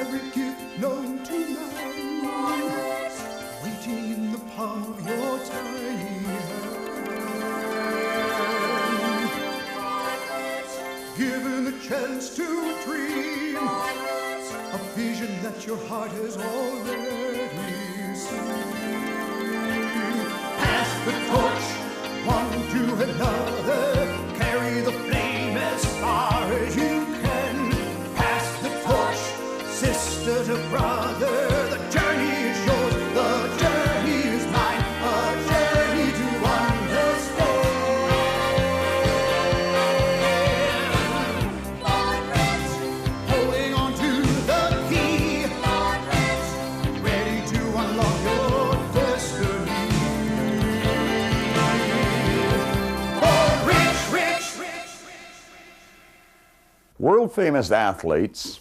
every gift known to man, waiting in the palm of your tiny hand. Given a chance to dream, a vision that your heart has already seen. Pass the torch, one to another, carry the flame as far as you can. Pass the torch, sister to brother, the journey is yours, the journey is mine, a journey to understand. Holding on to the key, ready to unlock your destiny. For rich. World-famous athletes,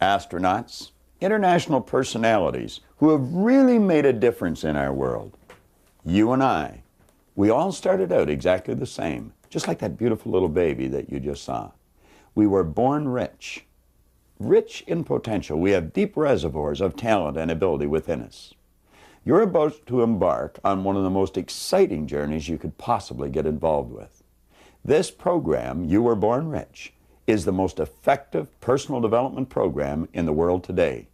astronauts, international personalities who have really made a difference in our world. You and I, we all started out exactly the same, just like that beautiful little baby that you just saw. We were born rich. Rich in potential. We have deep reservoirs of talent and ability within us. You're about to embark on one of the most exciting journeys you could possibly get involved with. This program, You Were Born Rich, is the most effective personal development program in the world today.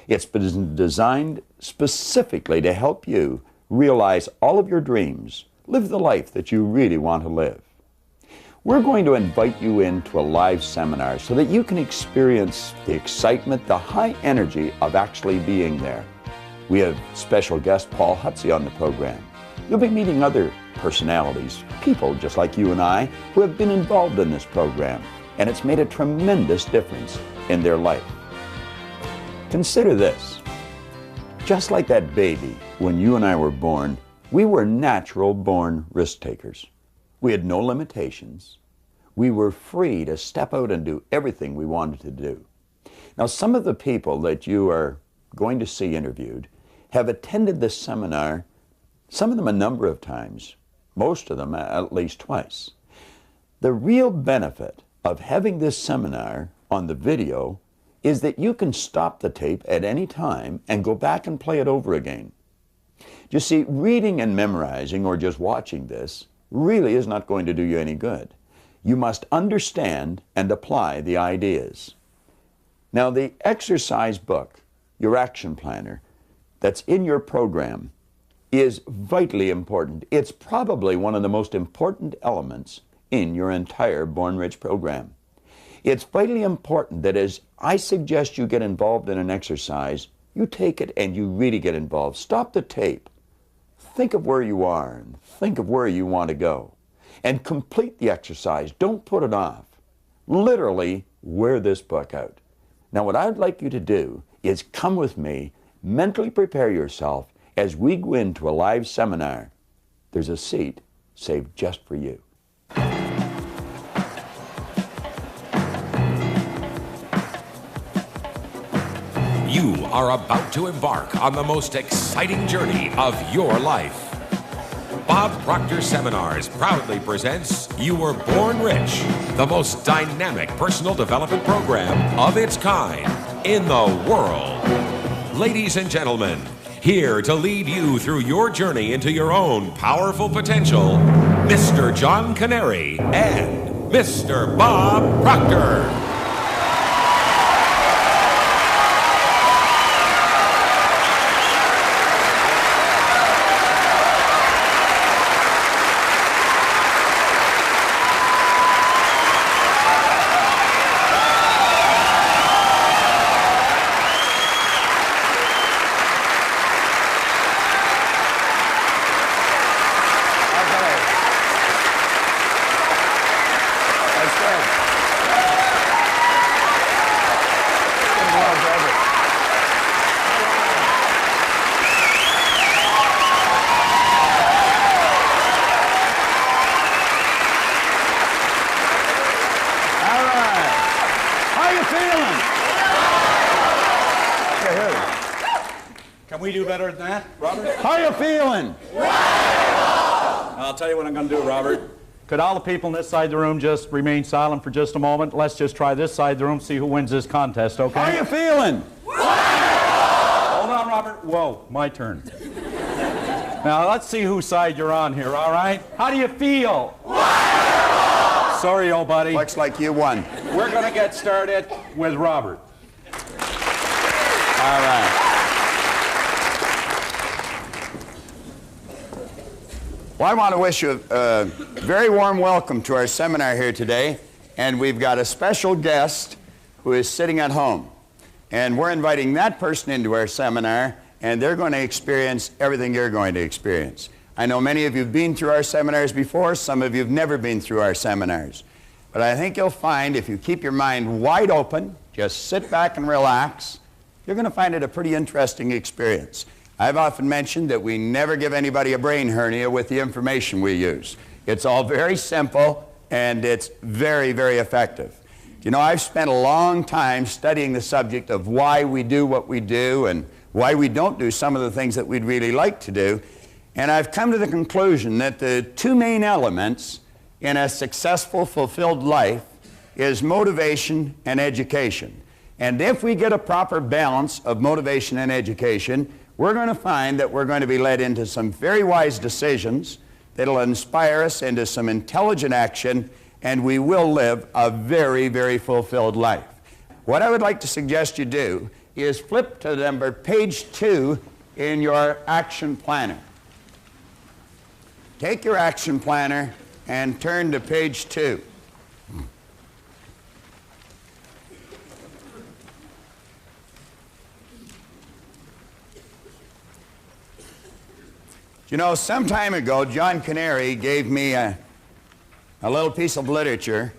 It's been designed specifically to help you realize all of your dreams, live the life that you really want to live. We're going to invite you into a live seminar so that you can experience the excitement, the high energy of actually being there. We have special guest Paul Hutsey on the program. You'll be meeting other personalities, people just like you and I, who have been involved in this program, and it's made a tremendous difference in their life. Consider this. Just like that baby, when you and I were born, we were natural-born risk-takers. We had no limitations. We were free to step out and do everything we wanted to do. Now, some of the people that you are going to see interviewed have attended this seminar, some of them a number of times, most of them at least twice. The real benefit of having this seminar on the video is that you can stop the tape at any time and go back and play it over again. You see, reading and memorizing or just watching this really is not going to do you any good. You must understand and apply the ideas. Now, the exercise book, your action planner, that's in your program is vitally important. It's probably one of the most important elements in your entire Born Rich program. It's vitally important that as I suggest you get involved in an exercise, you take it and you really get involved. Stop the tape. Think of where you are and think of where you want to go. And complete the exercise. Don't put it off. Literally wear this book out. Now, what I'd like you to do is come with me, mentally prepare yourself as we go into a live seminar. There's a seat saved just for you. You are about to embark on the most exciting journey of your life. Bob Proctor Seminars proudly presents You Were Born Rich, the most dynamic personal development program of its kind in the world. Ladies and gentlemen, here to lead you through your journey into your own powerful potential, Mr. John Kanary and Mr. Bob Proctor. Can we do better than that, Robert? How you feeling? I'll tell you what I'm going to do, Robert. Could all the people on this side of the room just remain silent for just a moment? Let's just try this side of the room, see who wins this contest, okay? How you feeling? Hold on, Robert. Whoa, my turn. Now, let's see whose side you're on here, all right? How do you feel? Sorry, old buddy. Looks like you won. We're going to get started with Robert. All right. Well, I want to wish you a very warm welcome to our seminar here today. And we've got a special guest who is sitting at home. And we're inviting that person into our seminar, and they're going to experience everything you're going to experience. I know many of you have been through our seminars before. Some of you have never been through our seminars. But I think you'll find if you keep your mind wide open, just sit back and relax, you're going to find it a pretty interesting experience. I've often mentioned that we never give anybody a brain hernia with the information we use. It's all very simple, and it's very, very effective. You know, I've spent a long time studying the subject of why we do what we do and why we don't do some of the things that we'd really like to do. And I've come to the conclusion that the two main elements in a successful, fulfilled life is motivation and education. And if we get a proper balance of motivation and education, we're going to find that we're going to be led into some very wise decisions that'll inspire us into some intelligent action, and we will live a very, very fulfilled life. What I would like to suggest you do is flip to page 2 in your action planner. Take your action planner and turn to page 2. You know, some time ago, John Kanary gave me a little piece of literature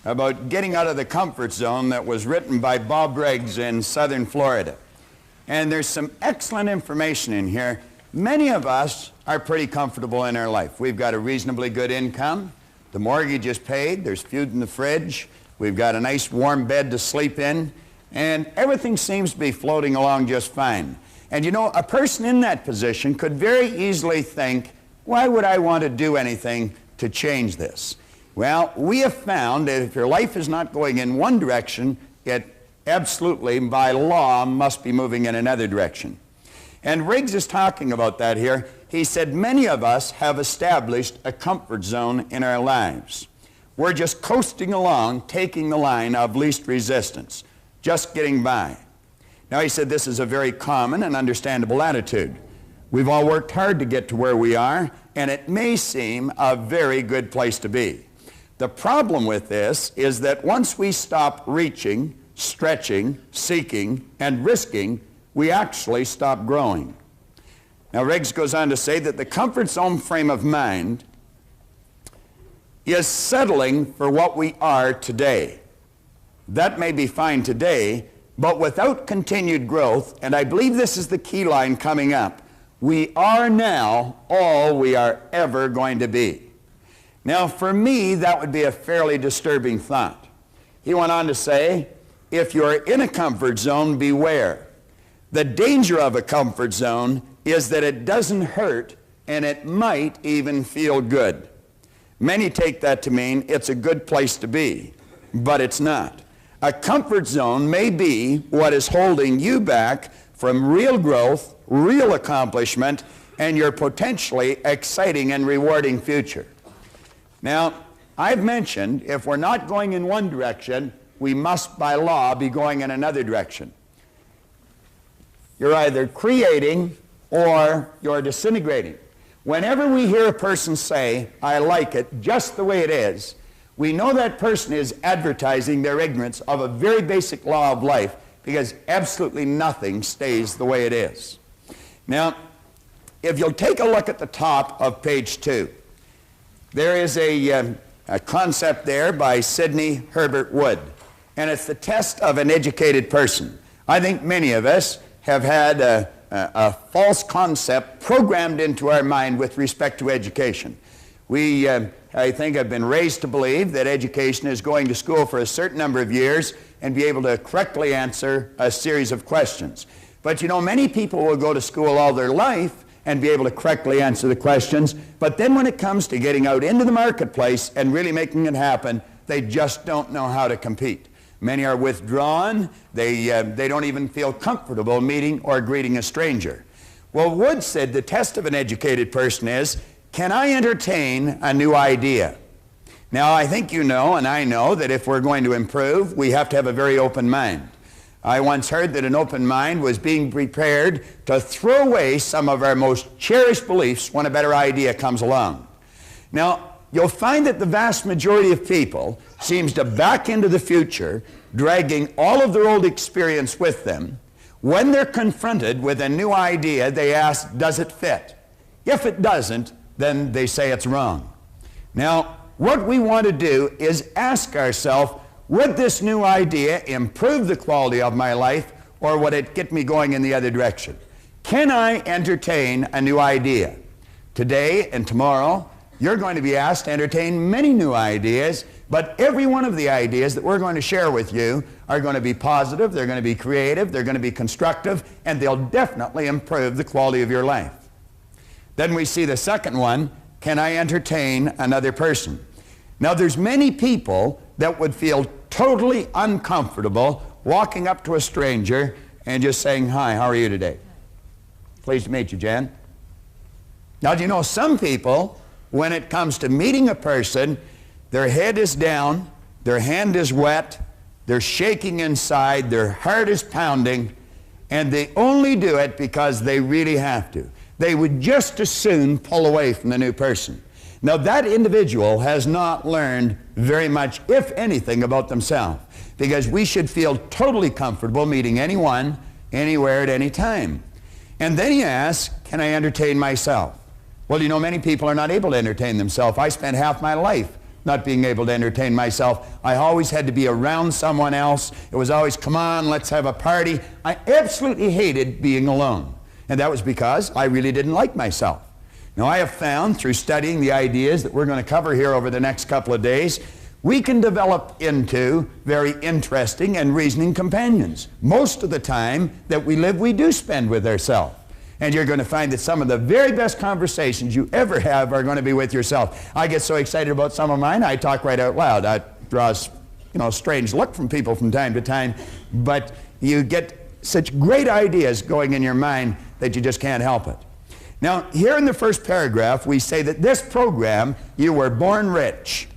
about getting out of the comfort zone that was written by Bob Riggs in southern Florida. And there's some excellent information in here. Many of us are pretty comfortable in our life. We've got a reasonably good income. The mortgage is paid. There's food in the fridge. We've got a nice warm bed to sleep in. And everything seems to be floating along just fine. And you know, a person in that position could very easily think, why would I want to do anything to change this? Well, we have found that if your life is not going in one direction, it absolutely, by law, must be moving in another direction. And Riggs is talking about that here. He said many of us have established a comfort zone in our lives. We're just coasting along, taking the line of least resistance, just getting by. Now, he said this is a very common and understandable attitude. We've all worked hard to get to where we are, and it may seem a very good place to be. The problem with this is that once we stop reaching, stretching, seeking, and risking, we actually stop growing. Now, Riggs goes on to say that the comfort zone frame of mind is settling for what we are today. That may be fine today, but without continued growth, and I believe this is the key line coming up, we are now all we are ever going to be. Now, for me, that would be a fairly disturbing thought. He went on to say, if you're in a comfort zone, beware. The danger of a comfort zone is that it doesn't hurt, and it might even feel good. Many take that to mean it's a good place to be, but it's not. A comfort zone may be what is holding you back from real growth, real accomplishment, and your potentially exciting and rewarding future. Now, I've mentioned if we're not going in one direction, we must by law be going in another direction. You're either creating or you're disintegrating. Whenever we hear a person say, I like it just the way it is, we know that person is advertising their ignorance of a very basic law of life, because absolutely nothing stays the way it is. Now, if you'll take a look at the top of page 2, there is a concept there by Sidney Herbert Wood, and it's the test of an educated person. I think many of us have had a false concept programmed into our mind with respect to education. We, I think, have been raised to believe that education is going to school for a certain number of years and be able to correctly answer a series of questions. But you know, many people will go to school all their life and be able to correctly answer the questions, but then when it comes to getting out into the marketplace and really making it happen, they just don't know how to compete. Many are withdrawn. They don't even feel comfortable meeting or greeting a stranger. Well, Wood said the test of an educated person is, can I entertain a new idea? Now, I think you know, and I know, that if we're going to improve, we have to have a very open mind. I once heard that an open mind was being prepared to throw away some of our most cherished beliefs when a better idea comes along. Now, you'll find that the vast majority of people seems to back into the future, dragging all of their old experience with them. When they're confronted with a new idea, they ask, does it fit? If it doesn't, then they say it's wrong. Now, what we want to do is ask ourselves, would this new idea improve the quality of my life, or would it get me going in the other direction? Can I entertain a new idea? Today and tomorrow, you're going to be asked to entertain many new ideas, but every one of the ideas that we're going to share with you are going to be positive, they're going to be creative, they're going to be constructive, and they'll definitely improve the quality of your life. Then we see the second one, can I entertain another person? Now, there's many people that would feel totally uncomfortable walking up to a stranger and just saying, hi, how are you today? Pleased to meet you, Jan. Now, do you know some people, when it comes to meeting a person, their head is down, their hand is wet, they're shaking inside, their heart is pounding, and they only do it because they really have to. They would just as soon pull away from the new person. Now, that individual has not learned very much, if anything, about themselves, because we should feel totally comfortable meeting anyone, anywhere, at any time. And then he asks, can I entertain myself? Well, you know, many people are not able to entertain themselves. I spent half my life not being able to entertain myself. I always had to be around someone else. It was always, come on, let's have a party. I absolutely hated being alone. And that was because I really didn't like myself. Now, I have found through studying the ideas that we're going to cover here over the next couple of days, we can develop into very interesting and reasoning companions. Most of the time that we live, we do spend with ourselves. And you're going to find that some of the very best conversations you ever have are going to be with yourself. I get so excited about some of mine, I talk right out loud. That draws, a strange look from people from time to time, but you get such great ideas going in your mind that you just can't help it. Now, here in the first paragraph, we say that this program, You Were Born Rich,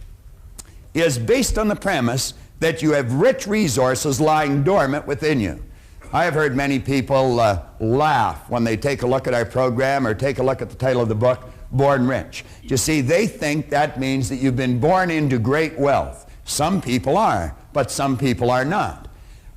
is based on the premise that you have rich resources lying dormant within you. I have heard many people laugh when they take a look at our program or take a look at the title of the book, Born Rich. You see, they think that means that you've been born into great wealth. Some people are, but some people are not.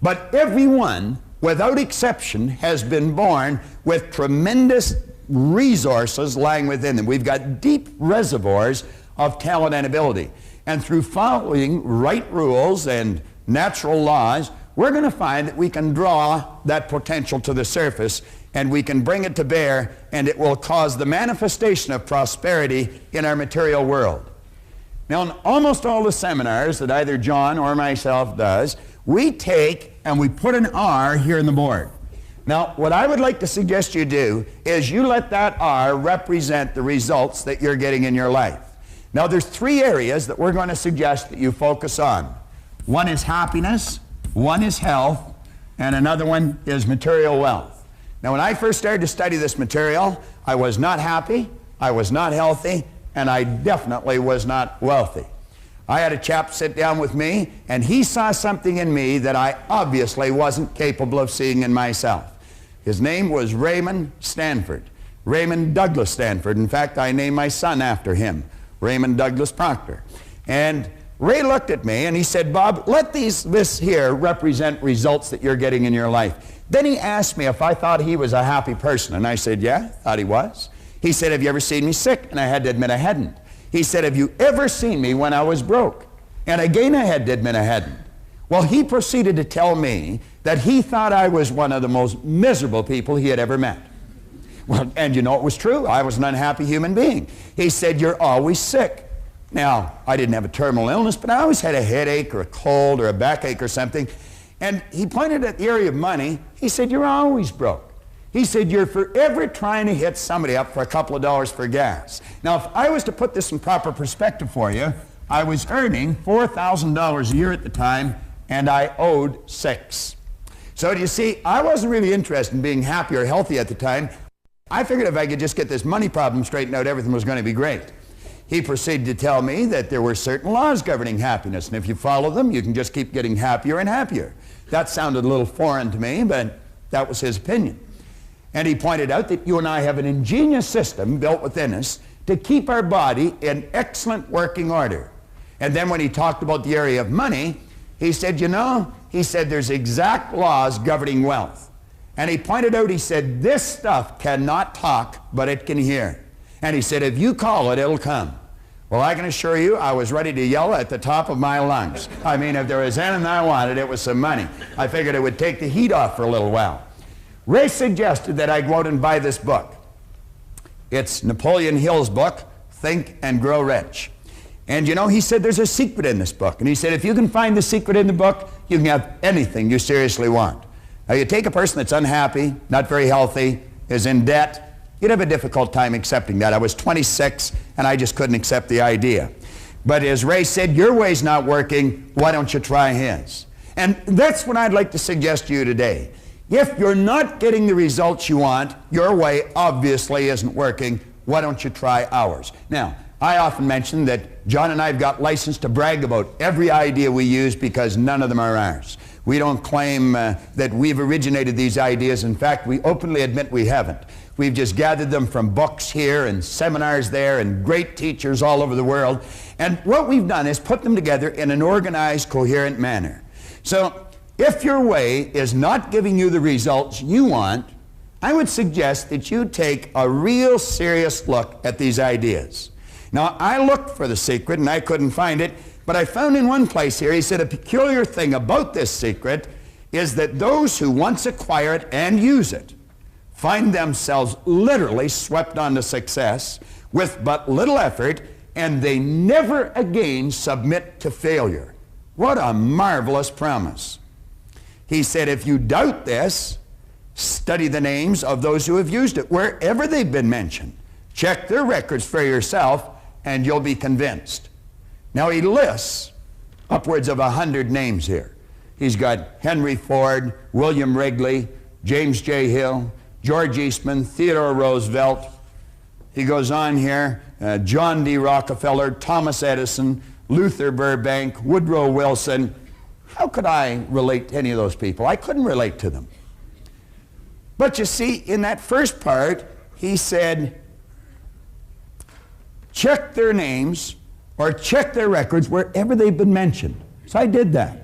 But everyone, without exception, has been born with tremendous resources lying within them. We've got deep reservoirs of talent and ability. And through following right rules and natural laws, we're going to find that we can draw that potential to the surface and we can bring it to bear, and it will cause the manifestation of prosperity in our material world. Now, in almost all the seminars that either John or myself does, we take and we put an R here in the board. Now, what I would like to suggest you do is you let that R represent the results that you're getting in your life. Now, there's three areas that we're going to suggest that you focus on. One is happiness, one is health, and another one is material wealth. Now, when I first started to study this material, I was not happy, I was not healthy, and I definitely was not wealthy. I had a chap sit down with me, and he saw something in me that I obviously wasn't capable of seeing in myself. His name was Raymond Stanford, Raymond Douglas Stanford. In fact, I named my son after him, Raymond Douglas Proctor. And Ray looked at me and he said, Bob, let this here represent results that you're getting in your life. Then he asked me if I thought he was a happy person, and I said, yeah, thought he was. He said, have you ever seen me sick? And I had to admit I hadn't. He said, have you ever seen me when I was broke? And again I had to admit I hadn't. Well, he proceeded to tell me that he thought I was one of the most miserable people he had ever met. Well, and you know, it was true. I was an unhappy human being. He said, you're always sick. Now, I didn't have a terminal illness, but I always had a headache or a cold or a backache or something. And he pointed at the area of money. He said, you're always broke. He said, you're forever trying to hit somebody up for a couple of dollars for gas. Now, if I was to put this in proper perspective for you, I was earning $4,000 a year at the time, and I owed 6. So do you see, I wasn't really interested in being happy or healthy at the time. I figured if I could just get this money problem straightened out, everything was going to be great. He proceeded to tell me that there were certain laws governing happiness, and if you follow them, you can just keep getting happier and happier. That sounded a little foreign to me, but that was his opinion. And he pointed out that you and I have an ingenious system built within us to keep our body in excellent working order. And then when he talked about the area of money, he said, you know, he said there's exact laws governing wealth. And he pointed out, he said, this stuff cannot talk, but it can hear. And he said, if you call it, it'll come. Well, I can assure you, I was ready to yell at the top of my lungs. I mean, if there was anything I wanted, it was some money. I figured it would take the heat off for a little while. Ray suggested that I go out and buy this book. It's Napoleon Hill's book, Think and Grow Rich. And you know, he said there's a secret in this book. And he said if you can find the secret in the book, you can have anything you seriously want. Now you take a person that's unhappy, not very healthy, is in debt, you'd have a difficult time accepting that. I was 26 and I just couldn't accept the idea. But as Ray said, your way's not working, why don't you try his? And that's what I'd like to suggest to you today. If you're not getting the results you want, your way obviously isn't working, why don't you try ours? Now, I often mention that John and I have got license to brag about every idea we use because none of them are ours. We don't claim that we've originated these ideas. In fact, we openly admit we haven't. We've just gathered them from books here and seminars there and great teachers all over the world. And what we've done is put them together in an organized, coherent manner. So if your way is not giving you the results you want, I would suggest that you take a real serious look at these ideas. Now, I looked for the secret and I couldn't find it, but I found in one place here, he said a peculiar thing about this secret is that those who once acquire it and use it find themselves literally swept on to success with but little effort, and they never again submit to failure. What a marvelous promise. He said, if you doubt this, study the names of those who have used it, wherever they've been mentioned. Check their records for yourself, and you'll be convinced. Now, he lists upwards of 100 names here. He's got Henry Ford, William Wrigley, James J. Hill, George Eastman, Theodore Roosevelt. He goes on here, John D. Rockefeller, Thomas Edison, Luther Burbank, Woodrow Wilson. How could I relate to any of those people? I couldn't relate to them. But you see, in that first part, he said, check their names or check their records wherever they've been mentioned. So I did that.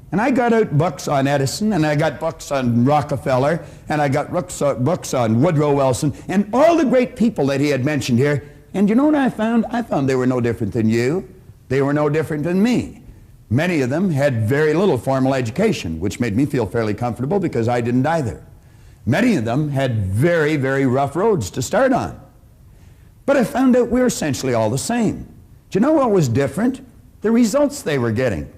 And I got out books on Edison, and I got books on Rockefeller, and I got books on Woodrow Wilson, and all the great people that he had mentioned here. And you know what I found? I found they were no different than you. They were no different than me. Many of them had very little formal education, which made me feel fairly comfortable because I didn't either. Many of them had very, very rough roads to start on. But I found out we were essentially all the same. Do you know what was different? The results they were getting.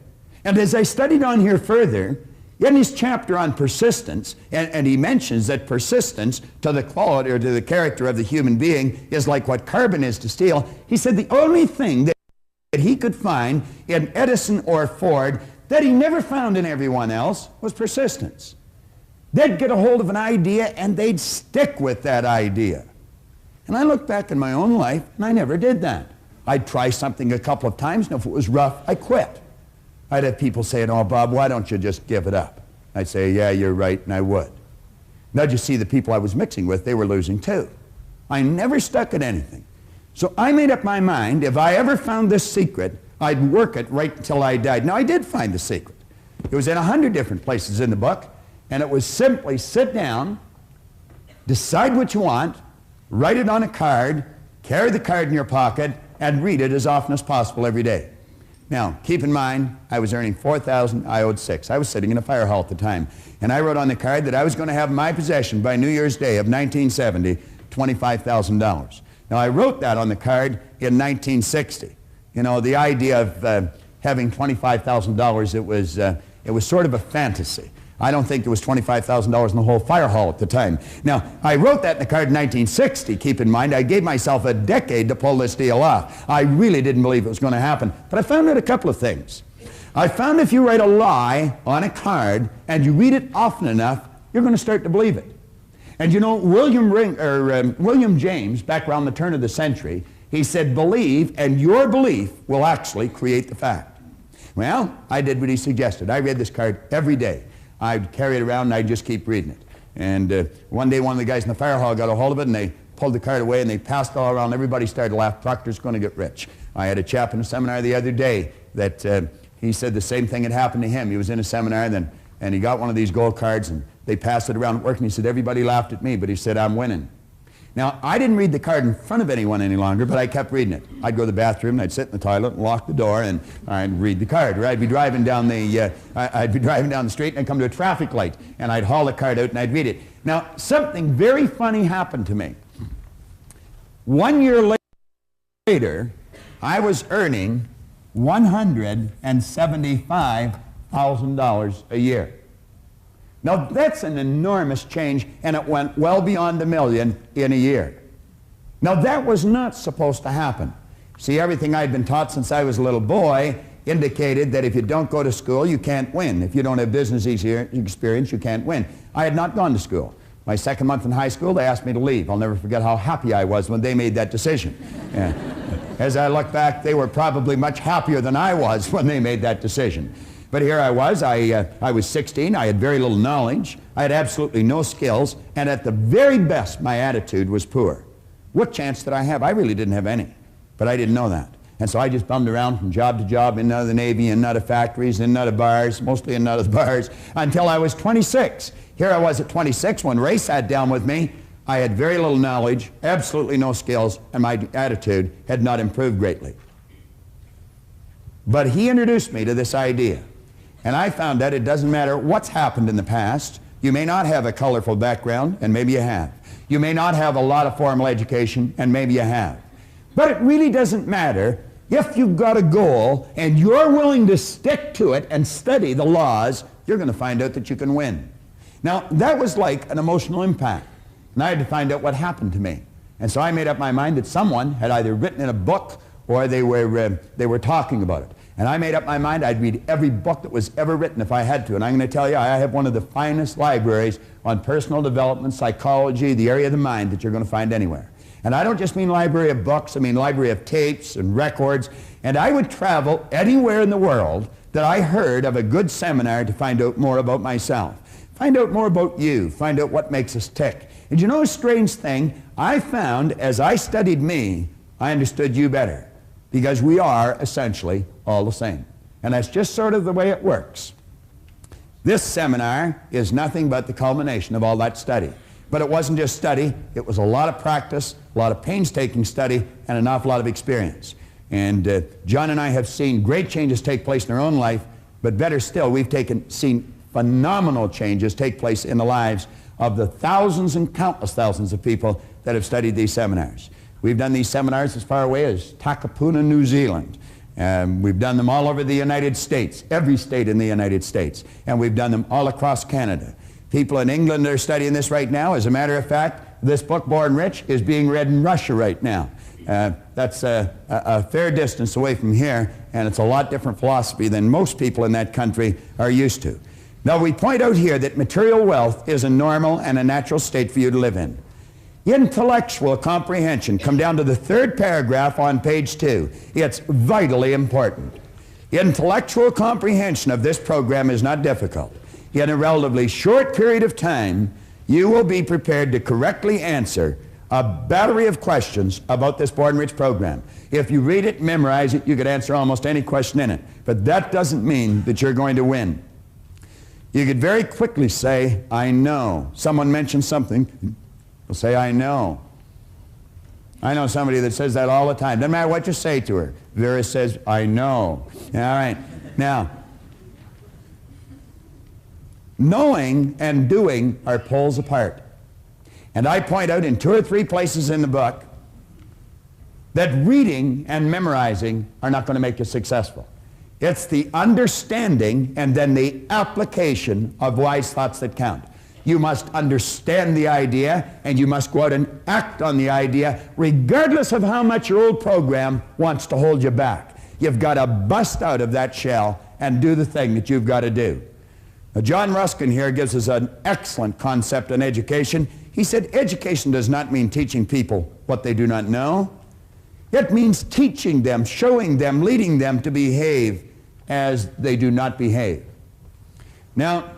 And as I studied on here further, in his chapter on persistence, and he mentions that persistence to the quality or to the character of the human being is like what carbon is to steel, he said the only thing that he could find in Edison or Ford that he never found in everyone else was persistence. They'd get a hold of an idea and they'd stick with that idea. And I look back in my own life and I never did that. I'd try something a couple of times, and if it was rough, I quit. I'd have people saying, oh, Bob, why don't you just give it up? I'd say, yeah, you're right, and I would. Now, you see, the people I was mixing with, they were losing too. I never stuck at anything. So I made up my mind, if I ever found this secret, I'd work it right until I died. Now, I did find the secret. It was in 100 different places in the book, and it was simply sit down, decide what you want, write it on a card, carry the card in your pocket, and read it as often as possible every day. Now, keep in mind, I was earning $4,000, I owed $6,000. I was sitting in a fire hall at the time, and I wrote on the card that I was going to have in my possession by New Year's Day of 1970, $25,000. Now, I wrote that on the card in 1960. You know, the idea of having $25,000, it was sort of a fantasy. I don't think there was $25,000 in the whole fire hall at the time. Now, I wrote that in the card in 1960, keep in mind. I gave myself a decade to pull this deal off. I really didn't believe it was going to happen. But I found out a couple of things. I found if you write a lie on a card and you read it often enough, you're going to start to believe it. And you know, William James, back around the turn of the century, he said, believe, and your belief will actually create the fact. Well, I did what he suggested. I read this card every day. I'd carry it around and I'd just keep reading it. And one day one of the guys in the fire hall got a hold of it and they pulled the card away and they passed it all around. Everybody started to laugh. Proctor's going to get rich. I had a chap in a seminar the other day that he said the same thing had happened to him. He was in a seminar and he got one of these gold cards and they passed it around at work and he said, everybody laughed at me, but he said, I'm winning. Now, I didn't read the card in front of anyone any longer, but I kept reading it. I'd go to the bathroom and I'd sit in the toilet and lock the door and I'd read the card. Or I'd be driving down the street and I'd come to a traffic light and I'd haul the card out and I'd read it. Now, something very funny happened to me. 1 year later, I was earning $175,000 a year. Now, that's an enormous change, and it went well beyond $1 million in a year. Now, that was not supposed to happen. See, everything I'd been taught since I was a little boy indicated that if you don't go to school, you can't win. If you don't have business experience, you can't win. I had not gone to school. My second month in high school, they asked me to leave. I'll never forget how happy I was when they made that decision. As I look back, they were probably much happier than I was when they made that decision. But here I was, I was 16, I had very little knowledge, I had absolutely no skills, and at the very best, my attitude was poor. What chance did I have? I really didn't have any, but I didn't know that. And so I just bummed around from job to job, in and out of the Navy, in and out of factories, in and out of bars, mostly in and out of the bars, until I was 26. Here I was at 26, when Ray sat down with me, I had very little knowledge, absolutely no skills, and my attitude had not improved greatly. But he introduced me to this idea. And I found that it doesn't matter what's happened in the past. You may not have a colorful background, and maybe you have. You may not have a lot of formal education, and maybe you have. But it really doesn't matter if you've got a goal and you're willing to stick to it and study the laws, you're going to find out that you can win. Now, that was like an emotional impact. And I had to find out what happened to me. And so I made up my mind that someone had either written in a book or they were talking about it. And I made up my mind I'd read every book that was ever written if I had to. And I'm going to tell you, I have one of the finest libraries on personal development, psychology, the area of the mind that you're going to find anywhere. And I don't just mean library of books, I mean library of tapes and records. And I would travel anywhere in the world that I heard of a good seminar to find out more about myself. Find out more about you. Find out what makes us tick. And you know a strange thing? I found as I studied me, I understood you better. Because we are essentially all the same. And that's just sort of the way it works. This seminar is nothing but the culmination of all that study. But it wasn't just study, it was a lot of practice, a lot of painstaking study, and an awful lot of experience. And John and I have seen great changes take place in our own life, but better still, we've seen phenomenal changes take place in the lives of the thousands and countless thousands of people that have studied these seminars. We've done these seminars as far away as Takapuna, New Zealand. We've done them all over the United States, every state in the United States. And we've done them all across Canada. People in England are studying this right now. As a matter of fact, this book, Born Rich, is being read in Russia right now. That's a fair distance away from here, and it's a lot different philosophy than most people in that country are used to. Now, we point out here that material wealth is a normal and a natural state for you to live in. Intellectual comprehension, come down to the third paragraph on page 2. It's vitally important. Intellectual comprehension of this program is not difficult. In a relatively short period of time, you will be prepared to correctly answer a battery of questions about this Born Rich program. If you read it, memorize it, you could answer almost any question in it. But that doesn't mean that you're going to win. You could very quickly say, I know. Someone mentions something, will say, I know. I know somebody that says that all the time. Doesn't matter what you say to her. Vera says, I know. All right. Now, knowing and doing are poles apart. And I point out in 2 or 3 places in the book that reading and memorizing are not going to make you successful. It's the understanding and then the application of wise thoughts that count. You must understand the idea, and you must go out and act on the idea, regardless of how much your old program wants to hold you back. You've got to bust out of that shell and do the thing that you've got to do. Now, John Ruskin here gives us an excellent concept on education. He said, education does not mean teaching people what they do not know. It means teaching them, showing them, leading them to behave as they do not behave. Now,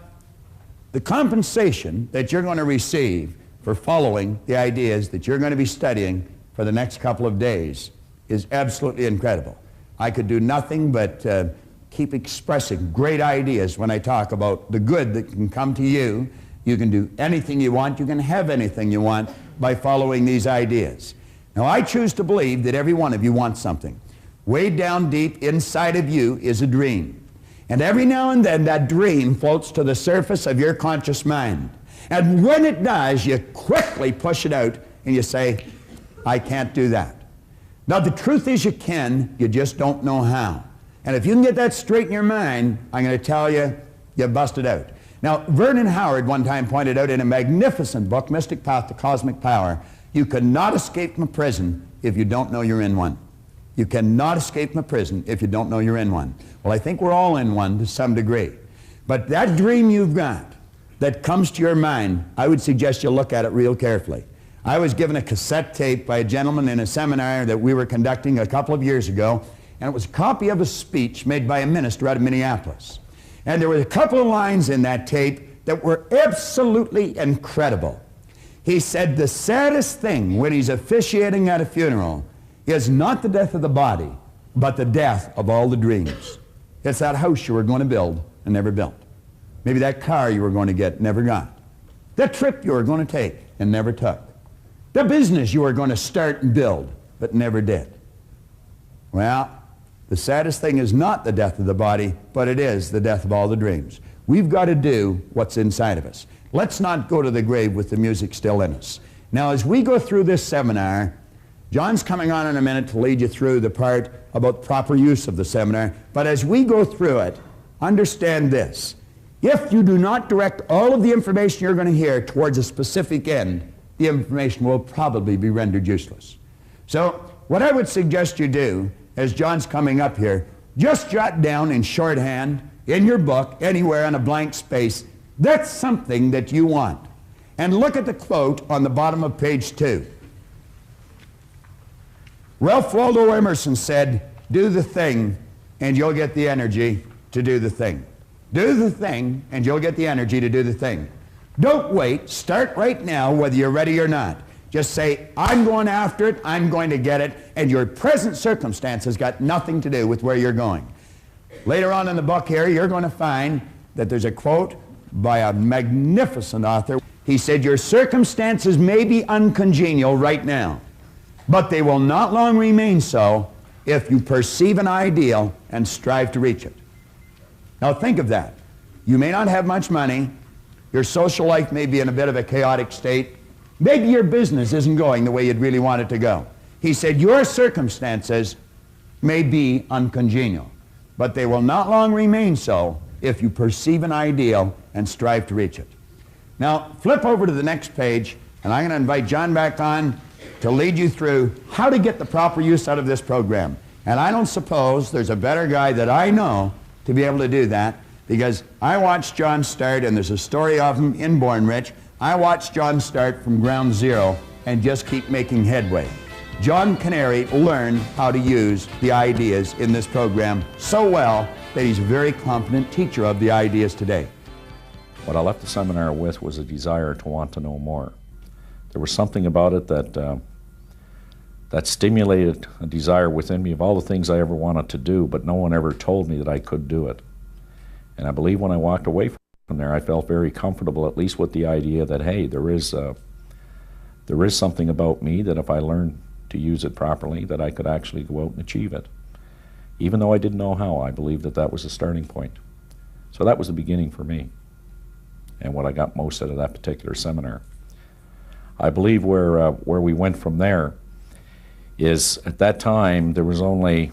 the compensation that you're going to receive for following the ideas that you're going to be studying for the next couple of days is absolutely incredible. I could do nothing but keep expressing great ideas when I talk about the good that can come to you. You can do anything you want. You can have anything you want by following these ideas. Now, I choose to believe that every one of you wants something. Way down deep inside of you is a dream. And every now and then that dream floats to the surface of your conscious mind. And when it does, you quickly push it out and you say, I can't do that. Now, the truth is you can, you just don't know how. And if you can get that straight in your mind, I'm going to tell you, you busted out. Now, Vernon Howard one time pointed out in a magnificent book, Mystic Path to Cosmic Power, you cannot escape from a prison if you don't know you're in one. You cannot escape from a prison if you don't know you're in one. Well, I think we're all in one to some degree. But that dream you've got that comes to your mind, I would suggest you look at it real carefully. I was given a cassette tape by a gentleman in a seminar that we were conducting a couple of years ago, and it was a copy of a speech made by a minister out of Minneapolis. And there were a couple of lines in that tape that were absolutely incredible. He said the saddest thing when he's officiating at a funeral is not the death of the body, but the death of all the dreams. It's that house you were going to build and never built. Maybe that car you were going to get, never got. That trip you were going to take and never took. The business you were going to start and build, but never did. Well, the saddest thing is not the death of the body, but it is the death of all the dreams. We've got to do what's inside of us. Let's not go to the grave with the music still in us. Now, as we go through this seminar, John's coming on in a minute to lead you through the part about proper use of the seminar, but as we go through it, understand this. If you do not direct all of the information you're going to hear towards a specific end, the information will probably be rendered useless. So, what I would suggest you do, as John's coming up here, just jot down in shorthand, in your book, anywhere on a blank space, that's something that you want. And look at the quote on the bottom of page 2. Ralph Waldo Emerson said, do the thing and you'll get the energy to do the thing. Do the thing and you'll get the energy to do the thing. Don't wait. Start right now whether you're ready or not. Just say, I'm going after it, I'm going to get it, and your present circumstance has got nothing to do with where you're going. Later on in the book here, you're going to find that there's a quote by a magnificent author. He said, your circumstances may be uncongenial right now, but they will not long remain so if you perceive an ideal and strive to reach it. Now think of that. You may not have much money. Your social life may be in a bit of a chaotic state. Maybe your business isn't going the way you'd really want it to go. He said, your circumstances may be uncongenial, but they will not long remain so if you perceive an ideal and strive to reach it. Now, flip over to the next page, and I'm going to invite John back on to lead you through how to get the proper use out of this program. And I don't suppose there's a better guy that I know to be able to do that, because I watched John start, and there's a story of him in Born Rich. I watched John start from ground zero and just keep making headway. John Kanary learned how to use the ideas in this program so well that he's a very competent teacher of the ideas today. What I left the seminar with was a desire to want to know more. There was something about it that stimulated a desire within me of all the things I ever wanted to do, but no one ever told me that I could do it. And I believe when I walked away from there, I felt very comfortable, at least with the idea that, hey, there is something about me that if I learned to use it properly, that I could actually go out and achieve it. Even though I didn't know how, I believed that that was a starting point. So that was the beginning for me, and what I got most out of that particular seminar. I believe where we went from there is, at that time, there was only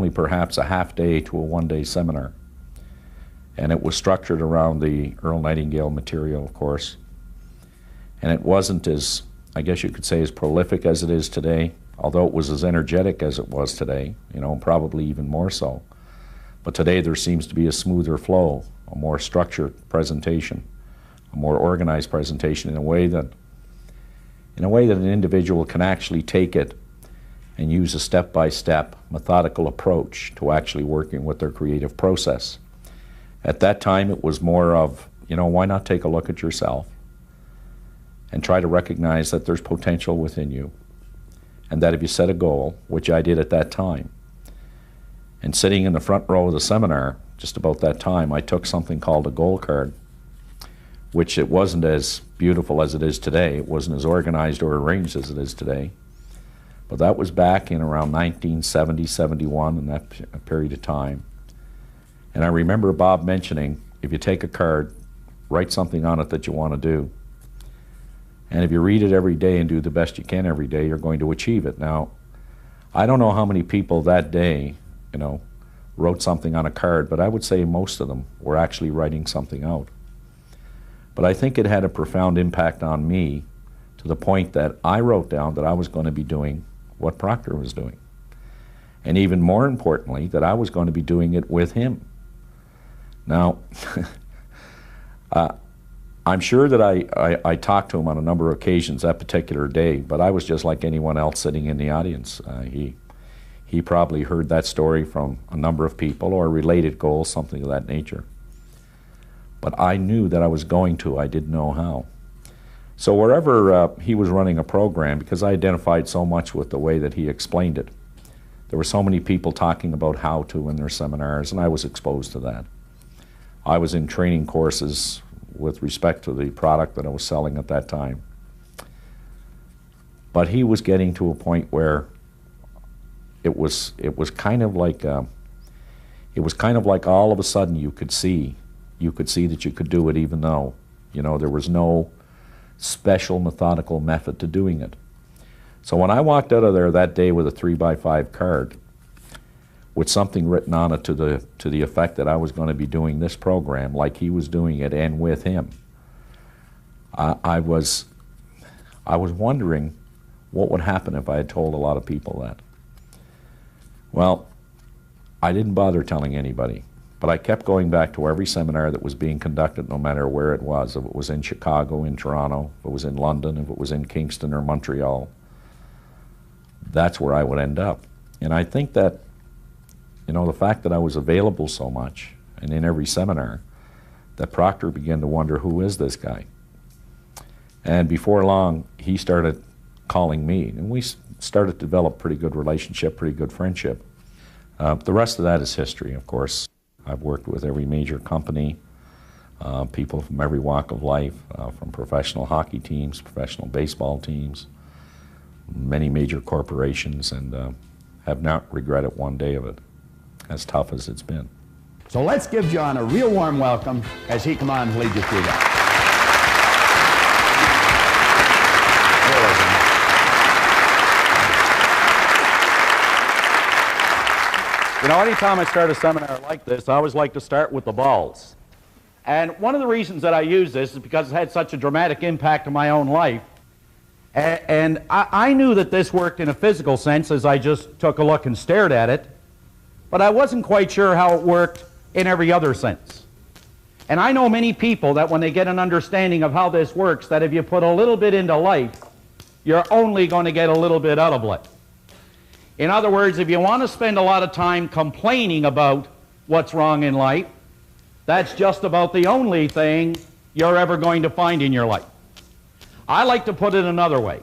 perhaps a half day to a one-day seminar. And it was structured around the Earl Nightingale material, of course. And it wasn't as, I guess you could say, as prolific as it is today, although it was as energetic as it was today, you know, probably even more so. But today there seems to be a smoother flow, a more structured presentation, a more organized presentation in a way that an individual can actually take it and use a step-by-step methodical approach to actually working with their creative process. At that time it was more of, why not take a look at yourself and try to recognize that there's potential within you, and that if you set a goal, which I did at that time, and sitting in the front row of the seminar just about that time, I took something called a goal card, which it wasn't as beautiful as it is today. It wasn't as organized or arranged as it is today. But that was back in around 1970, 71, in that period of time. And I remember Bob mentioning, if you take a card, write something on it that you want to do. And if you read it every day and do the best you can every day, you're going to achieve it. Now, I don't know how many people that day, wrote something on a card, but I would say most of them were actually writing something out. But I think it had a profound impact on me, to the point that I wrote down that I was going to be doing what Proctor was doing. And even more importantly, that I was going to be doing it with him. Now, I'm sure that I talked to him on a number of occasions that particular day, but I was just like anyone else sitting in the audience. He probably heard that story from a number of people, or related goals, something of that nature. But I knew that I was going to, I didn't know how. So wherever he was running a program, because I identified so much with the way that he explained it, there were so many people talking about how to in their seminars, and I was exposed to that. I was in training courses with respect to the product that I was selling at that time. But he was getting to a point where it was kind of like all of a sudden you could see that you could do it, even though there was no special methodical method to doing it. So when I walked out of there that day with a 3x5 card with something written on it to the effect that I was going to be doing this program like he was doing it, and with him, I was wondering what would happen if I had told a lot of people that. Well, I didn't bother telling anybody, but I kept going back to every seminar that was being conducted, no matter where it was. If it was in Chicago, in Toronto, if it was in London, if it was in Kingston or Montreal, that's where I would end up. And I think that, the fact that I was available so much and in every seminar, that Proctor began to wonder, who is this guy? And before long, he started calling me, and we started to develop pretty good relationship, pretty good friendship. The rest of that is history, of course. I've worked with every major company, people from every walk of life, from professional hockey teams, professional baseball teams, many major corporations, and have not regretted one day of it, as tough as it's been. So let's give John a real warm welcome as he come on and lead you through that. Anytime I start a seminar like this, I always like to start with the balls. And one of the reasons that I use this is because it's had such a dramatic impact on my own life. And I knew that this worked in a physical sense as I just took a look and stared at it, but I wasn't quite sure how it worked in every other sense. And I know many people that when they get an understanding of how this works, that if you put a little bit into life, you're only going to get a little bit out of life. In other words, if you want to spend a lot of time complaining about what's wrong in life, that's just about the only thing you're ever going to find in your life. I like to put it another way.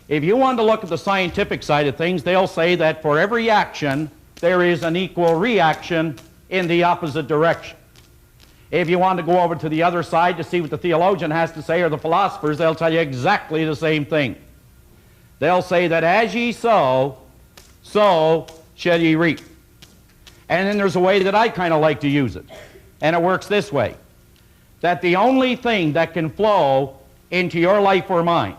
If you want to look at the scientific side of things, they'll say that for every action, there is an equal reaction in the opposite direction. If you want to go over to the other side to see what the theologian has to say, or the philosophers, they'll tell you exactly the same thing. They'll say that as ye sow, so shall ye reap. And then there's a way that I kind of like to use it. And it works this way. That the only thing that can flow into your life or mine,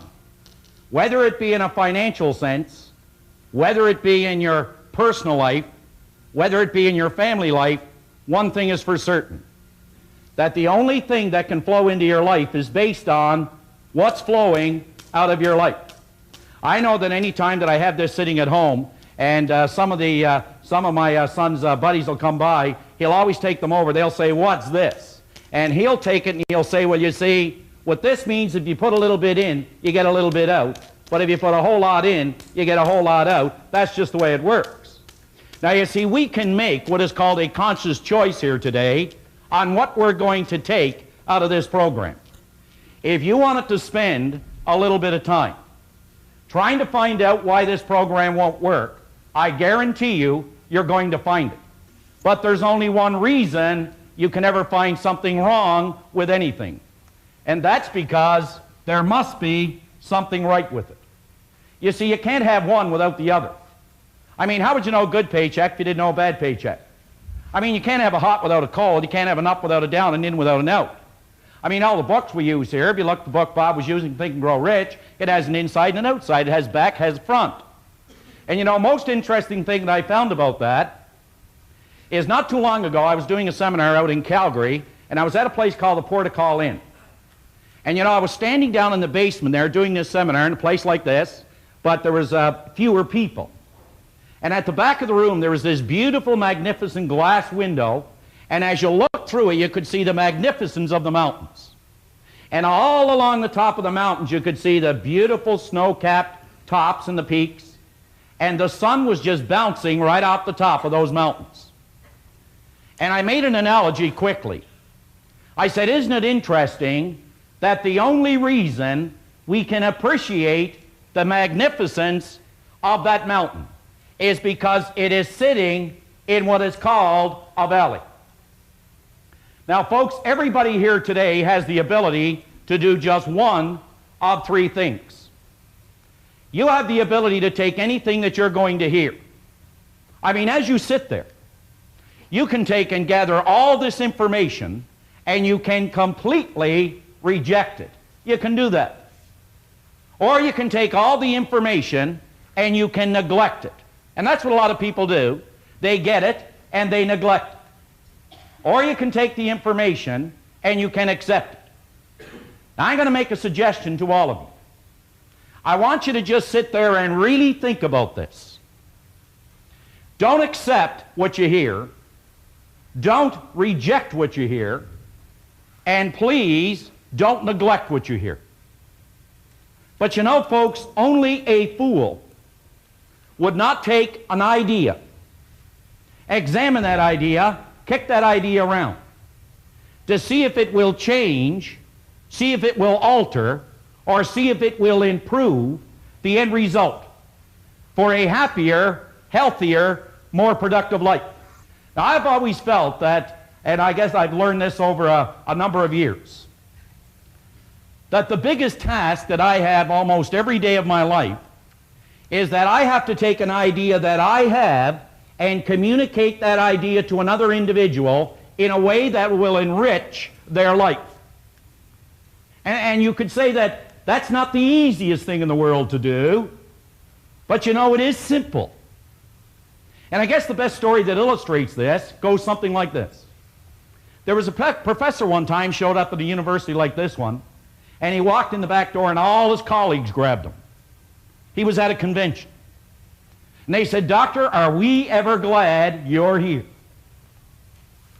whether it be in a financial sense, whether it be in your personal life, whether it be in your family life, one thing is for certain. That the only thing that can flow into your life is based on what's flowing out of your life. I know that any time that I have this sitting at home, and some of my son's buddies will come by, he'll always take them over. They'll say, what's this? And he'll take it and he'll say, well, you see, what this means, if you put a little bit in, you get a little bit out. But if you put a whole lot in, you get a whole lot out. That's just the way it works. Now, you see, we can make what is called a conscious choice here today on what we're going to take out of this program. If you wanted to spend a little bit of time trying to find out why this program won't work, I guarantee you, you're going to find it. But there's only one reason you can ever find something wrong with anything. And that's because there must be something right with it. You see, you can't have one without the other. I mean, how would you know a good paycheck if you didn't know a bad paycheck? I mean, you can't have a hot without a cold. You can't have an up without a down, and in without an out. I mean, all the books we use here, if you look at the book Bob was using, Think and Grow Rich, it has an inside and an outside. It has back, has front. And you know, most interesting thing that I found about that is not too long ago, I was doing a seminar out in Calgary, and I was at a place called the Portical Inn. And you know, I was standing down in the basement there doing this seminar in a place like this, but there was fewer people. And at the back of the room, there was this beautiful, magnificent glass window, and as you looked through it, you could see the magnificence of the mountains. And all along the top of the mountains, you could see the beautiful snow-capped tops and the peaks, and the sun was just bouncing right off the top of those mountains. And I made an analogy quickly. I said, isn't it interesting that the only reason we can appreciate the magnificence of that mountain is because it is sitting in what is called a valley. Now, folks, everybody here today has the ability to do just one of three things. You have the ability to take anything that you're going to hear. I mean, as you sit there, you can take and gather all this information and you can completely reject it. You can do that. Or you can take all the information and you can neglect it. And that's what a lot of people do. They get it and they neglect it. Or you can take the information and you can accept it. Now, I'm going to make a suggestion to all of you. I want you to just sit there and really think about this. Don't accept what you hear. Don't reject what you hear. And please, don't neglect what you hear. But you know, folks, only a fool would not take an idea, examine that idea, kick that idea around to see if it will change, see if it will alter, or see if it will improve the end result for a happier, healthier, more productive life. Now, I've always felt that, and I guess I've learned this over a number of years, that the biggest task that I have almost every day of my life is that I have to take an idea that I have and communicate that idea to another individual in a way that will enrich their life. And you could say that that's not the easiest thing in the world to do, but you know, it is simple. And I guess the best story that illustrates this goes something like this. There was a professor one time showed up at a university like this one, and he walked in the back door and all his colleagues grabbed him. He was at a convention. And they said, "Doctor, are we ever glad you're here?"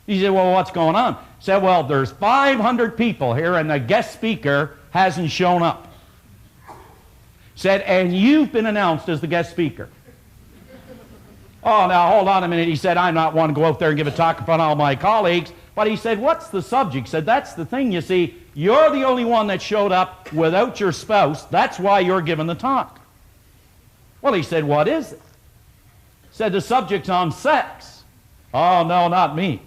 He said, "Well, what's going on?" He said, "Well, there's 500 people here and the guest speaker hasn't shown up." He said, "And you've been announced as the guest speaker." "Oh, now, hold on a minute." He said, "I'm not one to go out there and give a talk in front of all my colleagues." But he said, "What's the subject?" He said, "That's the thing, you see. You're the only one that showed up without your spouse. That's why you're giving the talk." Well, he said, "What is it?" He said, "The subject's on sex." "Oh, no, not me.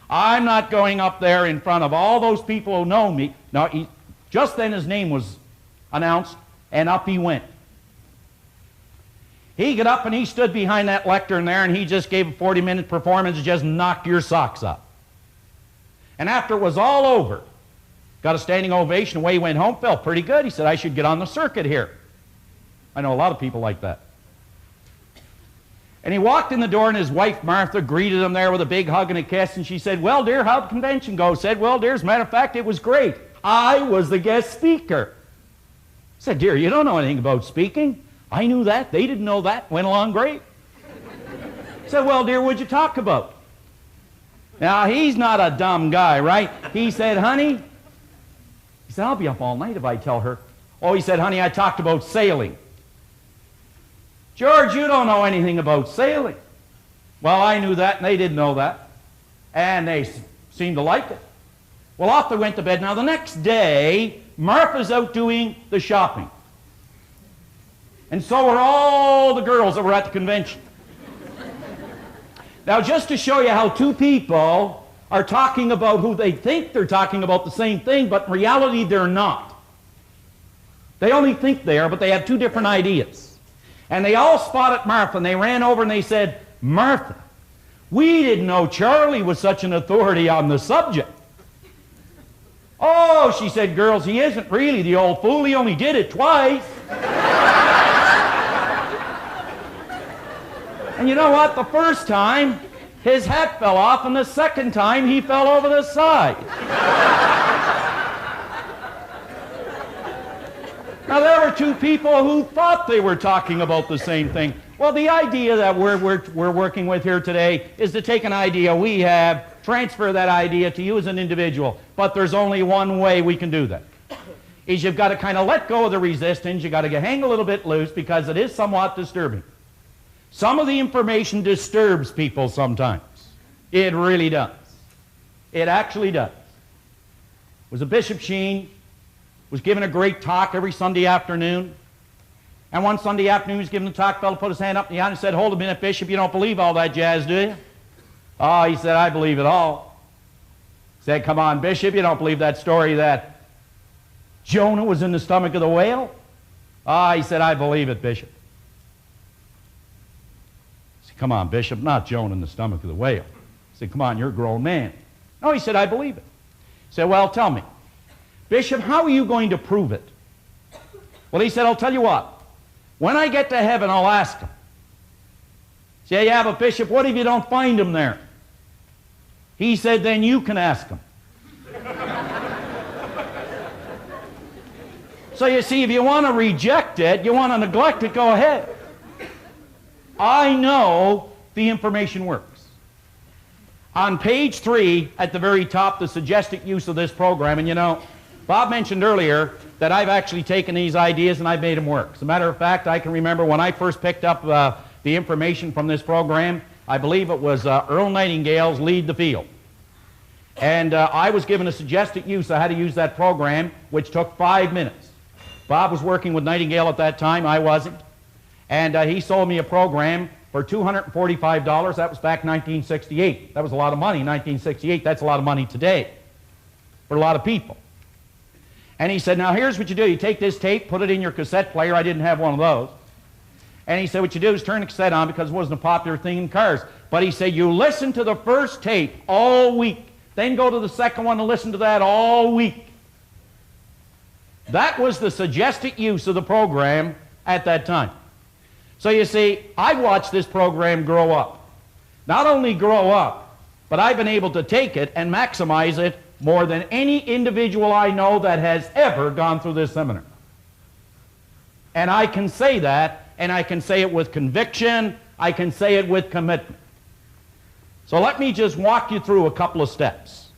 I'm not going up there in front of all those people who know me." No, just then his name was announced, and up he went. He got up and he stood behind that lectern there, and he just gave a 40-minute performance and just knocked your socks up. And after it was all over, got a standing ovation, away he went home, felt pretty good. He said, "I should get on the circuit here." I know a lot of people like that. And he walked in the door, and his wife, Martha, greeted him there with a big hug and a kiss, and she said, "Well, dear, how'd the convention go?" He said, "Well, dear, as a matter of fact, it was great. I was the guest speaker." He said, "Dear, you don't know anything about speaking." "I knew that. They didn't know that. Went along great." He said, "Well, dear, what'd you talk about?" Now, he's not a dumb guy, right? He said, honey, he said, I'll be up all night if I tell her. Oh, he said, honey, I talked about sailing. George, you don't know anything about sailing. Well, I knew that, and they didn't know that. And they seemed to like it. Well, off they went to bed. Now, the next day, Martha's out doing the shopping. And so were all the girls that were at the convention. Now, just to show you how two people are talking about who they think they're talking about the same thing, but in reality, they're not. They only think they are, but they have two different ideas. And they all spotted Martha, and they ran over and they said, Martha, we didn't know Charlie was such an authority on the subject. Oh, she said, girls, he isn't really the old fool. He only did it twice. And you know what? The first time, his hat fell off, and the second time, he fell over the side. Now, there were two people who thought they were talking about the same thing. Well, the idea that we're working with here today is to take an idea we have, transfer that idea to you as an individual. But there's only one way we can do that. Is you've got to kind of let go of the resistance. You've got to hang a little bit loose because it is somewhat disturbing. Some of the information disturbs people sometimes. It really does. It actually does. It was a Bishop Sheen, was giving a great talk every Sunday afternoon. And one Sunday afternoon he was giving the talk, fellow put his hand up in the air and said, hold a minute, Bishop, you don't believe all that jazz, do you? Oh, he said, I believe it all. He said, come on, Bishop, you don't believe that story that Jonah was in the stomach of the whale? Ah, he said, I believe it, Bishop. He said, come on, Bishop, not Jonah in the stomach of the whale. He said, come on, you're a grown man. No, he said, I believe it. He said, well, tell me, Bishop, how are you going to prove it? Well, he said, I'll tell you what. When I get to heaven, I'll ask him. Say, yeah, but Bishop, what if you don't find him there? He said, then you can ask him. So you see, if you want to reject it, you want to neglect it, go ahead. I know the information works. On page 3, at the very top, the suggested use of this program, and you know, Bob mentioned earlier that I've actually taken these ideas and I've made them work. As a matter of fact, I can remember when I first picked up the information from this program, I believe it was Earl Nightingale's Lead the Field. And I was given a suggested use of how to use that program, which took 5 minutes. Bob was working with Nightingale at that time, I wasn't. And he sold me a program for $245. That was back in 1968. That was a lot of money in 1968. That's a lot of money today for a lot of people. And he said, now here's what you do. You take this tape, put it in your cassette player. I didn't have one of those. And he said, what you do is turn the cassette on because it wasn't a popular thing in cars. But he said, you listen to the first tape all week. Then go to the second one and listen to that all week. That was the suggested use of the program at that time. So you see, I watched this program grow up. Not only grow up, but I've been able to take it and maximize it more than any individual I know that has ever gone through this seminar. And I can say that, and I can say it with conviction, I can say it with commitment. So let me just walk you through a couple of steps.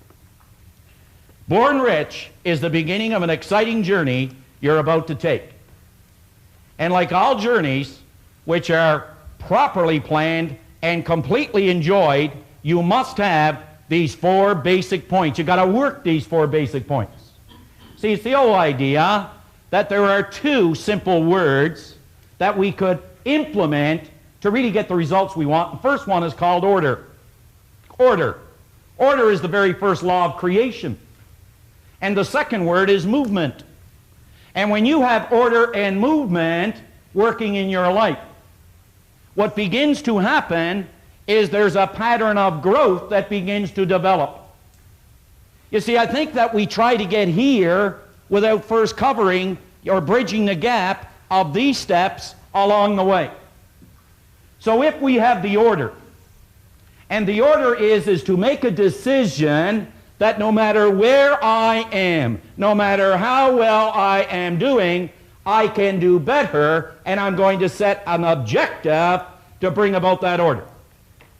Born Rich is the beginning of an exciting journey you're about to take. And like all journeys, which are properly planned and completely enjoyed, you must have these 4 basic points. You've got to work these 4 basic points. See, it's the old idea that there are 2 simple words that we could implement to really get the results we want. The first one is called order. Order. Order is the very first law of creation. And the second word is movement. And when you have order and movement working in your life, what begins to happen is there's a pattern of growth that begins to develop. You see, I think that we try to get here without first covering or bridging the gap of these steps along the way. So if we have the order, and the order is to make a decision that no matter where I am, no matter how well I am doing, I can do better, and I'm going to set an objective to bring about that order.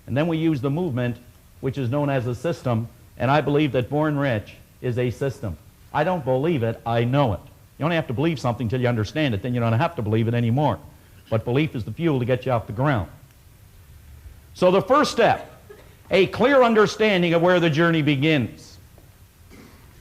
And then we use the movement which is known as a system, and I believe that Born Rich is a system. I don't believe it, I know it. You only have to believe something until you understand it, then you don't have to believe it anymore. But belief is the fuel to get you off the ground. So the first step, a clear understanding of where the journey begins.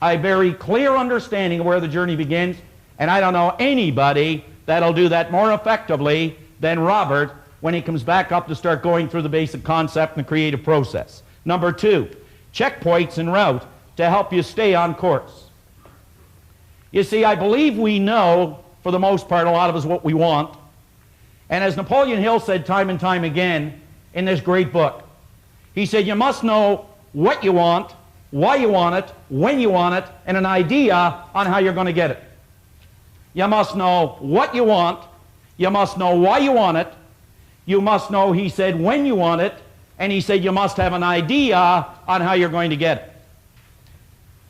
A very clear understanding of where the journey begins, and I don't know anybody that'll do that more effectively than Robert when he comes back up to start going through the basic concept and the creative process. Number 2, checkpoints en route to help you stay on course. You see, I believe we know, for the most part, a lot of us what we want. And as Napoleon Hill said time and time again in this great book, he said, you must know what you want, why you want it, when you want it, and an idea on how you're going to get it. You must know what you want, you must know why you want it, you must know, he said, when you want it, and he said you must have an idea on how you're going to get it.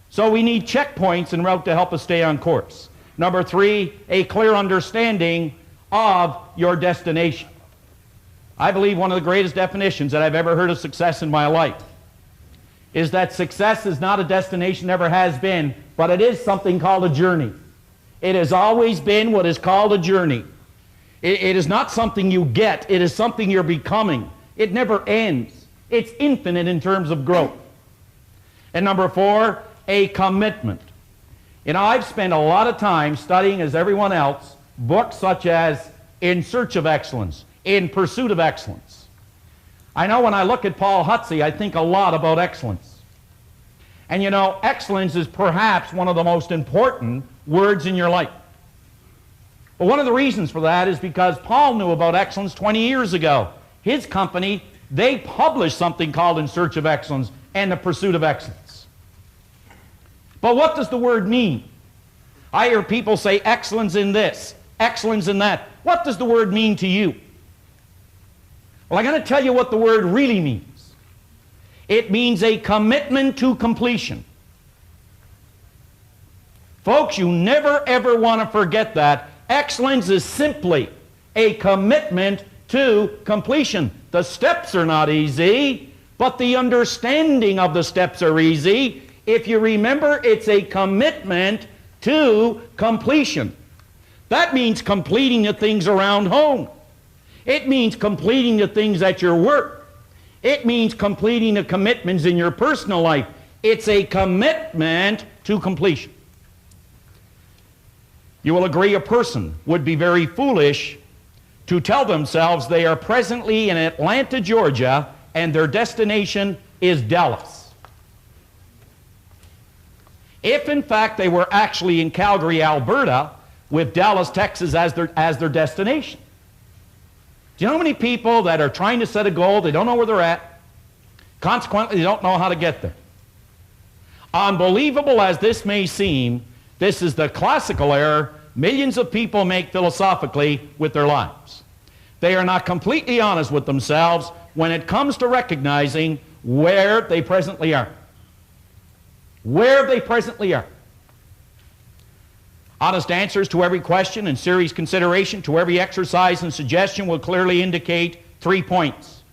So we need checkpoints en route to help us stay on course. Number 3, a clear understanding of your destination. I believe one of the greatest definitions that I've ever heard of success in my life is that success is not a destination, never has been, but it is something called a journey. It has always been what is called a journey. It is not something you get, it is something you're becoming. It never ends. It's infinite in terms of growth. And number 4, a commitment. You know, I've spent a lot of time studying, as everyone else, books such as In Search of Excellence, In Pursuit of Excellence. I know when I look at Paul Hutsey, I think a lot about excellence. And you know, excellence is perhaps one of the most important words in your life. But one of the reasons for that is because Paul knew about excellence 20 years ago. His company, they published something called In Search of Excellence and The Pursuit of Excellence. But what does the word mean? I hear people say excellence in this, excellence in that. What does the word mean to you? Well, I'm going to tell you what the word really means. It means a commitment to completion. Folks, you never ever want to forget that. Excellence is simply a commitment to completion. The steps are not easy, but the understanding of the steps are easy. If you remember, it's a commitment to completion. That means completing the things around home. It means completing the things at your work. It means completing the commitments in your personal life. It's a commitment to completion. You will agree a person would be very foolish to tell themselves they are presently in Atlanta, Georgia, and their destination is Dallas. If in fact they were actually in Calgary, Alberta, with Dallas, Texas as their destination. Do you know how many people that are trying to set a goal, they don't know where they're at, consequently they don't know how to get there? Unbelievable as this may seem, this is the classical error millions of people make philosophically with their lives. They are not completely honest with themselves when it comes to recognizing where they presently are. Where they presently are. Honest answers to every question and serious consideration to every exercise and suggestion will clearly indicate 3 points.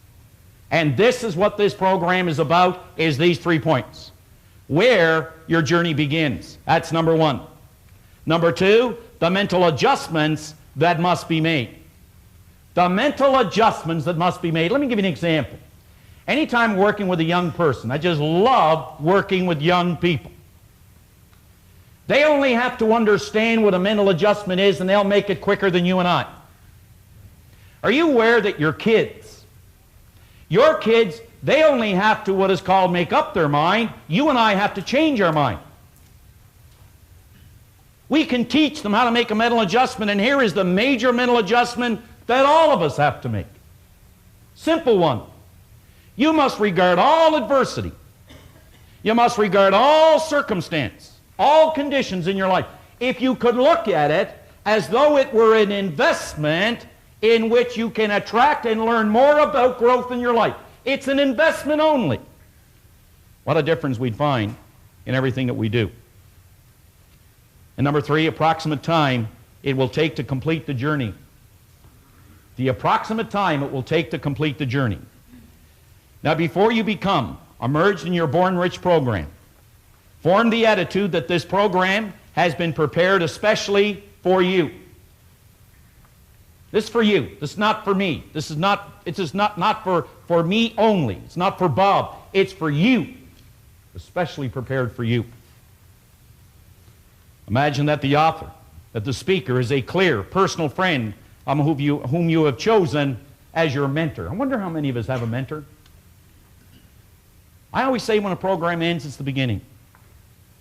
And this is what this program is about, is these 3 points. Where your journey begins. That's number 1. Number 2, the mental adjustments that must be made. The mental adjustments that must be made. Let me give you an example. Anytime working with a young person, I just love working with young people. They only have to understand what a mental adjustment is and they'll make it quicker than you and I. Are you aware that your kids, they only have to what is called make up their mind. You and I have to change our mind. We can teach them how to make a mental adjustment, and here is the major mental adjustment that all of us have to make. Simple one. You must regard all adversity. You must regard all circumstance, all conditions in your life. If you could look at it as though it were an investment in which you can attract and learn more about growth in your life. It's an investment only. What a difference we'd find in everything that we do. And number 3, approximate time it will take to complete the journey. The approximate time it will take to complete the journey. Now, before you become emerged in your Born Rich program. Form the attitude that this program has been prepared especially for you. This is for you. This is not for me. This is not for me only. It's not for Bob. It's for you. Especially prepared for you. Imagine that the author, that the speaker is a clear, personal friend whom you have chosen as your mentor. I wonder how many of us have a mentor. I always say when a program ends, it's the beginning.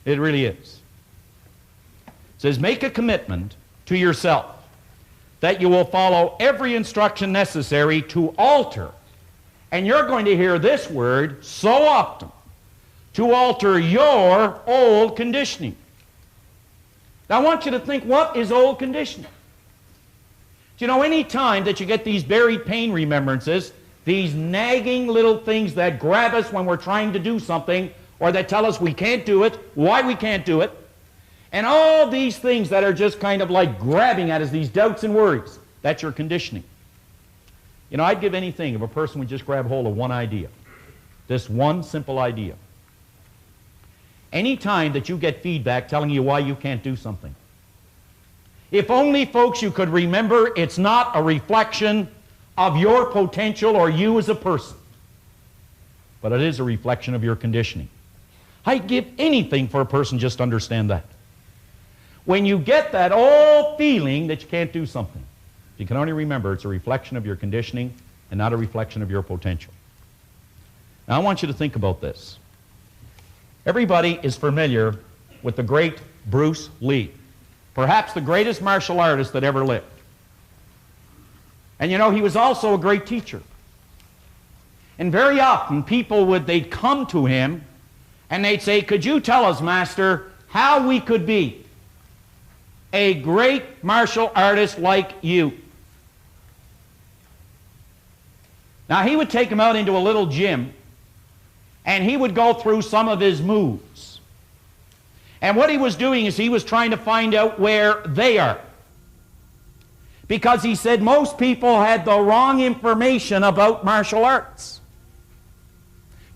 It really is. It says, make a commitment to yourself that you will follow every instruction necessary to alter, and you're going to hear this word so often, to alter your old conditioning. Now I want you to think, what is old conditioning? Do you know, any time that you get these buried pain remembrances, these nagging little things that grab us when we're trying to do something, or that tell us we can't do it, why we can't do it, and all these things that are just kind of like grabbing at us, these doubts and worries, that's your conditioning. You know, I'd give anything if a person would just grab hold of one idea, this one simple idea. Any time that you get feedback telling you why you can't do something, if only, folks, you could remember it's not a reflection of your potential or you as a person, but it is a reflection of your conditioning. I'd give anything for a person just to understand that. When you get that old feeling that you can't do something, you can only remember it's a reflection of your conditioning and not a reflection of your potential. Now I want you to think about this. Everybody is familiar with the great Bruce Lee, perhaps the greatest martial artist that ever lived. And you know, he was also a great teacher. And very often they'd come to him and they'd say, could you tell us, Master, how we could be a great martial artist like you? Now he would take them out into a little gym and he would go through some of his moves. And what he was doing is he was trying to find out where they are. Because he said most people had the wrong information about martial arts.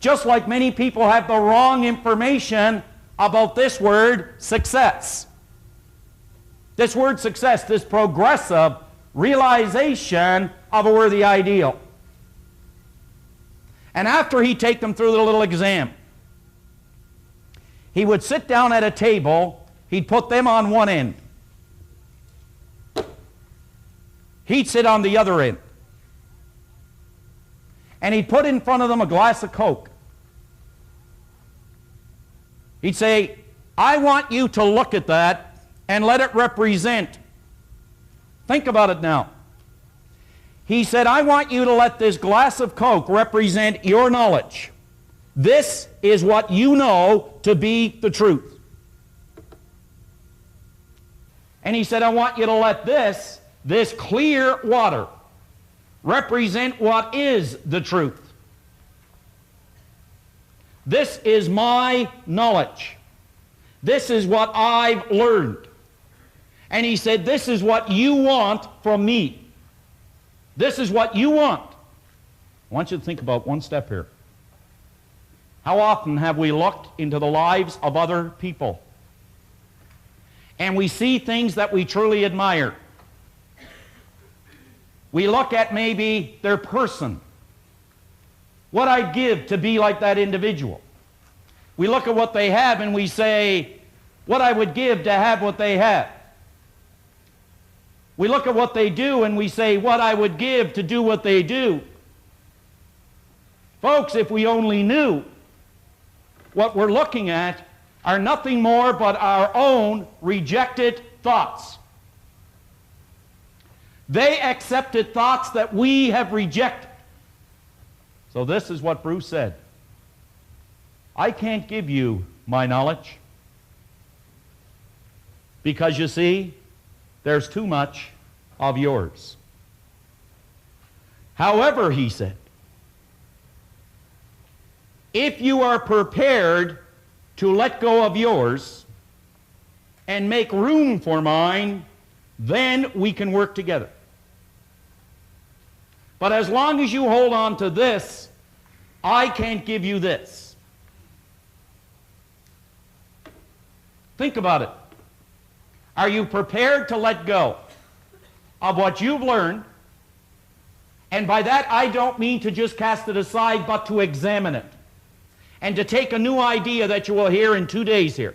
Just like many people have the wrong information about this word, success. This word success, this progressive realization of a worthy ideal. And after he'd take them through the little exam, he would sit down at a table, he'd put them on one end. He'd sit on the other end. And he'd put in front of them a glass of Coke. He'd say, I want you to look at that and let it represent. Think about it now. He said, I want you to let this glass of Coke represent your knowledge. This is what you know to be the truth. And he said, I want you to let this clear water represent what is the truth. This is my knowledge. This is what I've learned. And he said, this is what you want from me. This is what you want. I want you to think about one step here. How often have we looked into the lives of other people and we see things that we truly admire? We look at maybe their person, what I'd give to be like that individual. We look at what they have and we say, what I would give to have what they have. We look at what they do and we say, what I would give to do what they do. Folks, if we only knew, what we're looking at are nothing more but our own rejected thoughts. They accepted thoughts that we have rejected. So this is what Bruce said. I can't give you my knowledge because, you see, there's too much of yours. However, he said, if you are prepared to let go of yours and make room for mine, then we can work together. But as long as you hold on to this, I can't give you this. Think about it. Are you prepared to let go of what you've learned? And by that, I don't mean to just cast it aside, but to examine it. And to take a new idea that you will hear in 2 days here.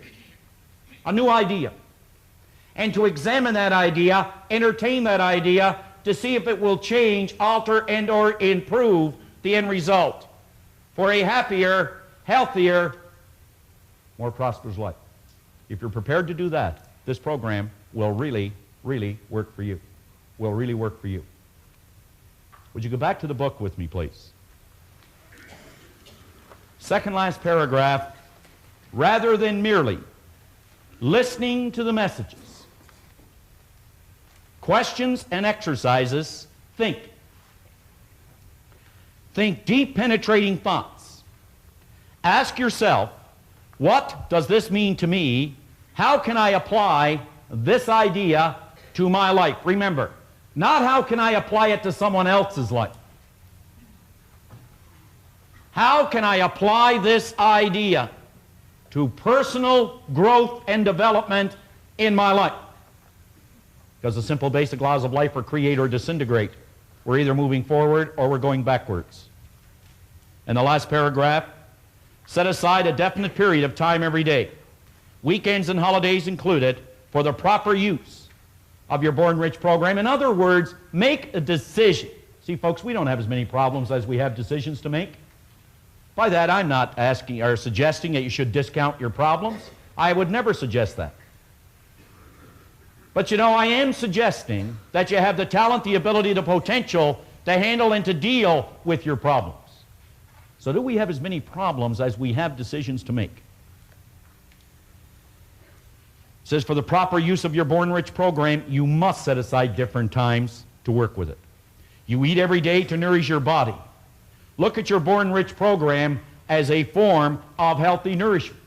A new idea. And to examine that idea, entertain that idea, to see if it will change, alter, and or improve the end result for a happier, healthier, more prosperous life. If you're prepared to do that, this program will really, really work for you. Will really work for you. Would you go back to the book with me, please? Second last paragraph. Rather than merely listening to the messages, questions and exercises, think. Think deep, penetrating thoughts. Ask yourself, what does this mean to me? How can I apply this idea to my life? Remember, not how can I apply it to someone else's life. How can I apply this idea to personal growth and development in my life? Because the simple basic laws of life are create or disintegrate. We're either moving forward or we're going backwards. And the last paragraph, set aside a definite period of time every day, weekends and holidays included, for the proper use of your Born Rich program. In other words, make a decision. See, folks, we don't have as many problems as we have decisions to make. By that, I'm not asking or suggesting that you should discount your problems. I would never suggest that. But you know, I am suggesting that you have the talent, the ability, the potential to handle and to deal with your problems. So do we have as many problems as we have decisions to make? It says, for the proper use of your Born Rich program, you must set aside different times to work with it. You eat every day to nourish your body. Look at your Born Rich program as a form of healthy nourishment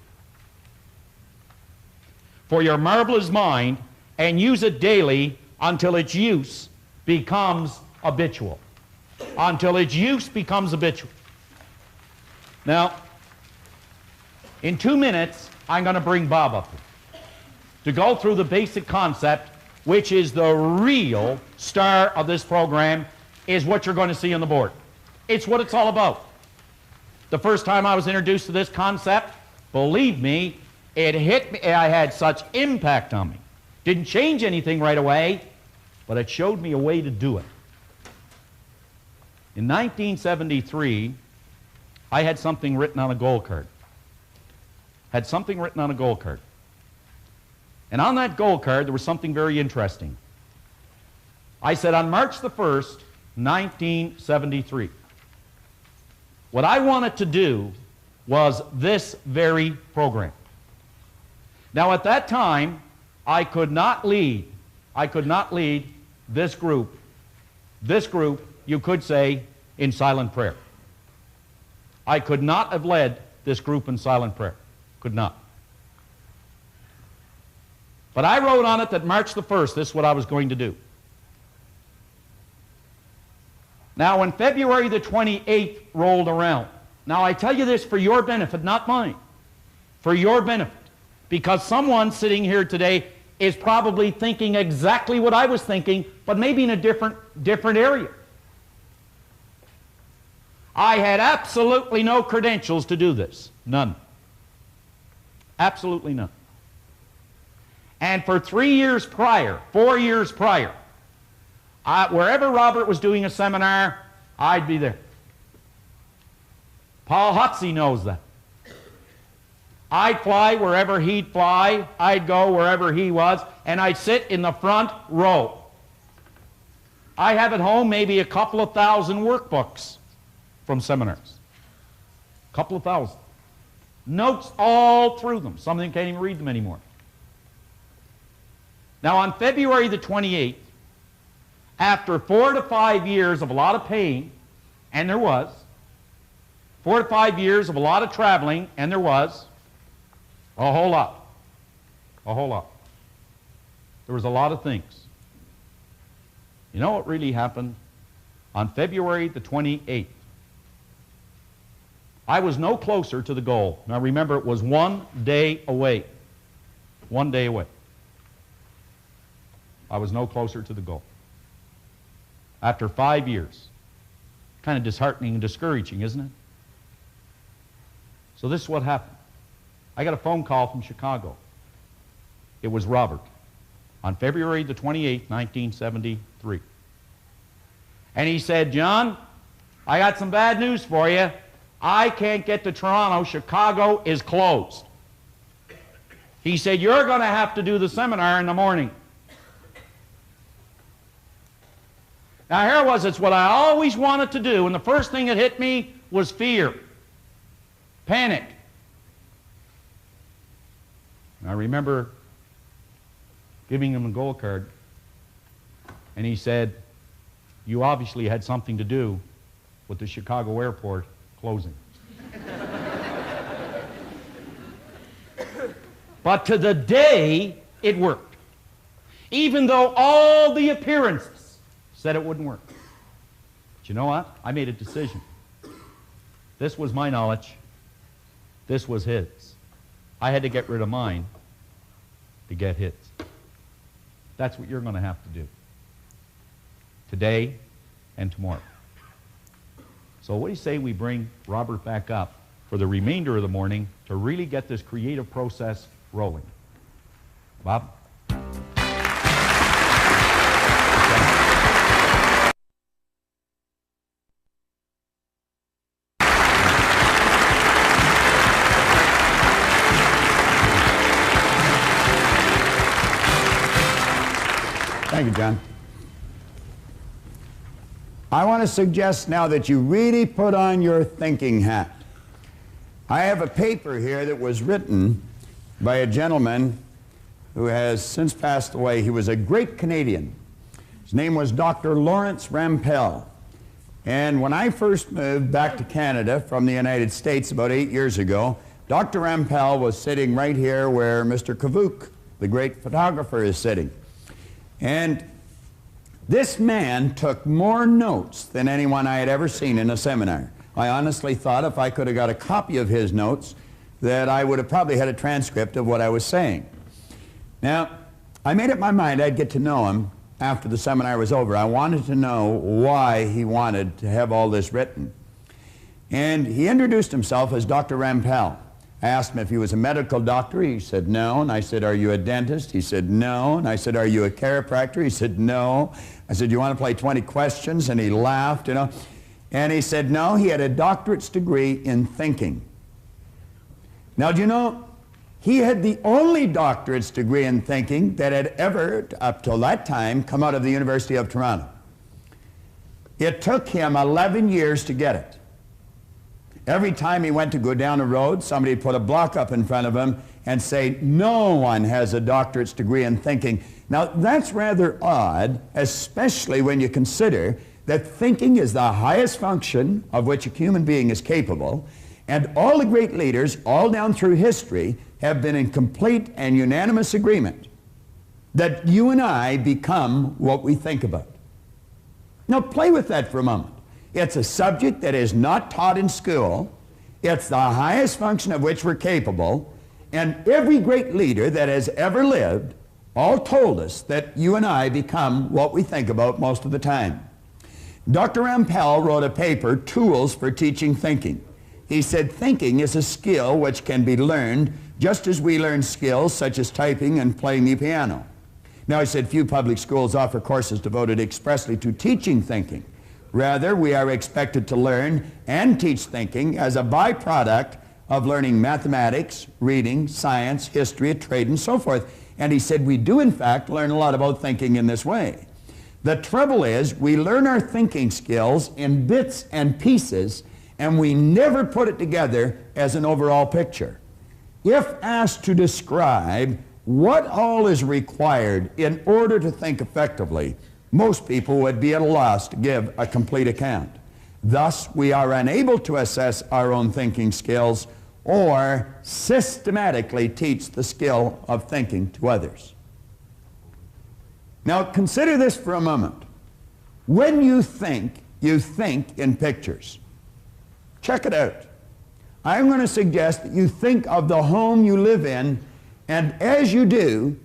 for your marvelous mind, and use it daily until its use becomes habitual. Until its use becomes habitual. Now, in 2 minutes, I'm going to bring Bob up here to go through the basic concept, which is the real star of this program, is what you're going to see on the board. It's what it's all about. The first time I was introduced to this concept, believe me, it hit me. I had such impact on me. Didn't change anything right away, but it showed me a way to do it. In 1973, I had something written on a goal card. Had something written on a goal card. And on that goal card, there was something very interesting. I said, on March the 1st, 1973, what I wanted to do was this very program. Now, at that time, I could not lead this group, you could say, in silent prayer. I could not have led this group in silent prayer. Could not. But I wrote on it that March the 1st, this is what I was going to do. Now, when February the 28th rolled around, now I tell you this for your benefit, not mine, for your benefit, because someone sitting here today is probably thinking exactly what I was thinking, but maybe in a different area. I had absolutely no credentials to do this. None. Absolutely none. And for 4 years prior, wherever Robert was doing a seminar, I'd be there. Paul Hutsey knows that. I'd fly wherever he'd fly. I'd go wherever he was, and I'd sit in the front row. I have at home maybe a couple of thousand workbooks from seminars. A couple of thousand. Notes all through them. Some of them can't even read them anymore. Now, on February the 28th, after 4 to 5 years of a lot of pain, and there was, 4 to 5 years of a lot of traveling, and there was, a whole lot. A whole lot. There was a lot of things. You know what really happened? On February the 28th, I was no closer to the goal. Now remember, it was 1 day away. one day away. I was no closer to the goal. After 5 years. Kind of disheartening and discouraging, isn't it? So this is what happened. I got a phone call from Chicago. It was Robert on February the 28th, 1973. And he said, John, I got some bad news for you. I can't get to Toronto. Chicago is closed. He said, you're going to have to do the seminar in the morning. Now here it was, it's what I always wanted to do, and the first thing that hit me was fear, panic. And I remember giving him a gold card, and he said, you obviously had something to do with the Chicago airport closing. But to the day, it worked. Even though all the appearances said it wouldn't work. But you know what? I made a decision. This was my knowledge. This was his. I had to get rid of mine to get his. That's what you're going to have to do. Today and tomorrow. So what do you say we bring Robert back up for the remainder of the morning to really get this creative process rolling? Bob? Thank you, John. I want to suggest now that you really put on your thinking hat. I have a paper here that was written by a gentleman who has since passed away. He was a great Canadian. His name was Dr. Lawrence Rampell. And when I first moved back to Canada from the United States about 8 years ago, Dr. Rampell was sitting right here where Mr. Kavuk, the great photographer, is sitting. And this man took more notes than anyone I had ever seen in a seminar. I honestly thought if I could have got a copy of his notes that I would have probably had a transcript of what I was saying. Now, I made up my mind I'd get to know him after the seminar was over. I wanted to know why he wanted to have all this written. And he introduced himself as Dr. Rampell. I asked him if he was a medical doctor. He said no. And I said, are you a dentist? He said no. And I said, are you a chiropractor? He said no. I said, do you want to play 20 questions? And he laughed, you know. And he said no, he had a doctorate's degree in thinking. Now, do you know, he had the only doctorate's degree in thinking that had ever, up till that time, come out of the University of Toronto. It took him 11 years to get it. Every time he went to go down a road, somebody put a block up in front of him and say, no one has a doctorate's degree in thinking. Now, that's rather odd, especially when you consider that thinking is the highest function of which a human being is capable, and all the great leaders, all down through history, have been in complete and unanimous agreement that you and I become what we think about. Now, play with that for a moment. It's a subject that is not taught in school. It's the highest function of which we're capable. And every great leader that has ever lived all told us that you and I become what we think about most of the time. Dr. Rampell wrote a paper, Tools for Teaching Thinking. He said thinking is a skill which can be learned just as we learn skills such as typing and playing the piano. Now, he said few public schools offer courses devoted expressly to teaching thinking. Rather, we are expected to learn and teach thinking as a byproduct of learning mathematics, reading, science, history, trade, and so forth. And he said we do, in fact, learn a lot about thinking in this way. The trouble is, we learn our thinking skills in bits and pieces, and we never put it together as an overall picture. If asked to describe what all is required in order to think effectively, most people would be at a loss to give a complete account. Thus, we are unable to assess our own thinking skills or systematically teach the skill of thinking to others. Now, consider this for a moment. When you think in pictures. Check it out. I'm going to suggest that you think of the home you live in And as you do,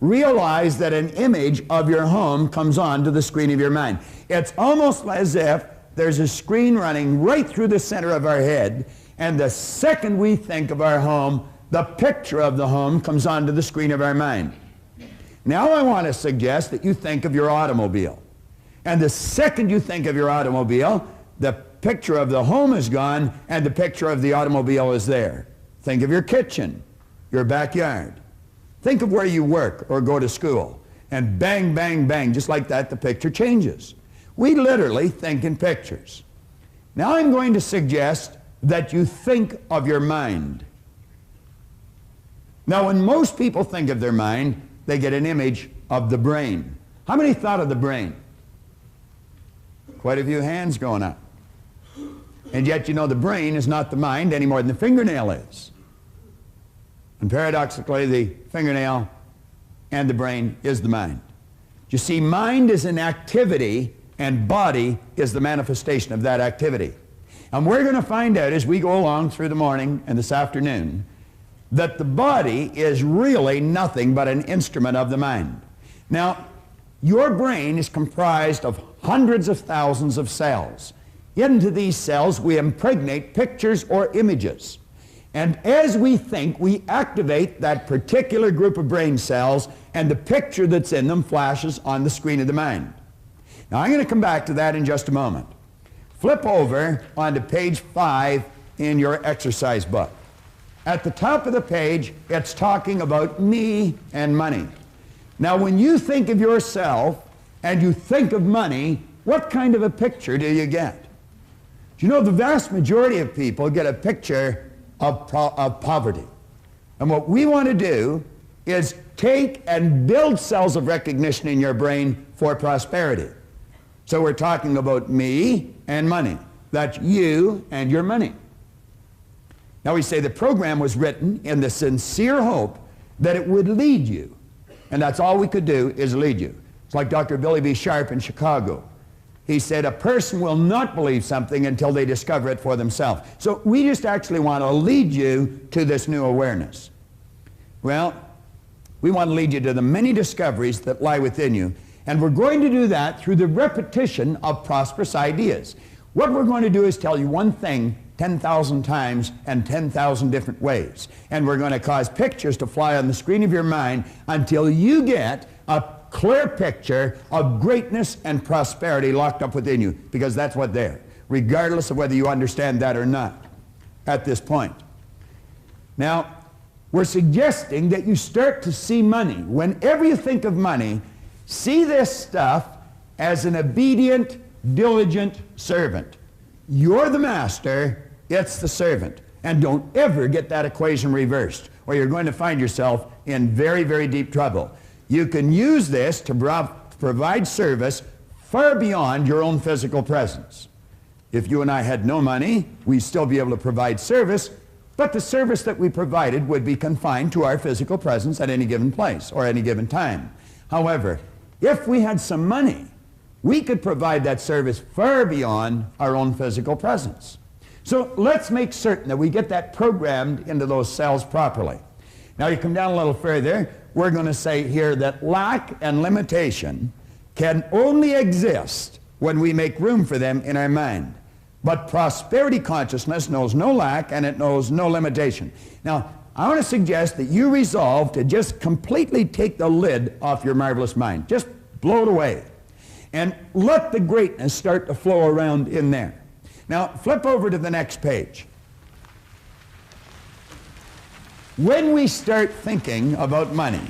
realize that an image of your home comes onto the screen of your mind. It's almost as if there's a screen running right through the center of our head, and the second we think of our home, the picture of the home comes onto the screen of our mind. Now I want to suggest that you think of your automobile. And the second you think of your automobile, the picture of the home is gone and the picture of the automobile is there. Think of your kitchen, your backyard. Think of where you work or go to school. And bang, bang, bang, just like that, the picture changes. We literally think in pictures. Now I'm going to suggest that you think of your mind. Now when most people think of their mind, they get an image of the brain. How many thought of the brain? Quite a few hands going up. And yet you know the brain is not the mind any more than the fingernail is. And paradoxically, the fingernail and the brain is the mind. You see, mind is an activity and body is the manifestation of that activity. And we're going to find out as we go along through the morning and this afternoon that the body is really nothing but an instrument of the mind. Now, your brain is comprised of hundreds of thousands of cells. Into these cells we impregnate pictures or images. And as we think, we activate that particular group of brain cells, and the picture that's in them flashes on the screen of the mind. Now I'm going to come back to that in just a moment. Flip over onto page 5 in your exercise book. At the top of the page, it's talking about me and money. Now when you think of yourself and you think of money, what kind of a picture do you get? Do you know the vast majority of people get a picture of poverty? And what we want to do is take and build cells of recognition in your brain for prosperity. So we're talking about me and money. That's you and your money. Now we say the program was written in the sincere hope that it would lead you. And that's all we could do is lead you. It's like Dr. Billy B. Sharp in Chicago. He said a person will not believe something until they discover it for themselves. So we just actually want to lead you to this new awareness. Well, we want to lead you to the many discoveries that lie within you. And we're going to do that through the repetition of prosperous ideas. What we're going to do is tell you one thing 10,000 times and 10,000 different ways. And we're going to cause pictures to fly on the screen of your mind until you get a clear picture of greatness and prosperity locked up within you, because that's what they're, regardless of whether you understand that or not at this point. Now, we're suggesting that you start to see money. Whenever you think of money, see this stuff as an obedient, diligent servant. You're the master, it's the servant. And don't ever get that equation reversed, or you're going to find yourself in very, very deep trouble. You can use this to provide service far beyond your own physical presence. If you and I had no money, we'd still be able to provide service, but the service that we provided would be confined to our physical presence at any given place or any given time. However, if we had some money, we could provide that service far beyond our own physical presence. So let's make certain that we get that programmed into those cells properly. Now you come down a little further, we're going to say here that lack and limitation can only exist when we make room for them in our mind. But prosperity consciousness knows no lack and it knows no limitation. Now, I want to suggest that you resolve to just completely take the lid off your marvelous mind. Just blow it away. And let the greatness start to flow around in there. Now, flip over to the next page. When we start thinking about money,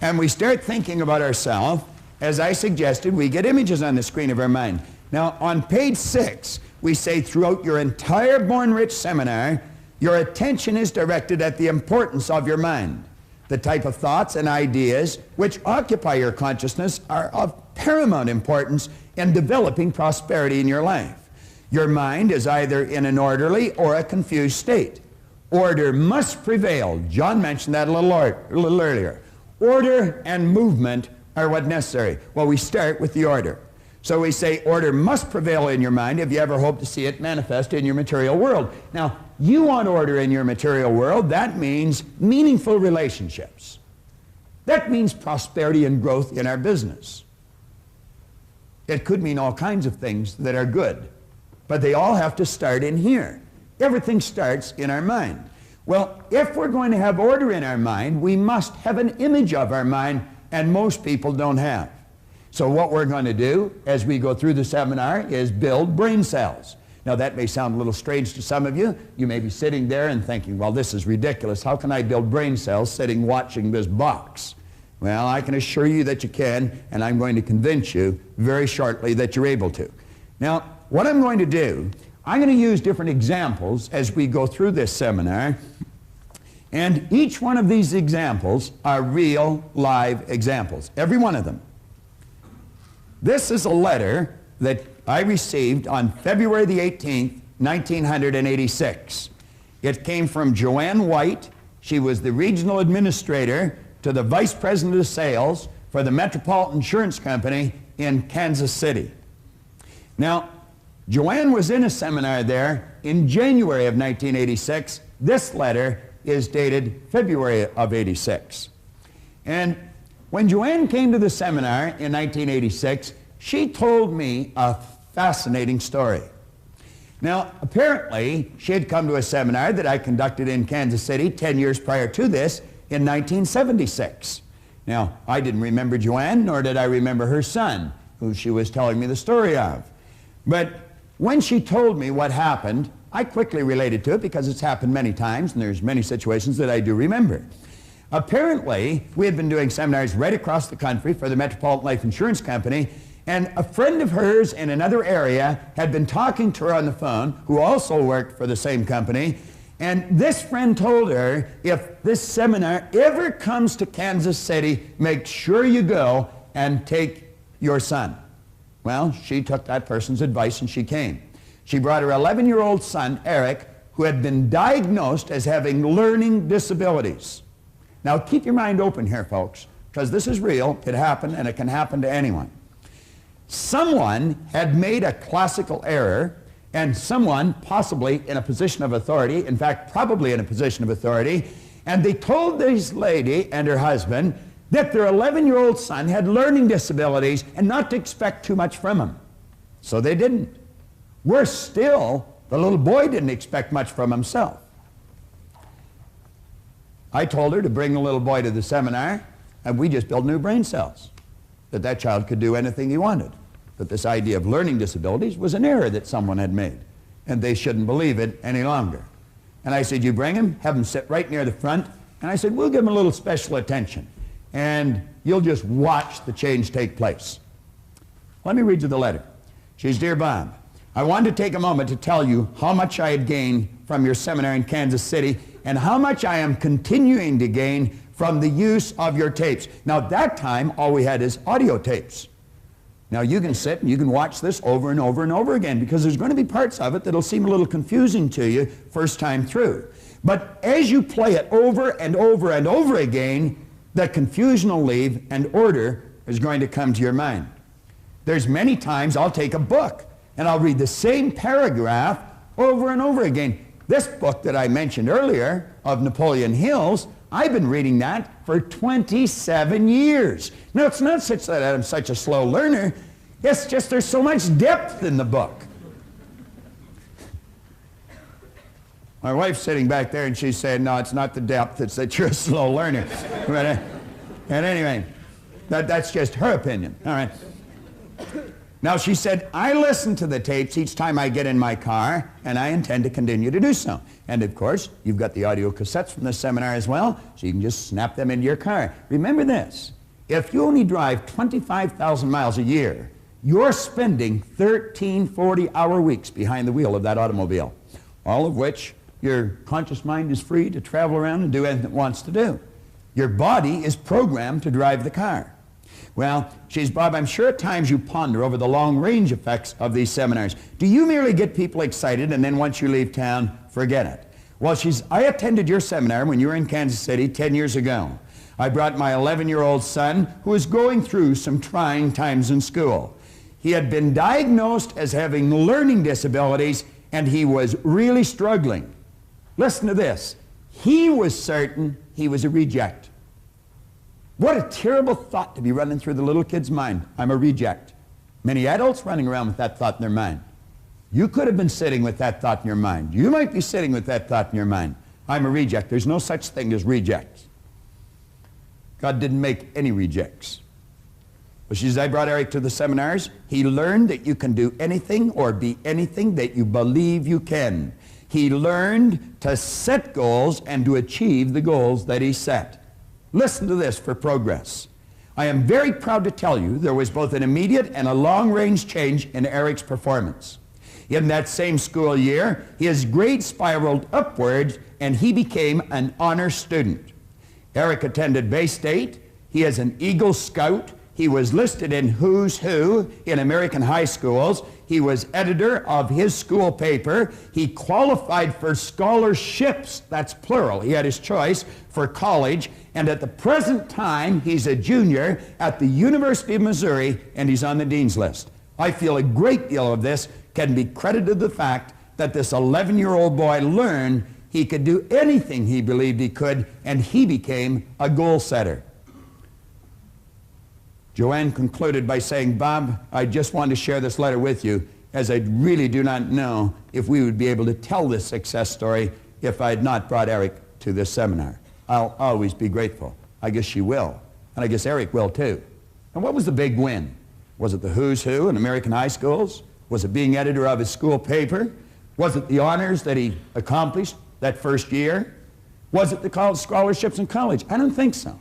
and we start thinking about ourselves, as I suggested, we get images on the screen of our mind. Now, on page 6, we say throughout your entire Born Rich seminar, your attention is directed at the importance of your mind. The type of thoughts and ideas which occupy your consciousness are of paramount importance in developing prosperity in your life. Your mind is either in an orderly or a confused state. Order must prevail. John mentioned that a little earlier. Order and movement are what's necessary. Well, we start with the order. So we say order must prevail in your mind if you ever hope to see it manifest in your material world. Now, you want order in your material world. That means meaningful relationships. That means prosperity and growth in our business. It could mean all kinds of things that are good, but they all have to start in here. Everything starts in our mind. Well, if we're going to have order in our mind, we must have an image of our mind, and most people don't have. So what we're going to do as we go through the seminar is build brain cells. Now that may sound a little strange to some of you. You may be sitting there and thinking, well, this is ridiculous. How can I build brain cells sitting watching this box? Well, I can assure you that you can, and I'm going to convince you very shortly that you're able to. Now, what I'm going to do, I'm going to use different examples as we go through this seminar, and each one of these examples are real, live examples, every one of them. This is a letter that I received on February the 18th, 1986. It came from Joanne White. She was the regional administrator to the vice president of sales for the Metropolitan Insurance Company in Kansas City. Now, Joanne was in a seminar there in January of 1986. This letter is dated February of 86. And when Joanne came to the seminar in 1986, she told me a fascinating story. Now, apparently, she had come to a seminar that I conducted in Kansas City 10 years prior to this in 1976. Now, I didn't remember Joanne, nor did I remember her son, who she was telling me the story of. But when she told me what happened, I quickly related to it because it's happened many times, and there's many situations that I do remember. Apparently, we had been doing seminars right across the country for the Metropolitan Life Insurance Company, and a friend of hers in another area had been talking to her on the phone, who also worked for the same company, and this friend told her, if this seminar ever comes to Kansas City, make sure you go and take your son. Well, she took that person's advice and she came. She brought her 11-year-old son, Eric, who had been diagnosed as having learning disabilities. Now, keep your mind open here, folks, because this is real. It happened, and it can happen to anyone. Someone had made a classical error, and someone, possibly in a position of authority, in fact, probably in a position of authority, and they told this lady and her husband that their 11-year-old son had learning disabilities and not to expect too much from him. So they didn't. Worse still, the little boy didn't expect much from himself. I told her to bring the little boy to the seminar, and we just built new brain cells, that child could do anything he wanted, that this idea of learning disabilities was an error that someone had made, and they shouldn't believe it any longer. And I said, you bring him, have him sit right near the front, and I said, we'll give him a little special attention, and you'll just watch the change take place. Let me read you the letter. She says, Dear Bob, I wanted to take a moment to tell you how much I had gained from your seminar in Kansas City and how much I am continuing to gain from the use of your tapes. Now, at that time, all we had is audio tapes. Now, you can sit and you can watch this over and over and over again because there's going to be parts of it that'll seem a little confusing to you first time through. But as you play it over and over and over again, the confusion will leave and order is going to come to your mind. There's many times I'll take a book and I'll read the same paragraph over and over again. This book that I mentioned earlier of Napoleon Hill's, I've been reading that for 27 years. Now, it's not such that I'm such a slow learner. It's just there's so much depth in the book. My wife's sitting back there and she's saying, no, it's not the depth, it's that you're a slow learner. But, and anyway, that's just her opinion. All right. Now, she said, I listen to the tapes each time I get in my car, and I intend to continue to do so. And, of course, you've got the audio cassettes from this seminar as well, so you can just snap them into your car. Remember this, if you only drive 25,000 miles a year, you're spending 13 40-hour weeks behind the wheel of that automobile, all of which your conscious mind is free to travel around and do anything it wants to do. Your body is programmed to drive the car. Well, she says, Bob, I'm sure at times you ponder over the long-range effects of these seminars. Do you merely get people excited and then once you leave town, forget it? Well, she says, I attended your seminar when you were in Kansas City 10 years ago. I brought my 11-year-old son who was going through some trying times in school. He had been diagnosed as having learning disabilities, and he was really struggling. Listen to this. He was certain he was a reject. What a terrible thought to be running through the little kid's mind. I'm a reject. Many adults running around with that thought in their mind. You could have been sitting with that thought in your mind. You might be sitting with that thought in your mind. I'm a reject. There's no such thing as rejects. God didn't make any rejects. But as I brought Eric to the seminars, he learned that you can do anything or be anything that you believe you can. He learned to set goals and to achieve the goals that he set. Listen to this for progress. I am very proud to tell you there was both an immediate and a long-range change in Eric's performance. In that same school year, his grades spiraled upwards and he became an honor student. Eric attended Bay State. He is an Eagle Scout. He was listed in Who's Who in American high schools. He was editor of his school paper. He qualified for scholarships, that's plural, he had his choice, for college. And at the present time, he's a junior at the University of Missouri, and he's on the dean's list. I feel a great deal of this can be credited to the fact that this 11-year-old boy learned he could do anything he believed he could, and he became a goal setter. Joanne concluded by saying, Bob, I just wanted to share this letter with you, as I really do not know if we would be able to tell this success story if I had not brought Eric to this seminar. I'll always be grateful. I guess she will, and I guess Eric will too. And what was the big win? Was it the Who's Who in American high schools? Was it being editor of his school paper? Was it the honors that he accomplished that first year? Was it the college scholarships in college? I don't think so.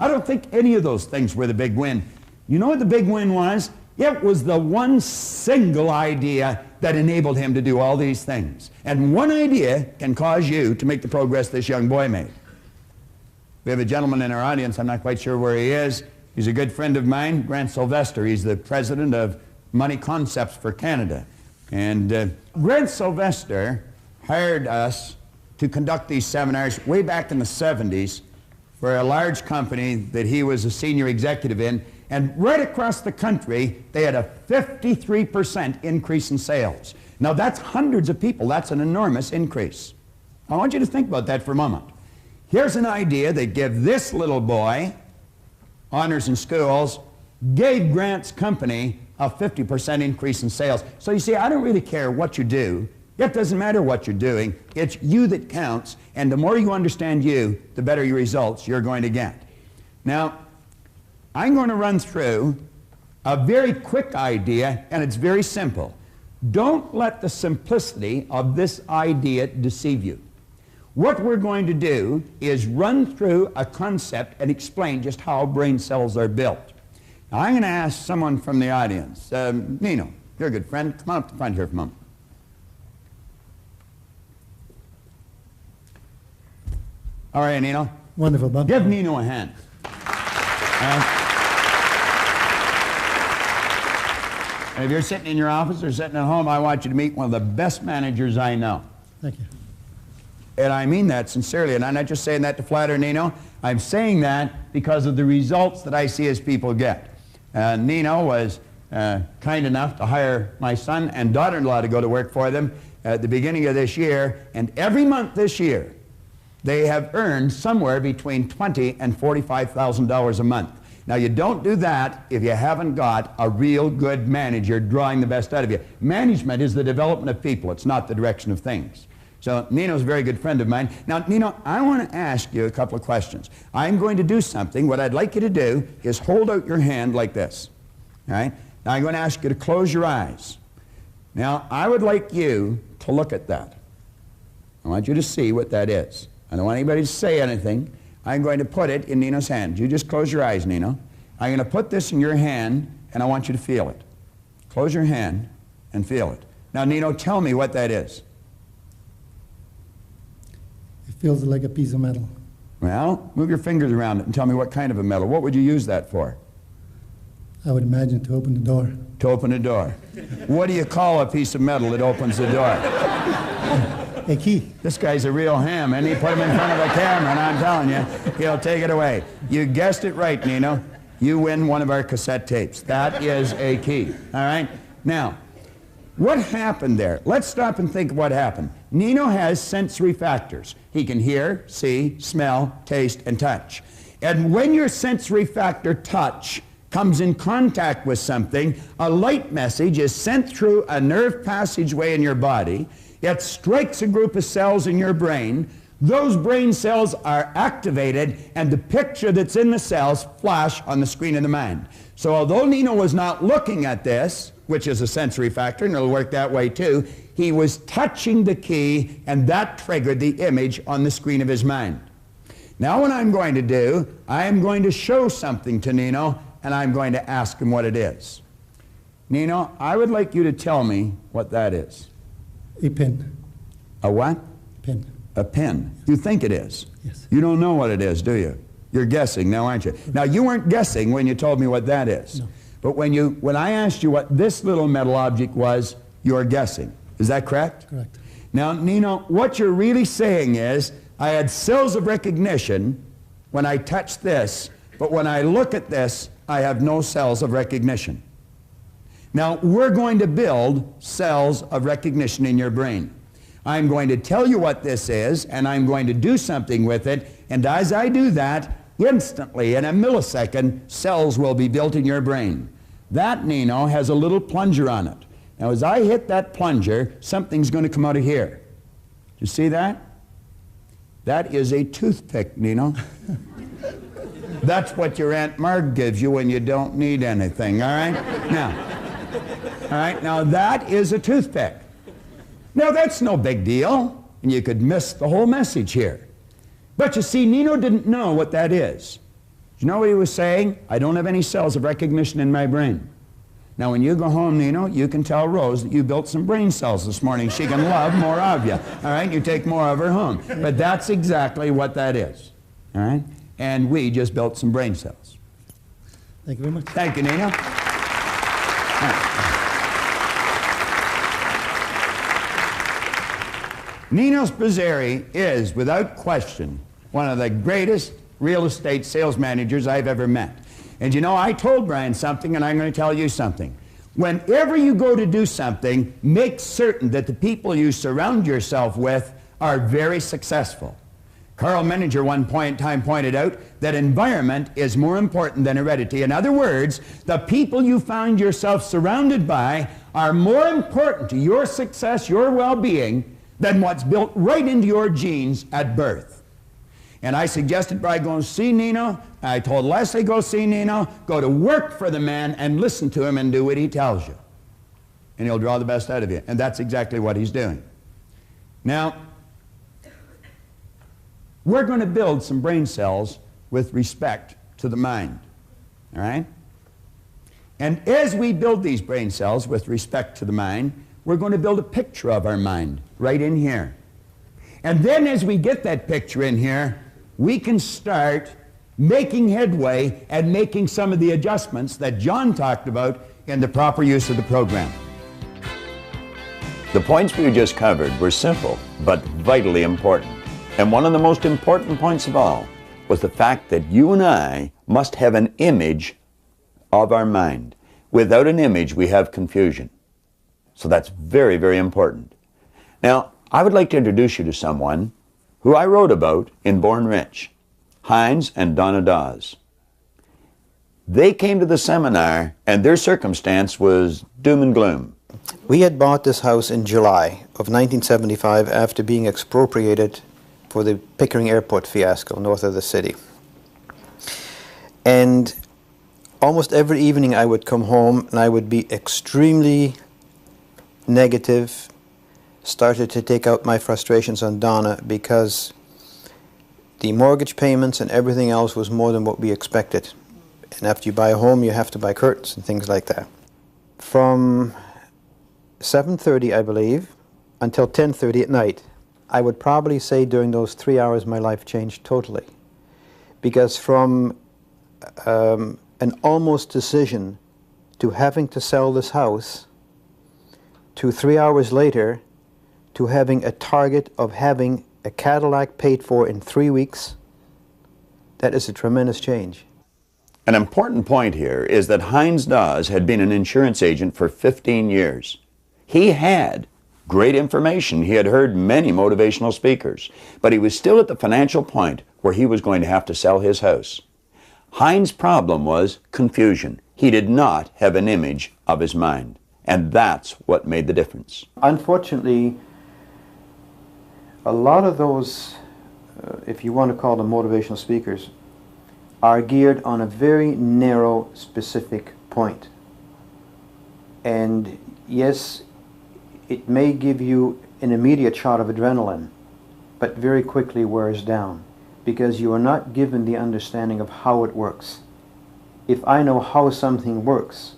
I don't think any of those things were the big win. You know what the big win was? It was the one single idea that enabled him to do all these things. And one idea can cause you to make the progress this young boy made. We have a gentleman in our audience, I'm not quite sure where he is. He's a good friend of mine, Grant Sylvester. He's the president of Money Concepts for Canada. And Grant Sylvester hired us to conduct these seminars way back in the 70s for a large company that he was a senior executive in, and right across the country, they had a 53% increase in sales. Now that's hundreds of people, that's an enormous increase. I want you to think about that for a moment. Here's an idea that gave this little boy honors in schools, gave Grant's company a 50% increase in sales. So you see, I don't really care what you do. It doesn't matter what you're doing. It's you that counts, and the more you understand you, the better your results you're going to get. Now, I'm going to run through a very quick idea, and it's very simple. Don't let the simplicity of this idea deceive you. What we're going to do is run through a concept and explain just how brain cells are built. Now, I'm going to ask someone from the audience. Nino, you're a good friend. Come on up to the front here for a moment. All right, Nino. Wonderful, Bob. Give Nino a hand. And if you're sitting in your office or sitting at home, I want you to meet one of the best managers I know. Thank you. And I mean that sincerely, and I'm not just saying that to flatter Nino. I'm saying that because of the results that I see as people get. Nino was kind enough to hire my son and daughter-in-law to go to work for them at the beginning of this year, and every month this year, they have earned somewhere between $20,000 and $45,000 a month. Now, you don't do that if you haven't got a real good manager drawing the best out of you. Management is the development of people. It's not the direction of things. So Nino's a very good friend of mine. Now, Nino, I want to ask you a couple of questions. I'm going to do something. What I'd like you to do is hold out your hand like this. All right? Now, I'm going to ask you to close your eyes. Now, I would like you to look at that. I want you to see what that is. I don't want anybody to say anything. I'm going to put it in Nino's hand. You just close your eyes, Nino. I'm going to put this in your hand, and I want you to feel it. Close your hand and feel it. Now, Nino, tell me what that is. It feels like a piece of metal. Well, move your fingers around it and tell me what kind of a metal. What would you use that for? I would imagine to open the door. To open a door. What do you call a piece of metal that opens the door? A key. This guy's a real ham, and he put him in front of the camera, and I'm telling you, he'll take it away. You guessed it right, Nino. you win one of our cassette tapes. That is a key. All right? Now, what happened there? Let's stop and think of what happened. Nino has sensory factors. He can hear, see, smell, taste, and touch. And when your sensory factor touch comes in contact with something, a light message is sent through a nerve passageway in your body. It strikes a group of cells in your brain. Those brain cells are activated, and the picture that's in the cells flash on the screen of the mind. So although Nino was not looking at this, which is a sensory factor, and it'll work that way too, he was touching the key, and that triggered the image on the screen of his mind. Now what I'm going to do, I am going to show something to Nino, and I'm going to ask him what it is. Nino, I would like you to tell me what that is. A pin. A what? Pin. A pin. You think it is? Yes. You don't know what it is, do you? You're guessing now, aren't you? Now, you weren't guessing when you told me what that is. No. But when I asked you what this little metal object was, you're guessing. Is that correct? Correct. Now, Nino, what you're really saying is, I had cells of recognition when I touched this, but when I look at this, I have no cells of recognition. Now, we're going to build cells of recognition in your brain. I'm going to tell you what this is, and I'm going to do something with it, and as I do that, instantly, in a millisecond, cells will be built in your brain. That, Nino, has a little plunger on it. Now, as I hit that plunger, something's going to come out of here. You see that? That is a toothpick, Nino. That's what your Aunt Marg gives you when you don't need anything, all right? Now, that is a toothpick. Now, that's no big deal, and you could miss the whole message here. But you see, Nino didn't know what that is. Do you know what he was saying? I don't have any cells of recognition in my brain. Now, when you go home, Nino, you can tell Rose that you built some brain cells this morning. She can love more of you, all right? You take more of her home. But that's exactly what that is, all right? And we just built some brain cells. Thank you very much. Thank you, Nino. Nino Spazzeri is, without question, one of the greatest real estate sales managers I've ever met. And you know, I told Brian something, and I'm going to tell you something. Whenever you go to do something, make certain that the people you surround yourself with are very successful. Carl Menninger one point in time pointed out that environment is more important than heredity. In other words, the people you find yourself surrounded by are more important to your success, your well-being, than what's built right into your genes at birth. And I suggested Brian go and see Nino. I told Leslie go see Nino, go to work for the man and listen to him and do what he tells you. And he'll draw the best out of you. And that's exactly what he's doing. Now, we're going to build some brain cells with respect to the mind. All right? And as we build these brain cells with respect to the mind, we're going to build a picture of our mind right in here. And then as we get that picture in here, we can start making headway and making some of the adjustments that John talked about in the proper use of the program. The points we just covered were simple, but vitally important. And one of the most important points of all was the fact that you and I must have an image of our mind. Without an image, we have confusion. So that's very, very important. Now, I would like to introduce you to someone who I wrote about in Born Rich, Hynes and Donna Dawes. They came to the seminar, and their circumstance was doom and gloom. We had bought this house in July of 1975 after being expropriated for the Pickering Airport fiasco north of the city. And almost every evening I would come home and I would be extremely negative, started to take out my frustrations on Donna because the mortgage payments and everything else was more than what we expected. And after you buy a home, you have to buy curtains and things like that. From 7:30, I believe, until 10:30 at night, I would probably say during those 3 hours my life changed totally. Because from an almost decision to having to sell this house to 3 hours later to having a target of having a Cadillac paid for in 3 weeks, that is a tremendous change. An important point here is that Hynes Dawes had been an insurance agent for 15 years. He had great information. He had heard many motivational speakers, but he was still at the financial point where he was going to have to sell his house. Hynes' problem was confusion. He did not have an image of his mind, and that's what made the difference. Unfortunately, a lot of those, if you want to call them motivational speakers, are geared on a very narrow, specific point. And yes, it may give you an immediate shot of adrenaline, but very quickly wears down, because you are not given the understanding of how it works. If I know how something works,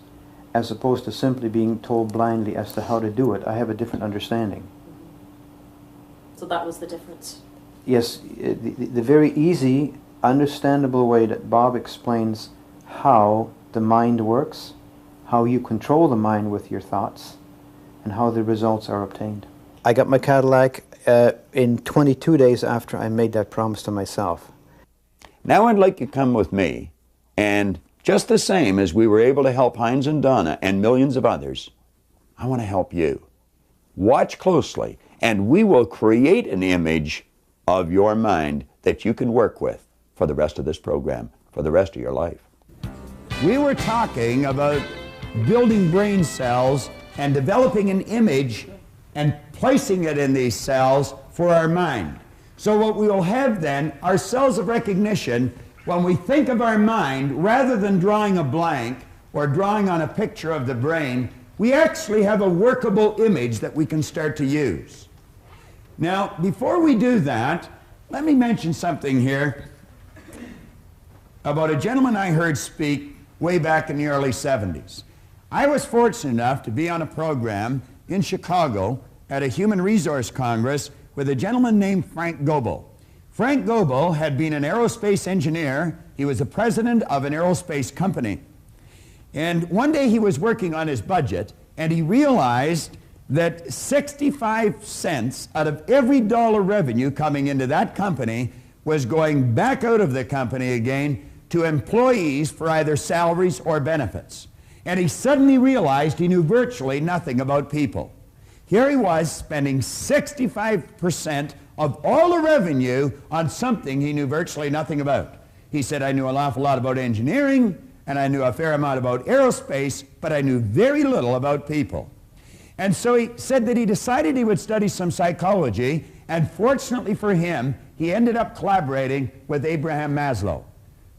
as opposed to simply being told blindly as to how to do it, I have a different understanding. So that was the difference? Yes, the very easy, understandable way that Bob explains how the mind works, how you control the mind with your thoughts, and how the results are obtained. I got my Cadillac in 22 days after I made that promise to myself. Now I'd like you to come with me, and just the same as we were able to help Hynes and Donna and millions of others, I want to help you. Watch closely, and we will create an image of your mind that you can work with for the rest of this program, for the rest of your life. We were talking about building brain cells and developing an image and placing it in these cells for our mind. So what we will have then are cells of recognition. When we think of our mind, rather than drawing a blank or drawing on a picture of the brain, we actually have a workable image that we can start to use. Now, before we do that, let me mention something here about a gentleman I heard speak way back in the early 70s. I was fortunate enough to be on a program in Chicago at a Human Resource Congress with a gentleman named Frank Goebel. Frank Goebel had been an aerospace engineer. He was the president of an aerospace company. And one day he was working on his budget, and he realized that 65 cents out of every dollar revenue coming into that company was going back out of the company again to employees for either salaries or benefits. And he suddenly realized he knew virtually nothing about people. Here he was spending 65% of all the revenue on something he knew virtually nothing about. He said, I knew an awful lot about engineering, and I knew a fair amount about aerospace, but I knew very little about people. And so he said that he decided he would study some psychology, and fortunately for him, he ended up collaborating with Abraham Maslow.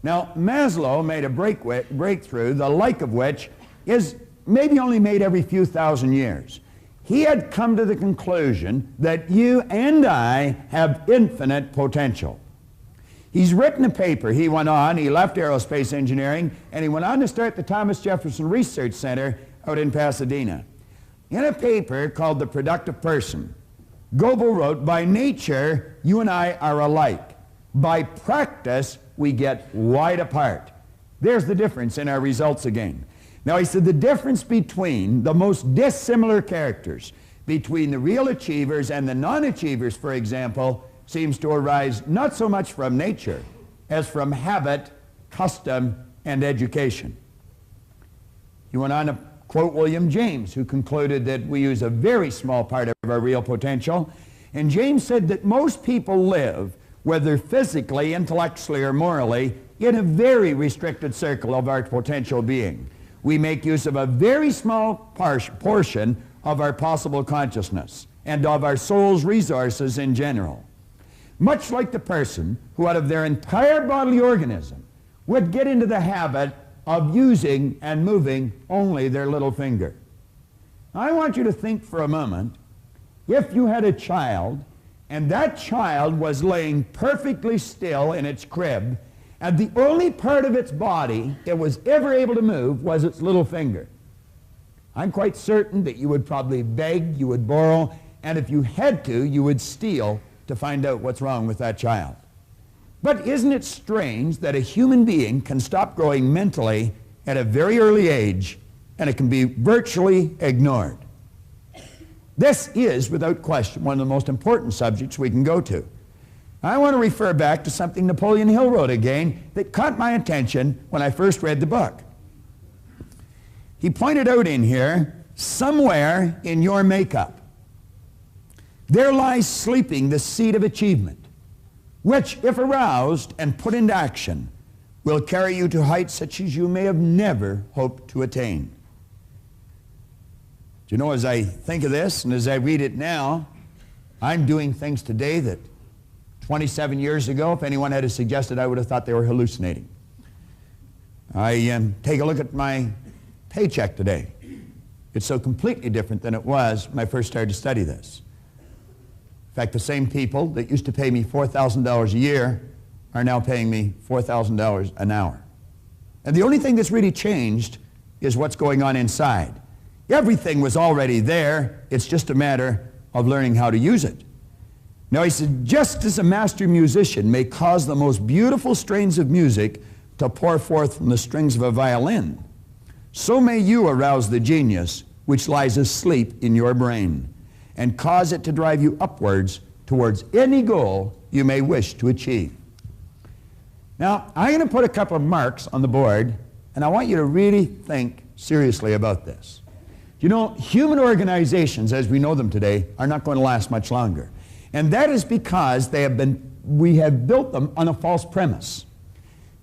Now, Maslow made a breakthrough, the like of which is maybe only made every few thousand years. He had come to the conclusion that you and I have infinite potential. He's written a paper. He left aerospace engineering, and he went on to start the Thomas Jefferson Research Center out in Pasadena. In a paper called The Productive Person, Goebel wrote, by nature, you and I are alike. By practice, we get wide apart. There's the difference in our results again. Now, he said the difference between the most dissimilar characters, between the real achievers and the non-achievers, for example, seems to arise not so much from nature as from habit, custom, and education. He went on to quote William James, who concluded that we use a very small part of our real potential. And James said that most people live, whether physically, intellectually, or morally, in a very restricted circle of our potential being. We make use of a very small portion of our possible consciousness and of our soul's resources in general. Much like the person who out of their entire bodily organism would get into the habit of using and moving only their little finger. I want you to think for a moment, if you had a child and that child was laying perfectly still in its crib, and the only part of its body it was ever able to move was its little finger, I'm quite certain that you would probably beg, you would borrow, and if you had to, you would steal to find out what's wrong with that child. But isn't it strange that a human being can stop growing mentally at a very early age, and it can be virtually ignored? This is, without question, one of the most important subjects we can go to. I want to refer back to something Napoleon Hill wrote again that caught my attention when I first read the book. He pointed out in here, somewhere in your makeup, there lies sleeping the seed of achievement, which, if aroused and put into action, will carry you to heights such as you may have never hoped to attain. Do you know, as I think of this and as I read it now, I'm doing things today that 27 years ago, if anyone had suggested, I would have thought they were hallucinating. I take a look at my paycheck today. It's so completely different than it was when I first started to study this. In fact, the same people that used to pay me $4,000 a year are now paying me $4,000 an hour. And the only thing that's really changed is what's going on inside. Everything was already there. It's just a matter of learning how to use it. Now, he said, just as a master musician may cause the most beautiful strains of music to pour forth from the strings of a violin, so may you arouse the genius which lies asleep in your brain and cause it to drive you upwards towards any goal you may wish to achieve. Now, I'm going to put a couple of marks on the board, and I want you to really think seriously about this. You know, human organizations, as we know them today, are not going to last much longer. And that is because we have built them on a false premise.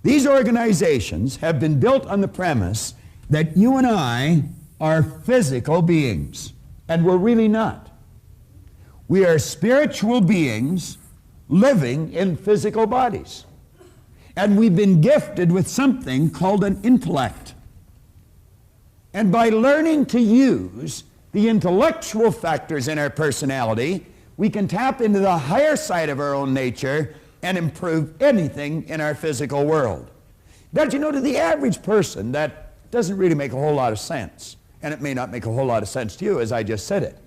These organizations have been built on the premise that you and I are physical beings, and we're really not. We are spiritual beings living in physical bodies. And we've been gifted with something called an intellect. And by learning to use the intellectual factors in our personality, we can tap into the higher side of our own nature and improve anything in our physical world. But you know, to the average person, that doesn't really make a whole lot of sense. And it may not make a whole lot of sense to you, as I just said it.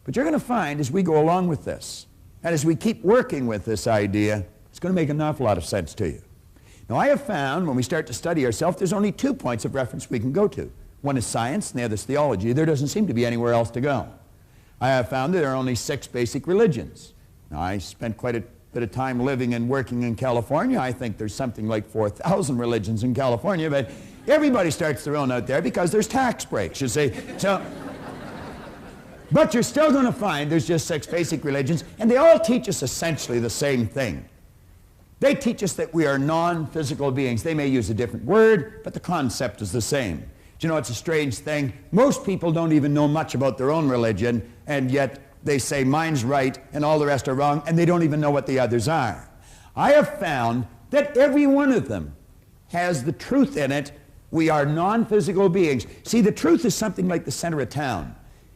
But you're going to find, as we go along with this, and as we keep working with this idea, it's going to make an awful lot of sense to you. Now, I have found, when we start to study ourselves, there's only 2 points of reference we can go to. One is science, and the other is theology. There doesn't seem to be anywhere else to go. I have found that there are only 6 basic religions. Now, I spent quite a bit of time living and working in California. I think there's something like 4,000 religions in California, but everybody starts their own out there because there's tax breaks, you see. So, but you're still going to find there's just 6 basic religions, and they all teach us essentially the same thing. They teach us that we are non-physical beings. They may use a different word, but the concept is the same. Do you know, it's a strange thing. Most people don't even know much about their own religion, and yet they say mine's right and all the rest are wrong, and they don't even know what the others are. I have found that every one of them has the truth in it. We are non-physical beings. See, the truth is something like the center of town.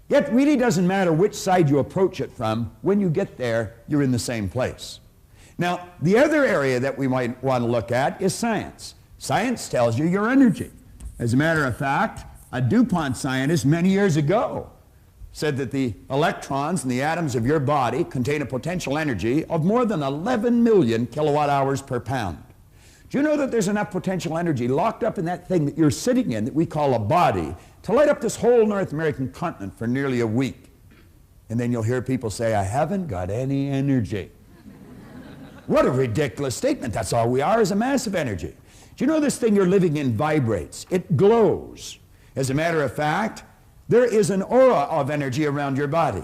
It really doesn't matter which side you approach it from. When you get there, you're in the same place. Now, the other area that we might want to look at is science. Science tells you your energy. As a matter of fact, a DuPont scientist many years ago said that the electrons and the atoms of your body contain a potential energy of more than 11 million kilowatt hours per pound. Do you know that there's enough potential energy locked up in that thing that you're sitting in that we call a body to light up this whole North American continent for nearly a week? And then you'll hear people say, I haven't got any energy. What a ridiculous statement. That's all we are, is a massive energy. Do you know this thing you're living in vibrates? It glows. As a matter of fact, there is an aura of energy around your body.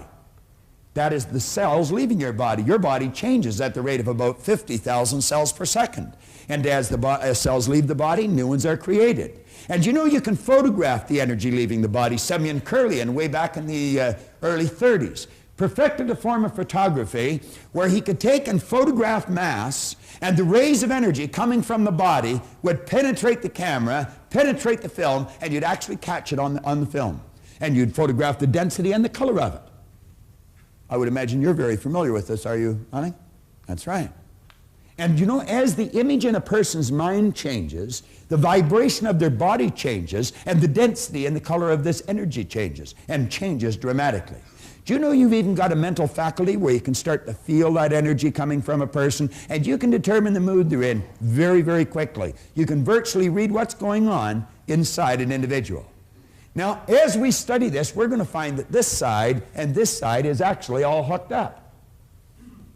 That is the cells leaving your body. Your body changes at the rate of about 50,000 cells per second. And as the cells leave the body, new ones are created. And you know you can photograph the energy leaving the body. Semyon Kurlian, way back in the early 30s, perfected a form of photography where he could take and photograph mass, and the rays of energy coming from the body would penetrate the camera, penetrate the film, and you'd actually catch it on the film. And you'd photograph the density and the color of it. I would imagine you're very familiar with this, are you, honey? That's right. And you know, as the image in a person's mind changes, the vibration of their body changes, and the density and the color of this energy changes, and changes dramatically. Do you know you've even got a mental faculty where you can start to feel that energy coming from a person, and you can determine the mood they're in very, very quickly. You can virtually read what's going on inside an individual. Now, as we study this, we're going to find that this side and this side is actually all hooked up.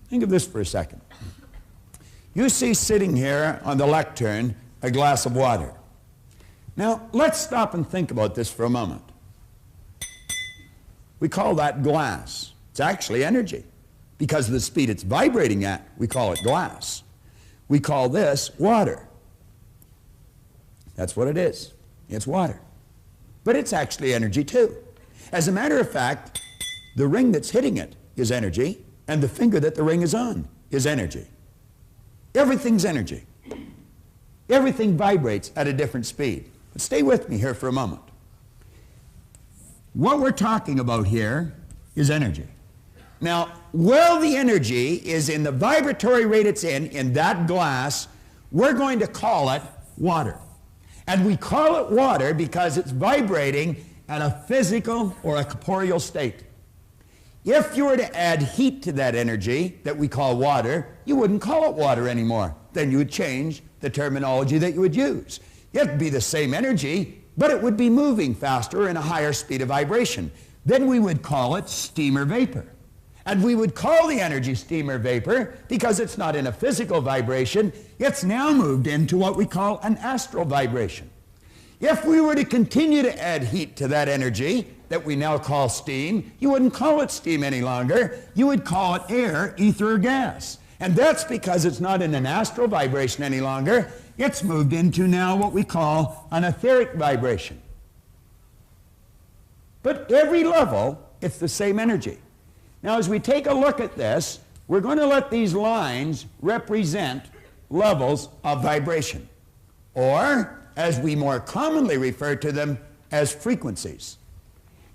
Think of this for a second. you see sitting here on the lectern a glass of water. Now, let's stop and think about this for a moment. We call that glass. It's actually energy. Because of the speed it's vibrating at, we call it glass. We call this water. That's what it is. It's water. But it's actually energy too. As a matter of fact, the ring that's hitting it is energy, and the finger that the ring is on is energy. Everything's energy. Everything vibrates at a different speed. But stay with me here for a moment. What we're talking about here is energy. Now, while the energy is in the vibratory rate it's in that glass, we're going to call it water. And we call it water because it's vibrating at a physical or a corporeal state. If you were to add heat to that energy that we call water, you wouldn't call it water anymore. Then you would change the terminology that you would use. It'd be the same energy, but it would be moving faster and a higher speed of vibration. Then we would call it steam or vapor. And we would call the energy steam or vapor because it's not in a physical vibration. It's now moved into what we call an astral vibration. If we were to continue to add heat to that energy that we now call steam, you wouldn't call it steam any longer. You would call it air, ether, or gas. And that's because it's not in an astral vibration any longer. It's moved into now what we call an etheric vibration. But every level, it's the same energy. Now, as we take a look at this, we're going to let these lines represent levels of vibration, or, as we more commonly refer to them, as frequencies.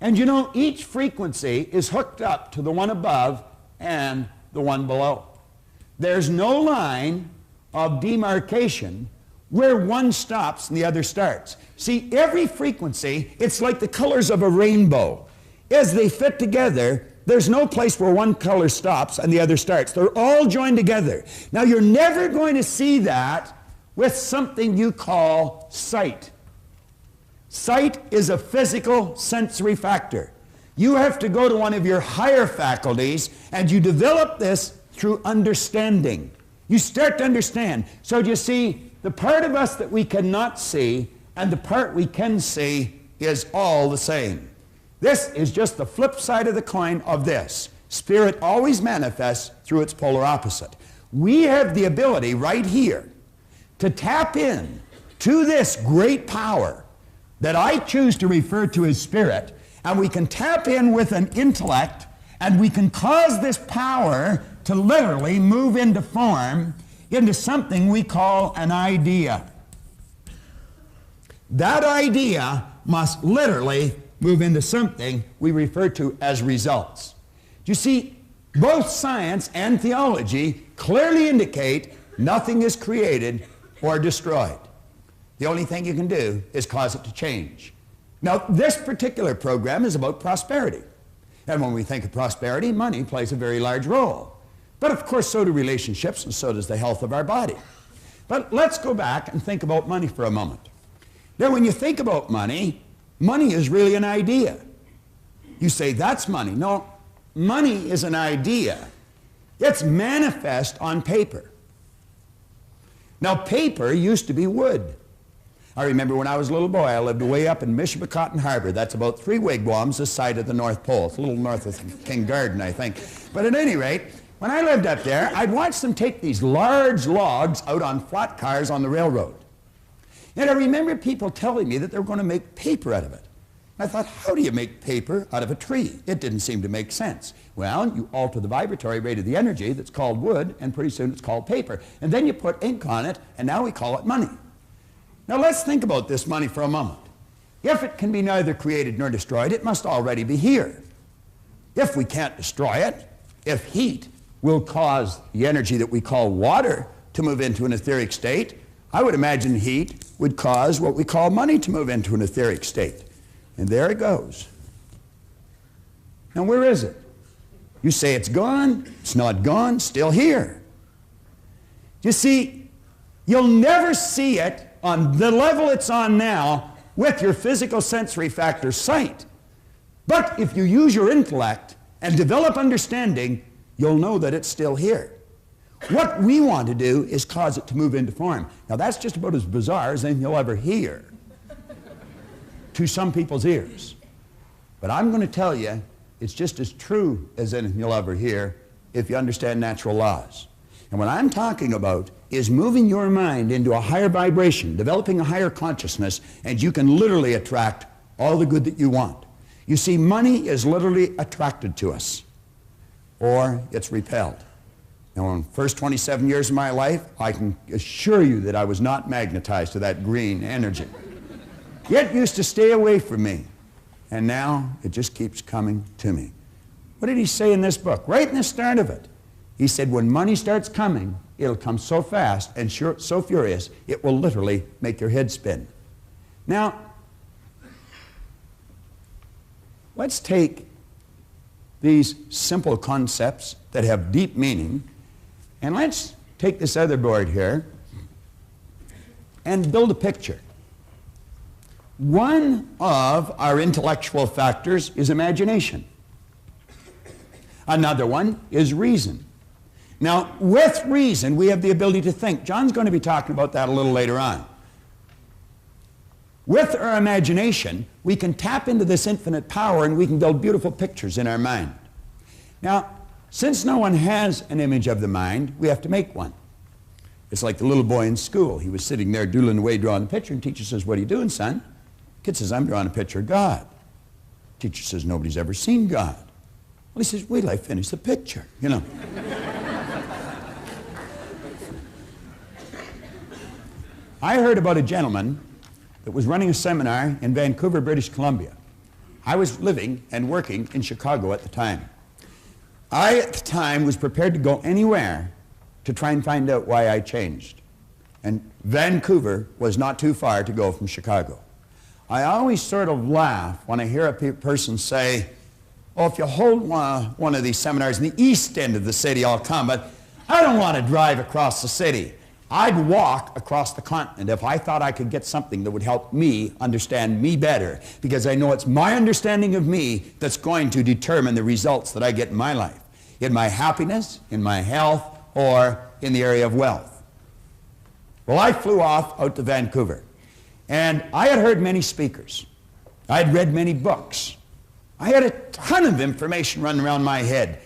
And you know, each frequency is hooked up to the one above and the one below. There's no line of demarcation where one stops and the other starts. See, every frequency, it's like the colors of a rainbow. As they fit together, there's no place where one color stops and the other starts. They're all joined together. Now, you're never going to see that with something you call sight. Sight is a physical sensory factor. You have to go to one of your higher faculties, and you develop this through understanding. You start to understand. So you see, the part of us that we cannot see and the part we can see is all the same. This is just the flip side of the coin of this. Spirit always manifests through its polar opposite. We have the ability right here to tap in to this great power that I choose to refer to as spirit, and we can tap in with an intellect, and we can cause this power to literally move into form, into something we call an idea. That idea must literally move into something we refer to as results. You see, both science and theology clearly indicate nothing is created or destroyed. The only thing you can do is cause it to change. Now, this particular program is about prosperity. And when we think of prosperity, money plays a very large role. But of course, so do relationships, and so does the health of our body. But let's go back and think about money for a moment. Now, when you think about money, money is really an idea. You say, that's money. No, money is an idea. It's manifest on paper. Now, paper used to be wood. I remember when I was a little boy, I lived way up in Michipicoten Harbor. That's about 3 wigwams this side of the North Pole. It's a little north of King Garden, I think. But at any rate, when I lived up there, I'd watch them take these large logs out on flat cars on the railroad. And I remember people telling me that they were going to make paper out of it. I thought, how do you make paper out of a tree? It didn't seem to make sense. Well, you alter the vibratory rate of the energy that's called wood, and pretty soon it's called paper. And then you put ink on it, and now we call it money. Now let's think about this money for a moment. If it can be neither created nor destroyed, it must already be here. If we can't destroy it, if heat will cause the energy that we call water to move into an etheric state, I would imagine heat would cause what we call money to move into an etheric state. And there it goes. Now where is it? You say it's gone. It's not gone. Still here. You see, you'll never see it on the level it's on now with your physical sensory factor sight. But if you use your intellect and develop understanding, you'll know that it's still here. What we want to do is cause it to move into form. Now that's just about as bizarre as anything you'll ever hear to some people's ears. But I'm going to tell you, it's just as true as anything you'll ever hear if you understand natural laws. And what I'm talking about is moving your mind into a higher vibration, developing a higher consciousness, and you can literally attract all the good that you want. You see, money is literally attracted to us, or it's repelled. Now, in the first 27 years of my life, I can assure you that I was not magnetized to that green energy. It used to stay away from me, and now it just keeps coming to me. What did he say in this book? Right in the start of it. He said, when money starts coming, it'll come so fast and so furious, it will literally make your head spin. Now, let's take these simple concepts that have deep meaning, and let's take this other board here and build a picture. One of our intellectual factors is imagination. Another one is reason. Now, with reason, we have the ability to think. John's going to be talking about that a little later on. With our imagination, we can tap into this infinite power and we can build beautiful pictures in our mind. Now, since no one has an image of the mind, we have to make one. It's like the little boy in school. He was sitting there doodling away, drawing a picture, and teacher says, "What are you doing, son?" Kid says, "I'm drawing a picture of God." Teacher says, "Nobody's ever seen God." Well, he says, "Wait till I finish the picture," you know. I heard about a gentleman that was running a seminar in Vancouver, British Columbia. I was living and working in Chicago at the time. I, at the time, was prepared to go anywhere to try and find out why I changed. And Vancouver was not too far to go from Chicago. I always sort of laugh when I hear a person say, "Oh, if you hold one of these seminars in the east end of the city, I'll come, but I don't want to drive across the city. I'd walk across the continent if I thought I could get something that would help me understand me better, because I know it's my understanding of me that's going to determine the results that I get in my life, in my happiness, in my health, or in the area of wealth." Well, I flew off out to Vancouver, and I had heard many speakers. I had read many books. I had a ton of information running around my head,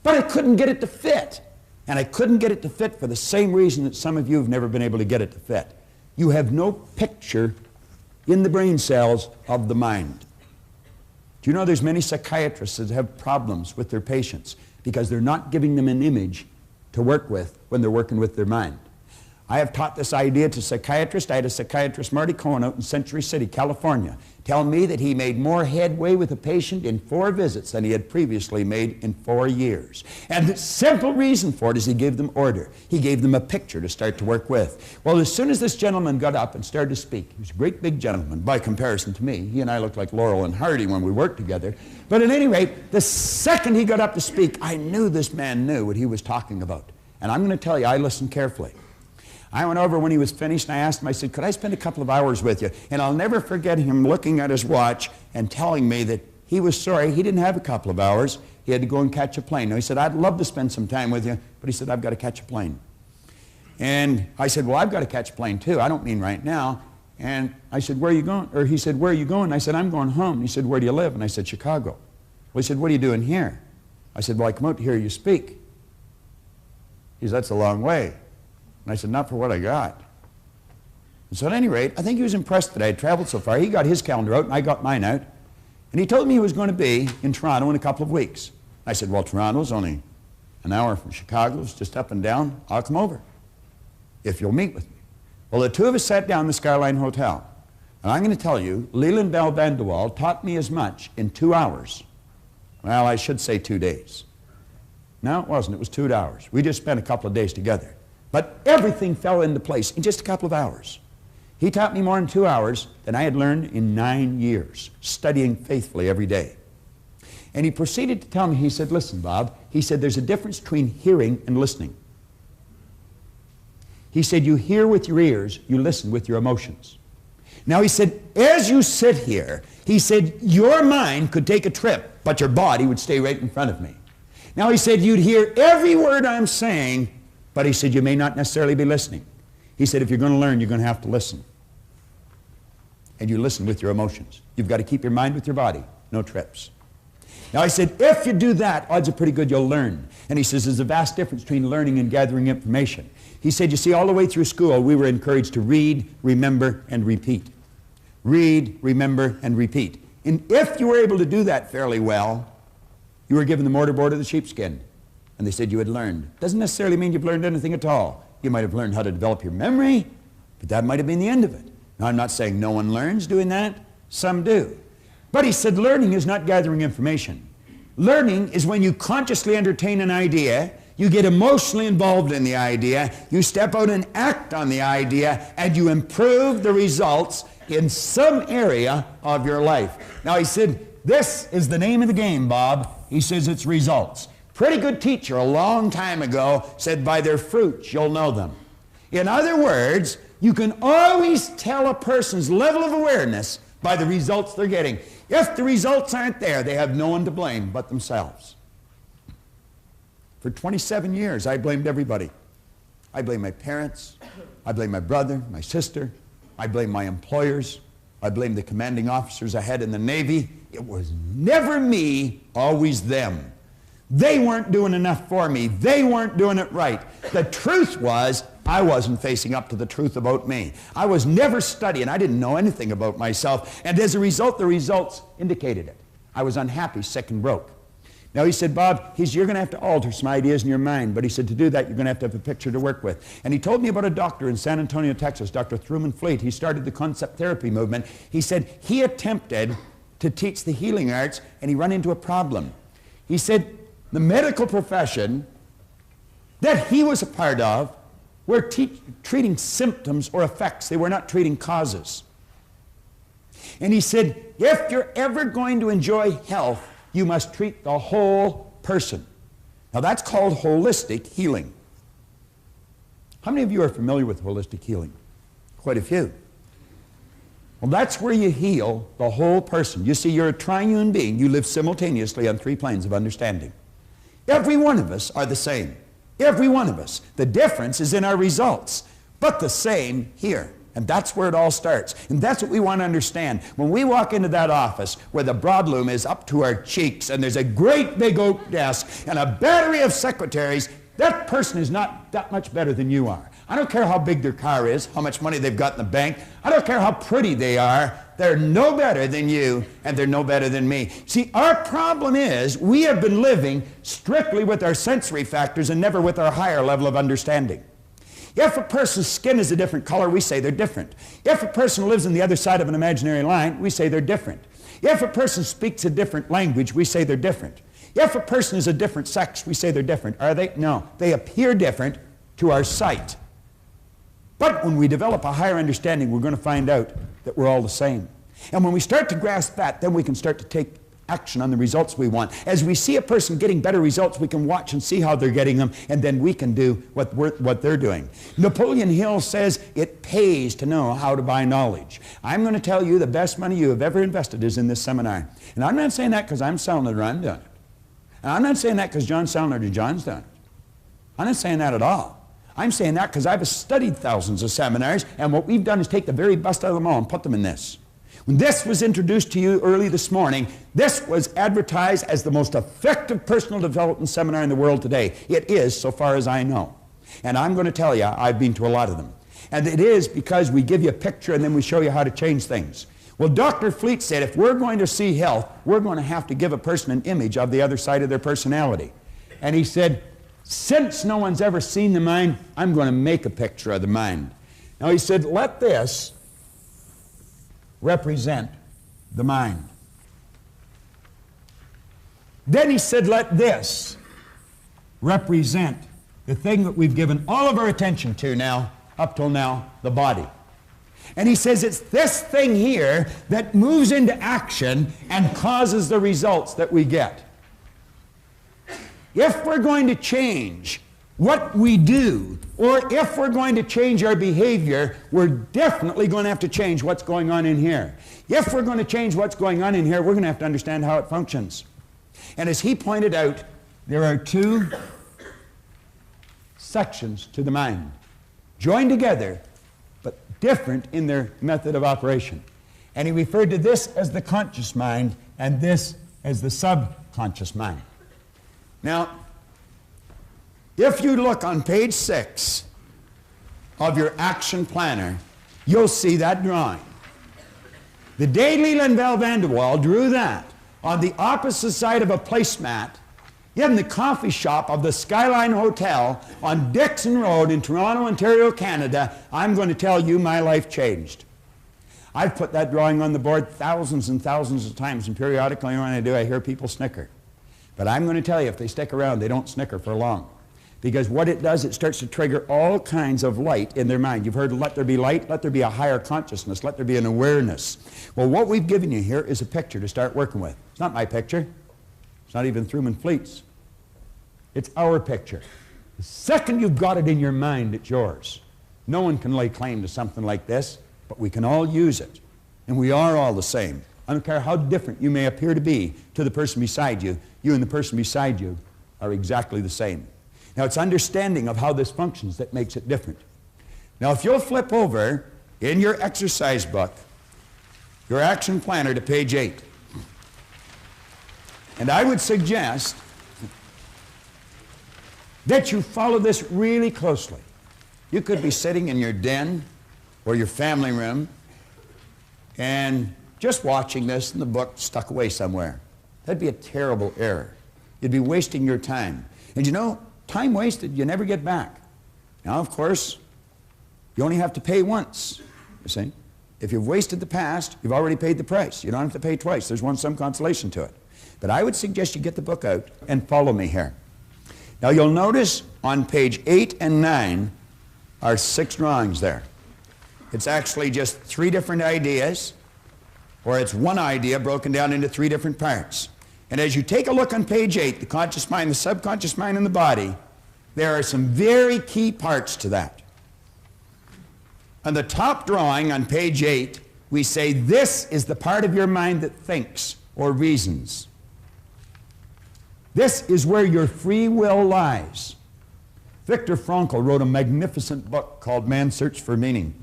but I couldn't get it to fit. And I couldn't get it to fit for the same reason that some of you have never been able to get it to fit. You have no picture in the brain cells of the mind. Do you know there's many psychiatrists that have problems with their patients because they're not giving them an image to work with when they're working with their mind? I have taught this idea to psychiatrists. I had a psychiatrist, Marty Cohen, out in Century City, California, tell me that he made more headway with a patient in 4 visits than he had previously made in 4 years. And the simple reason for it is he gave them order. He gave them a picture to start to work with. Well, as soon as this gentleman got up and started to speak, he was a great big gentleman by comparison to me. He and I looked like Laurel and Hardy when we worked together. But at any rate, the second he got up to speak, I knew this man knew what he was talking about. And I'm going to tell you, I listened carefully. I went over when he was finished and I asked him, I said, "Could I spend a couple of hours with you?" And I'll never forget him looking at his watch and telling me that he was sorry he didn't have a couple of hours. He had to go and catch a plane. Now, he said, "I'd love to spend some time with you," but he said, "I've got to catch a plane." And I said, "Well, I've got to catch a plane too. I don't mean right now." And I said, "Where are you going?" Or he said, "Where are you going?" I said, "I'm going home." He said, "Where do you live?" And I said, "Chicago." Well, he said, "What are you doing here?" I said, "Well, I come out to hear you speak." He said, "That's a long way." And I said, "Not for what I got." And so at any rate, I think he was impressed that I had traveled so far. He got his calendar out and I got mine out. And he told me he was going to be in Toronto in a couple of weeks. I said, "Well, Toronto's only an hour from Chicago. It's just up and down. I'll come over if you'll meet with me." Well, the two of us sat down in the Skyline Hotel. And I'm going to tell you, Leland Bell Van de Waal taught me as much in 2 hours. Well, I should say 2 days. No, it wasn't. It was 2 hours. We just spent a couple of days together. But everything fell into place in just a couple of hours. He taught me more in 2 hours than I had learned in 9 years, studying faithfully every day. And he proceeded to tell me, he said, "Listen, Bob," he said, "there's a difference between hearing and listening." He said, "You hear with your ears, you listen with your emotions." Now, he said, as you sit here, he said, your mind could take a trip, but your body would stay right in front of me. Now, he said, you'd hear every word I'm saying, But he said, you may not necessarily be listening. He said, if you're going to learn, you're going to have to listen. And you listen with your emotions. You've got to keep your mind with your body. No trips. Now, I said, if you do that, odds are pretty good you'll learn. And he says, there's a vast difference between learning and gathering information. He said, you see, all the way through school, we were encouraged to read, remember, and repeat. Read, remember, and repeat. And if you were able to do that fairly well, you were given the mortarboard of the sheepskin. And they said you had learned. Doesn't necessarily mean you've learned anything at all. You might have learned how to develop your memory, but that might have been the end of it. Now, I'm not saying no one learns doing that. Some do. But he said learning is not gathering information. Learning is when you consciously entertain an idea, you get emotionally involved in the idea, you step out and act on the idea, and you improve the results in some area of your life. Now, he said, this is the name of the game, Bob. He says it's results. Pretty good teacher a long time ago said, by their fruits you'll know them. In other words, you can always tell a person's level of awareness by the results they're getting. If the results aren't there, they have no one to blame but themselves. For 27 years, I blamed everybody. I blamed my parents. I blamed my brother, my sister. I blamed my employers. I blamed the commanding officers I had in the Navy. It was never me, always them. They weren't doing enough for me. They weren't doing it right. The truth was, I wasn't facing up to the truth about me. I was never studying. I didn't know anything about myself. And as a result, the results indicated it. I was unhappy, sick, and broke. Now, he said, Bob, you're going to have to alter some ideas in your mind. But he said, to do that, you're going to have a picture to work with. And he told me about a doctor in San Antonio, Texas, Dr. Truman Fleet. He started the concept therapy movement. He said he attempted to teach the healing arts, and he ran into a problem. He said the medical profession that he was a part of were treating symptoms or effects. They were not treating causes. And he said, if you're ever going to enjoy health, you must treat the whole person. Now, that's called holistic healing. How many of you are familiar with holistic healing? Quite a few. Well, that's where you heal the whole person. You see, you're a triune being. You live simultaneously on 3 planes of understanding. Every one of us are the same. Every one of us. The difference is in our results, but the same here. And that's where it all starts. And that's what we want to understand. When we walk into that office where the broadloom is up to our cheeks and there's a great big oak desk and a battery of secretaries, that person is not that much better than you are. I don't care how big their car is, how much money they've got in the bank. I don't care how pretty they are. They're no better than you, and they're no better than me. See, our problem is we have been living strictly with our sensory factors and never with our higher level of understanding. If a person's skin is a different color, we say they're different. If a person lives on the other side of an imaginary line, we say they're different. If a person speaks a different language, we say they're different. If a person is a different sex, we say they're different. Are they? No. They appear different to our sight. But when we develop a higher understanding, we're going to find out that we're all the same. And when we start to grasp that, then we can start to take action on the results we want. As we see a person getting better results, we can watch and see how they're getting them, and then we can do what they're doing. Napoleon Hill says it pays to know how to buy knowledge. I'm going to tell you the best money you have ever invested is in this seminar. And I'm not saying that because I'm selling it or I'm doing it. And I'm not saying that because John's selling it or John's done it. I'm not saying that at all. I'm saying that because I've studied thousands of seminars, and what we've done is take the very best out of them all and put them in this. When this was introduced to you early this morning, this was advertised as the most effective personal development seminar in the world today. It is, so far as I know. And I'm going to tell you, I've been to a lot of them. And it is because we give you a picture and then we show you how to change things. Well, Dr. Fleet said if we're going to see health, we're going to have to give a person an image of the other side of their personality. And he said, since no one's ever seen the mind, I'm going to make a picture of the mind. Now he said, let this represent the mind. Then he said, let this represent the thing that we've given all of our attention to now, up till now, the body. And he says it's this thing here that moves into action and causes the results that we get. If we're going to change what we do, or if we're going to change our behavior, we're definitely going to have to change what's going on in here. If we're going to change what's going on in here, we're going to have to understand how it functions. And as he pointed out, there are 2 sections to the mind, joined together, but different in their method of operation. And he referred to this as the conscious mind and this as the subconscious mind. Now, if you look on page 6 of your action planner, you'll see that drawing. The day Leland Bell Vanderwall drew that on the opposite side of a placemat in the coffee shop of the Skyline Hotel on Dixon Road in Toronto, Ontario, Canada, I'm going to tell you my life changed. I've put that drawing on the board thousands and thousands of times, and periodically when I do, I hear people snicker. But I'm going to tell you, if they stick around, they don't snicker for long. Because what it does, it starts to trigger all kinds of light in their mind. You've heard, let there be light, let there be a higher consciousness, let there be an awareness. Well, what we've given you here is a picture to start working with. It's not my picture. It's not even Truman Fleet's. It's our picture. The second you've got it in your mind, it's yours. No one can lay claim to something like this, but we can all use it. And we are all the same. I don't care how different you may appear to be to the person beside you, you and the person beside you are exactly the same. Now, it's understanding of how this functions that makes it different. Now, if you'll flip over in your exercise book, your action planner to page 8, and I would suggest that you follow this really closely. You could be sitting in your den or your family room and just watching this and the book stuck away somewhere. That'd be a terrible error. You'd be wasting your time. And you know, time wasted, you never get back. Now, of course, you only have to pay once, you see. If you've wasted the past, you've already paid the price. You don't have to pay twice. There's some consolation to it. But I would suggest you get the book out and follow me here. Now, you'll notice on page 8 and 9 are 6 drawings there. It's actually just 3 different ideas, or it's one idea broken down into 3 different parts. And as you take a look on page 8, the conscious mind, the subconscious mind, and the body, there are some very key parts to that. On the top drawing on page 8, we say this is the part of your mind that thinks or reasons. This is where your free will lies. Viktor Frankl wrote a magnificent book called Man's Search for Meaning.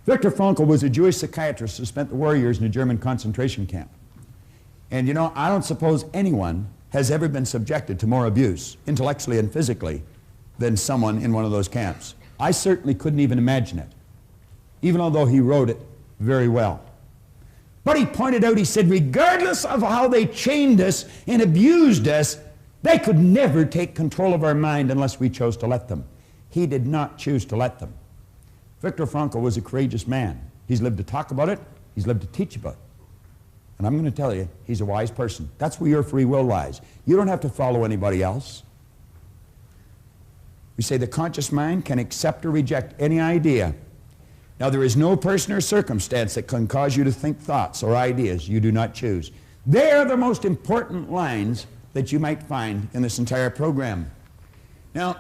Viktor Frankl was a Jewish psychiatrist who spent the war years in a German concentration camp. And you know, I don't suppose anyone has ever been subjected to more abuse, intellectually and physically, than someone in one of those camps. I certainly couldn't even imagine it, even although he wrote it very well. But he pointed out, he said, regardless of how they chained us and abused us, they could never take control of our mind unless we chose to let them. He did not choose to let them. Viktor Frankl was a courageous man. He's lived to talk about it. He's lived to teach about it. And I'm going to tell you, he's a wise person. That's where your free will lies. You don't have to follow anybody else. We say the conscious mind can accept or reject any idea. Now, there is no person or circumstance that can cause you to think thoughts or ideas you do not choose. They are the most important lines that you might find in this entire program. Now,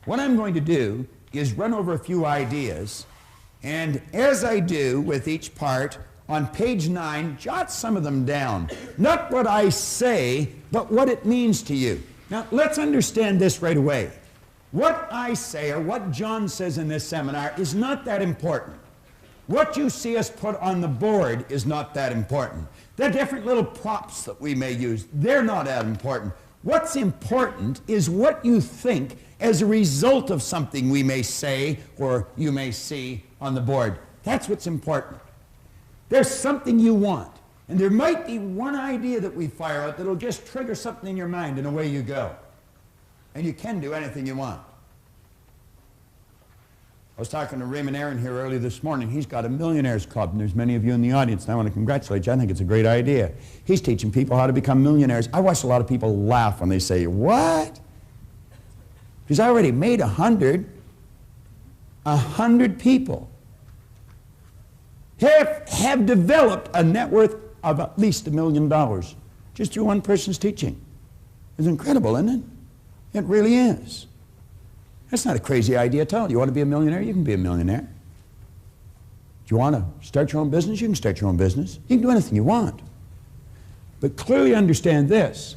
what I'm going to do is run over a few ideas, and as I do with each part, on page 9, jot some of them down. Not what I say, but what it means to you. Now, let's understand this right away. What I say, or what John says in this seminar, is not that important. What you see us put on the board is not that important. The different little props that we may use, they're not that important. What's important is what you think as a result of something we may say or you may see on the board. That's what's important. There's something you want, and there might be one idea that we fire out that'll just trigger something in your mind, and away you go. And you can do anything you want. I was talking to Raymond Aaron here early this morning. He's got a millionaires club, and there's many of you in the audience, and I want to congratulate you. I think it's a great idea. He's teaching people how to become millionaires. I watch a lot of people laugh when they say, what? He's already made 100 people have developed a net worth of at least $1 million just through one person's teaching. It's incredible, isn't it? It really is. That's not a crazy idea at all. You want to be a millionaire? You can be a millionaire. Do you want to start your own business? You can start your own business. You can do anything you want. But clearly understand this.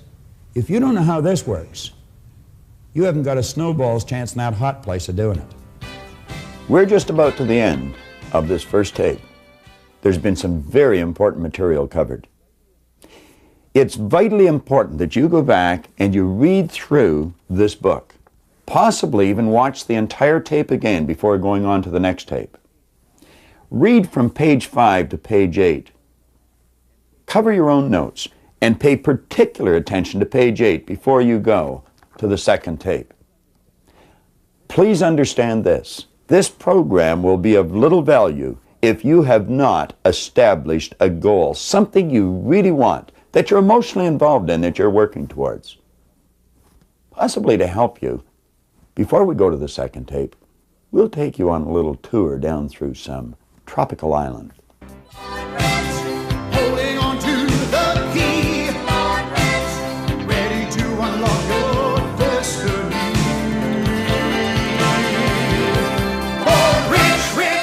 If you don't know how this works, you haven't got a snowball's chance in that hot place of doing it. We're just about to the end of this first tape. There's been some very important material covered. It's vitally important that you go back and you read through this book. Possibly even watch the entire tape again before going on to the next tape. Read from page 5 to page 8. Cover your own notes and pay particular attention to page 8 before you go to the second tape. Please understand this. This program will be of little value if you have not established a goal, something you really want, that you're emotionally involved in, that you're working towards. Possibly to help you, before we go to the second tape, we'll take you on a little tour down through some tropical island. Holding on to the key, ready to unlock your destiny. Oh, rich, rich.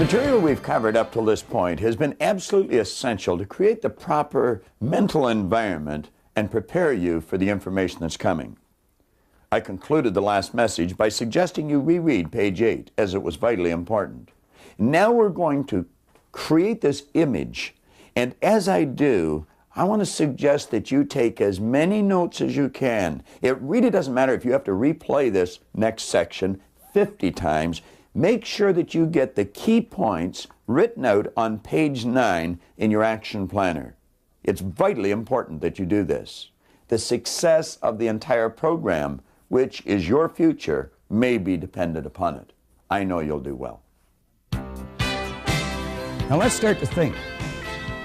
material we've covered up to this point has been absolutely essential to create the proper mental environment and prepare you for the information that's coming. I concluded the last message by suggesting you reread page 8, as it was vitally important. Now we're going to create this image, and as I do, I want to suggest that you take as many notes as you can. It really doesn't matter if you have to replay this next section 50 times. Make sure that you get the key points written out on page 9 in your action planner. It's vitally important that you do this. The success of the entire program, which is your future, may be dependent upon it. I know you'll do well. Now let's start to think.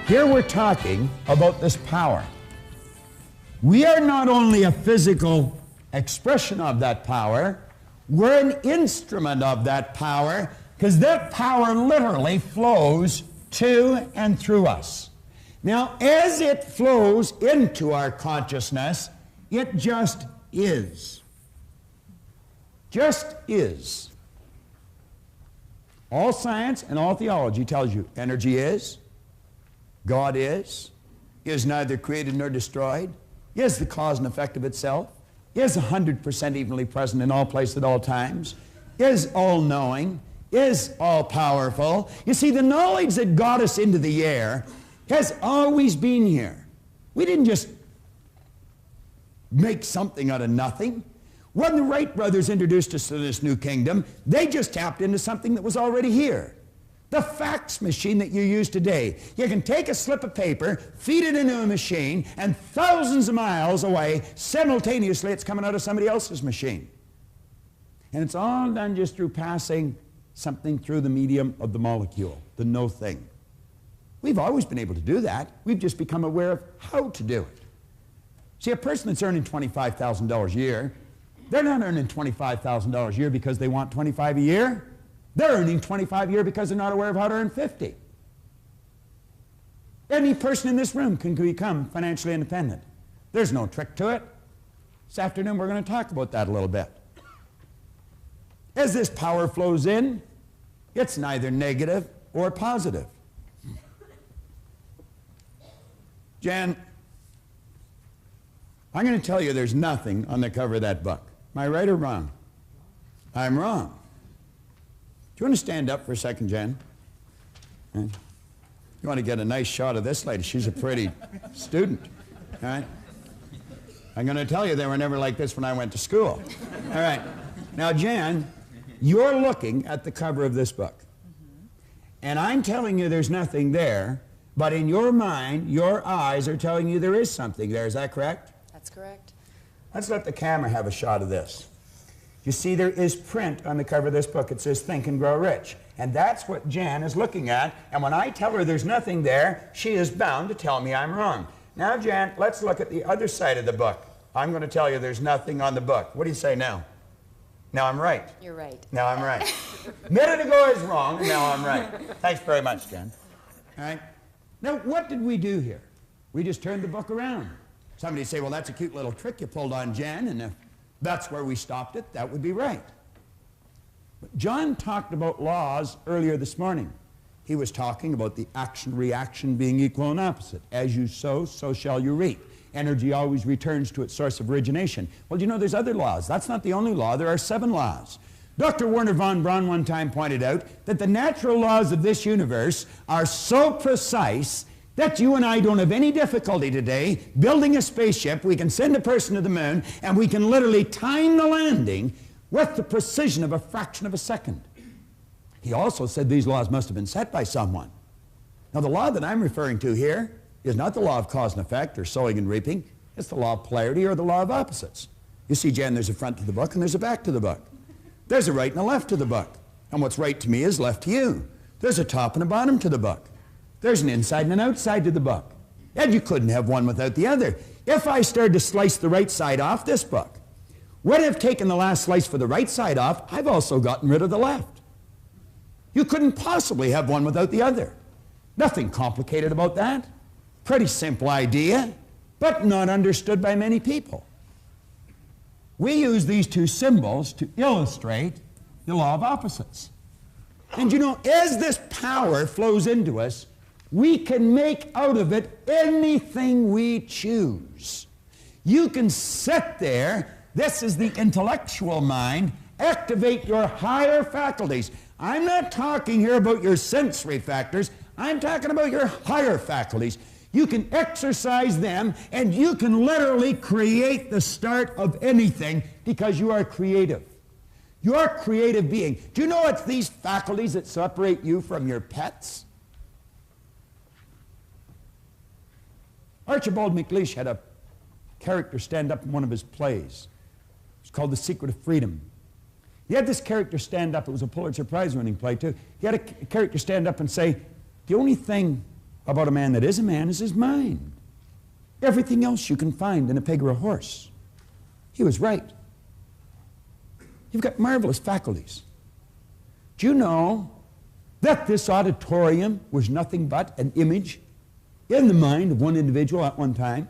Here we're talking about this power. We are not only a physical expression of that power, we're an instrument of that power, because that power literally flows to and through us. Now, as it flows into our consciousness, it just is. Just is. All science and all theology tells you energy is, God is neither created nor destroyed, is the cause and effect of itself, is 100% evenly present in all places at all times, is all-knowing, is all-powerful. You see, the knowledge that got us into the air has always been here. We didn't just make something out of nothing. When the Wright brothers introduced us to this new kingdom, they just tapped into something that was already here. The fax machine that you use today. You can take a slip of paper, feed it into a machine, and thousands of miles away, simultaneously, it's coming out of somebody else's machine. And it's all done just through passing something through the medium of the molecule, the no thing. We've always been able to do that. We've just become aware of how to do it. See, a person that's earning $25,000 a year, they're not earning $25,000 a year because they want $25,000 a year. They're earning $25,000 a year because they're not aware of how to earn $50,000. Any person in this room can become financially independent. There's no trick to it. This afternoon we're going to talk about that a little bit. As this power flows in, it's neither negative or positive. Jan, I'm going to tell you there's nothing on the cover of that book. Am I right or wrong? I'm wrong. Do you want to stand up for a second, Jan? You want to get a nice shot of this lady. She's a pretty student. All right? I'm going to tell you they were never like this when I went to school. All right. Now, Jan, you're looking at the cover of this book. And I'm telling you there's nothing there, but in your mind, your eyes are telling you there is something there. Is that correct? That's correct. Let's let the camera have a shot of this. You see, there is print on the cover of this book. It says, Think and Grow Rich. And that's what Jan is looking at. And when I tell her there's nothing there, she is bound to tell me I'm wrong. Now, Jan, let's look at the other side of the book. I'm going to tell you there's nothing on the book. What do you say now? Now I'm right. You're right. Now I'm right. A minute ago I was wrong, and now I'm right. Thanks very much, Jan. All right. Now, what did we do here? We just turned the book around. Somebody say, well, that's a cute little trick you pulled on Jan, and if that's where we stopped it, that would be right. But John talked about laws earlier this morning. He was talking about the action-reaction being equal and opposite. As you sow, so shall you reap. Energy always returns to its source of origination. Well, you know, there's other laws. That's not the only law. There are 7 laws. Dr. Werner von Braun one time pointed out that the natural laws of this universe are so precise that you and I don't have any difficulty today building a spaceship. We can send a person to the moon, and we can literally time the landing with the precision of a fraction of a second. He also said these laws must have been set by someone. Now, the law that I'm referring to here is not the law of cause and effect or sowing and reaping. It's the law of polarity or the law of opposites. You see, Jan, there's a front to the book and there's a back to the book. There's a right and a left to the book. And what's right to me is left to you. There's a top and a bottom to the book. There's an inside and an outside to the book. And you couldn't have one without the other. If I started to slice the right side off this book, when I've taken the last slice for the right side off, I've also gotten rid of the left. You couldn't possibly have one without the other. Nothing complicated about that. Pretty simple idea, but not understood by many people. We use these two symbols to illustrate the law of opposites. And you know, as this power flows into us, we can make out of it anything we choose. You can sit there, this is the intellectual mind, activate your higher faculties. I'm not talking here about your sensory factors, I'm talking about your higher faculties. You can exercise them, and you can literally create the start of anything because you are creative. You are a creative being. Do you know it's these faculties that separate you from your pets? Archibald MacLeish had a character stand up in one of his plays. It's called The Secret of Freedom. He had this character stand up. It was a Pulitzer Prize-winning play, too. He had a character stand up and say, the only thing about a man that is a man is his mind. Everything else you can find in a pig or a horse. He was right. You've got marvelous faculties. Do you know that this auditorium was nothing but an image in the mind of one individual at one time?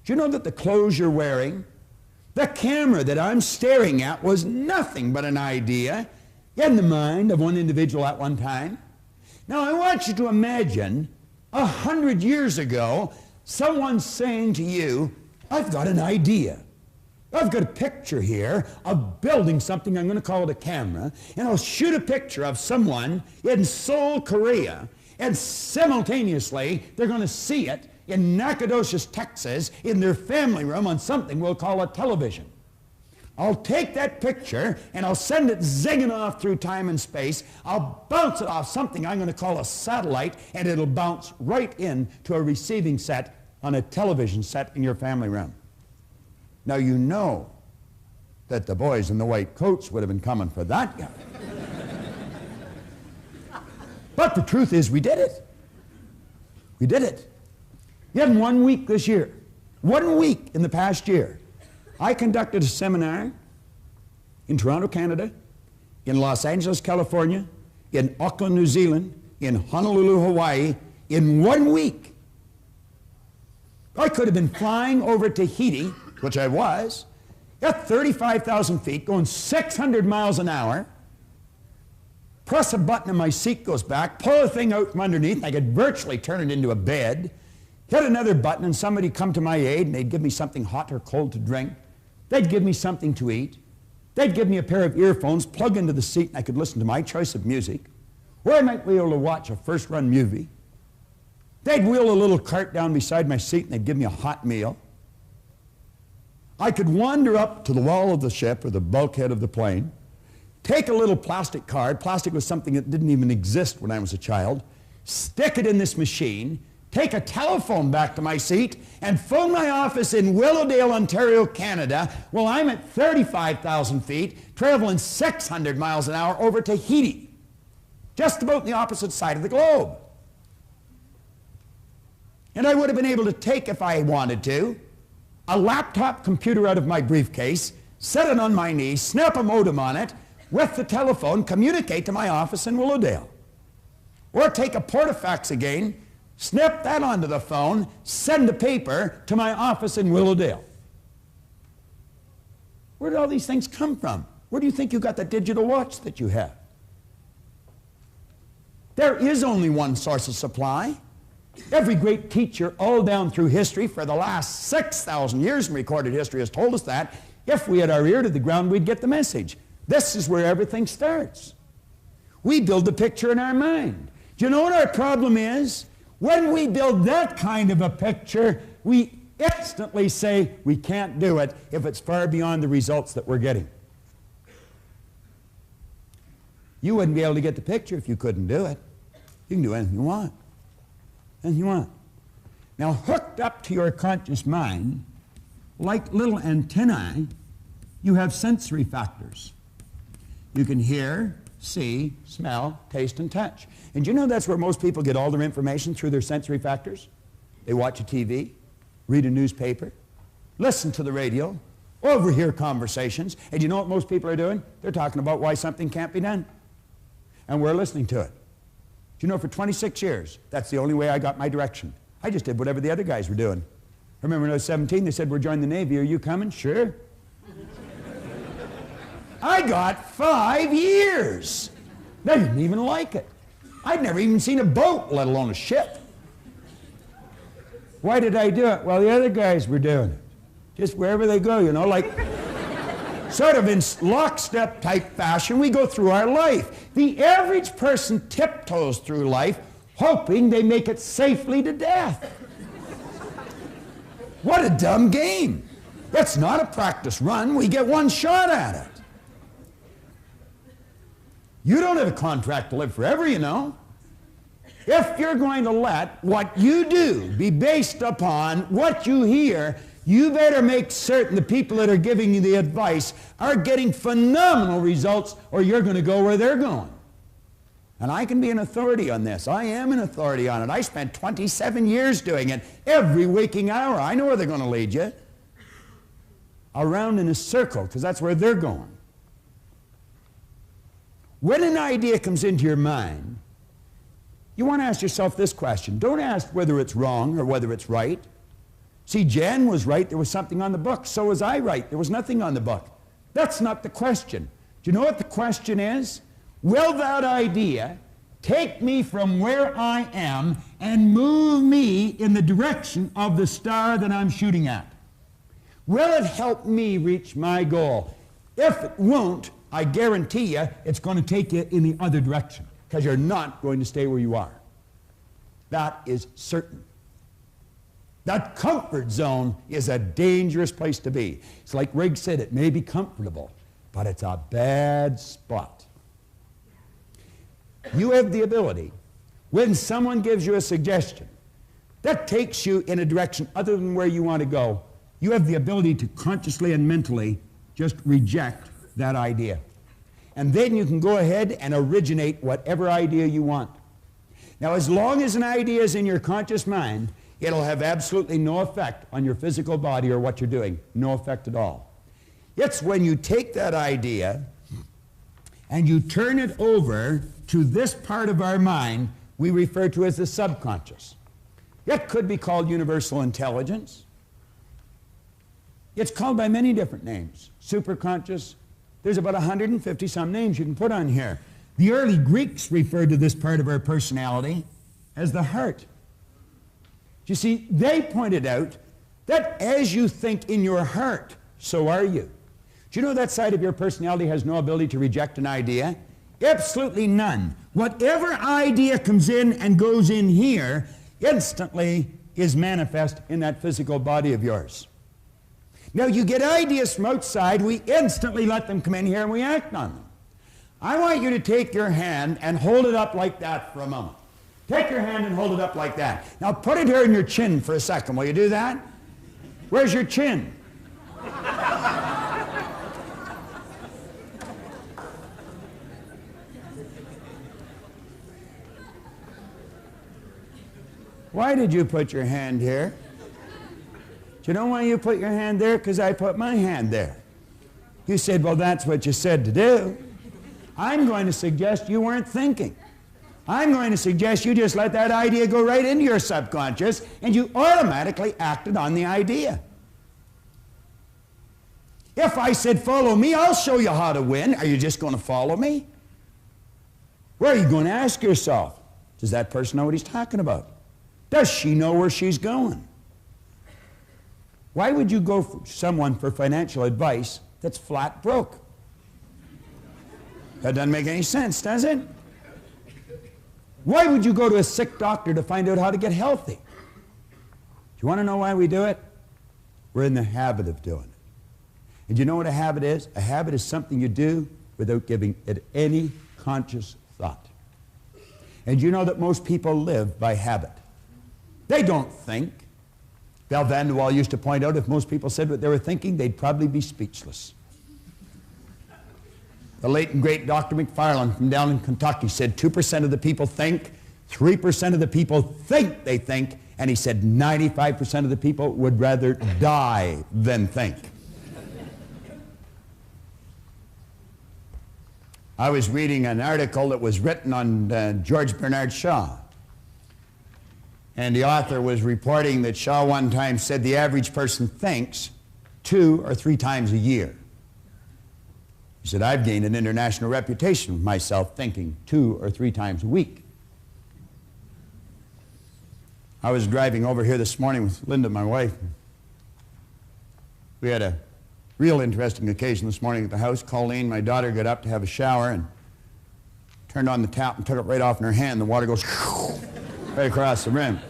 Do you know that the clothes you're wearing, the camera that I'm staring at was nothing but an idea in the mind of one individual at one time? Now I want you to imagine 100 years ago, someone saying to you, I've got an idea. I've got a picture here of building something, I'm going to call it a camera, and I'll shoot a picture of someone in Seoul, Korea, and simultaneously they're going to see it in Nacogdoches, Texas, in their family room on something we'll call a television. I'll take that picture and I'll send it zigging off through time and space. I'll bounce it off something I'm going to call a satellite, and it'll bounce right into a receiving set on a television set in your family room. Now you know that the boys in the white coats would have been coming for that guy. But the truth is we did it. We did it. Yet in 1 week this year, 1 week in the past year, I conducted a seminar in Toronto, Canada, in Los Angeles, California, in Auckland, New Zealand, in Honolulu, Hawaii, in 1 week. I could have been flying over Tahiti, which I was, at 35,000 feet, going 600 miles an hour, press a button and my seat goes back, pull a thing out from underneath, I could virtually turn it into a bed, hit another button and somebody come to my aid and they'd give me something hot or cold to drink. They'd give me something to eat. They'd give me a pair of earphones, plug into the seat, and I could listen to my choice of music. Or I might be able to watch a first-run movie. They'd wheel a little cart down beside my seat and they'd give me a hot meal. I could wander up to the wall of the ship or the bulkhead of the plane, take a little plastic card, plastic was something that didn't even exist when I was a child, stick it in this machine, take a telephone back to my seat, and phone my office in Willowdale, Ontario, Canada, while I'm at 35,000 feet, traveling 600 miles an hour over Tahiti, just about the opposite side of the globe. And I would have been able to take, if I wanted to, a laptop computer out of my briefcase, set it on my knee, snap a modem on it, with the telephone, communicate to my office in Willowdale. Or take a portafax again, snap that onto the phone, send a paper to my office in Willowdale. Where did all these things come from? Where do you think you got the digital watch that you have? There is only one source of supply. Every great teacher all down through history for the last 6,000 years in recorded history has told us that if we had our ear to the ground, we'd get the message. This is where everything starts. We build the picture in our mind. Do you know what our problem is? When we build that kind of a picture, we instantly say we can't do it if it's far beyond the results that we're getting. You wouldn't be able to get the picture if you couldn't do it. You can do anything you want. Anything you want. Now, hooked up to your conscious mind, like little antennae, you have sensory factors. You can hear, see, smell, taste, and touch. And you know that's where most people get all their information, through their sensory factors? They watch a TV, read a newspaper, listen to the radio, overhear conversations, and you know what most people are doing? They're talking about why something can't be done. And we're listening to it. Do you know, for 26 years, that's the only way I got my direction. I just did whatever the other guys were doing. I remember when I was 17, they said, we're joining the Navy, are you coming? Sure. I got 5 years. They didn't even like it. I'd never even seen a boat, let alone a ship. Why did I do it? Well, the other guys were doing it. Just wherever they go, you know, like sort of in lockstep type fashion, we go through our life. The average person tiptoes through life hoping they make it safely to death. What a dumb game. It's not a practice run. We get one shot at it. You don't have a contract to live forever, you know. If you're going to let what you do be based upon what you hear, you better make certain the people that are giving you the advice are getting phenomenal results, or you're going to go where they're going. And I can be an authority on this. I am an authority on it. I spent 27 years doing it every waking hour. I know where they're going to lead you. Around in a circle, because that's where they're going. When an idea comes into your mind, you want to ask yourself this question. Don't ask whether it's wrong or whether it's right. See, Jan was right. There was something on the book. So was I right. There was nothing on the book. That's not the question. Do you know what the question is? Will that idea take me from where I am and move me in the direction of the star that I'm shooting at? Will it help me reach my goal? If it won't, I guarantee you it's going to take you in the other direction, because you're not going to stay where you are. That is certain. That comfort zone is a dangerous place to be. It's like Riggs said, it may be comfortable, but it's a bad spot. You have the ability, when someone gives you a suggestion that takes you in a direction other than where you want to go, you have the ability to consciously and mentally just reject that idea. And then you can go ahead and originate whatever idea you want. Now, as long as an idea is in your conscious mind, it'll have absolutely no effect on your physical body or what you're doing. No effect at all. It's when you take that idea and you turn it over to this part of our mind we refer to as the subconscious. It could be called universal intelligence. It's called by many different names. Superconscious. There's about 150 some names you can put on here. The early Greeks referred to this part of our personality as the heart. You see, they pointed out that as you think in your heart, so are you. Do you know that side of your personality has no ability to reject an idea? Absolutely none. Whatever idea comes in and goes in here instantly is manifest in that physical body of yours. Now, you get ideas from outside, we instantly let them come in here and we act on them. I want you to take your hand and hold it up like that for a moment. Take your hand and hold it up like that. Now, put it here in your chin for a second. Will you do that? Where's your chin? Why did you put your hand here? Do you know why you put your hand there? Because I put my hand there. You said, well, that's what you said to do. I'm going to suggest you weren't thinking. I'm going to suggest you just let that idea go right into your subconscious and you automatically acted on the idea. If I said, follow me, I'll show you how to win, are you just going to follow me? Where are you going to ask yourself? Does that person know what he's talking about? Does she know where she's going? Why would you go for someone for financial advice that's flat broke? That doesn't make any sense, does it? Why would you go to a sick doctor to find out how to get healthy? Do you want to know why we do it? We're in the habit of doing it. And you know what a habit is? A habit is something you do without giving it any conscious thought. And you know that most people live by habit. They don't think. Val Vanderwall used to point out if most people said what they were thinking, they'd probably be speechless. The late and great Dr. McFarland from down in Kentucky said 2% of the people think, 3% of the people think they think, and he said 95% of the people would rather die than think. I was reading an article that was written on George Bernard Shaw. And the author was reporting that Shaw one time said the average person thinks 2 or 3 times a year. He said, I've gained an international reputation with myself thinking 2 or 3 times a week. I was driving over here this morning with Linda, my wife. We had a real interesting occasion this morning at the house. Colleen, my daughter, got up to have a shower and turned on the tap and took it right off in her hand. The water goes right across the rim.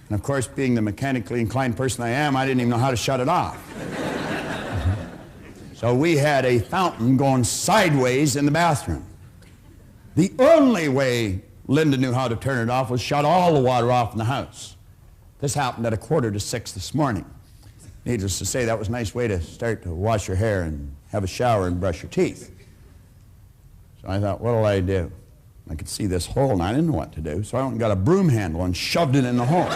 And of course, being the mechanically inclined person I am, I didn't even know how to shut it off. So we had a fountain going sideways in the bathroom. The only way Linda knew how to turn it off was shut all the water off in the house. This happened at 5:45 this morning. Needless to say, that was a nice way to start to wash your hair and have a shower and brush your teeth. So I thought, what'll I do? I could see this hole, and I didn't know what to do, so I went and got a broom handle and shoved it in the hole.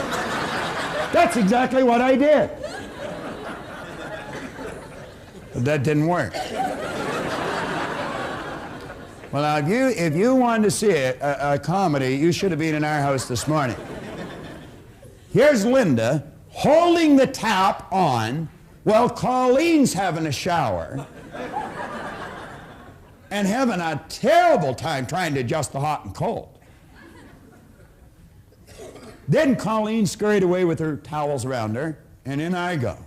That's exactly what I did. But that didn't work. Well, now, if you wanted to see a comedy, you should have been in our house this morning. Here's Linda holding the tap on while Colleen's having a shower and having a terrible time trying to adjust the hot and cold. Then Colleen scurried away with her towels around her, and in I go.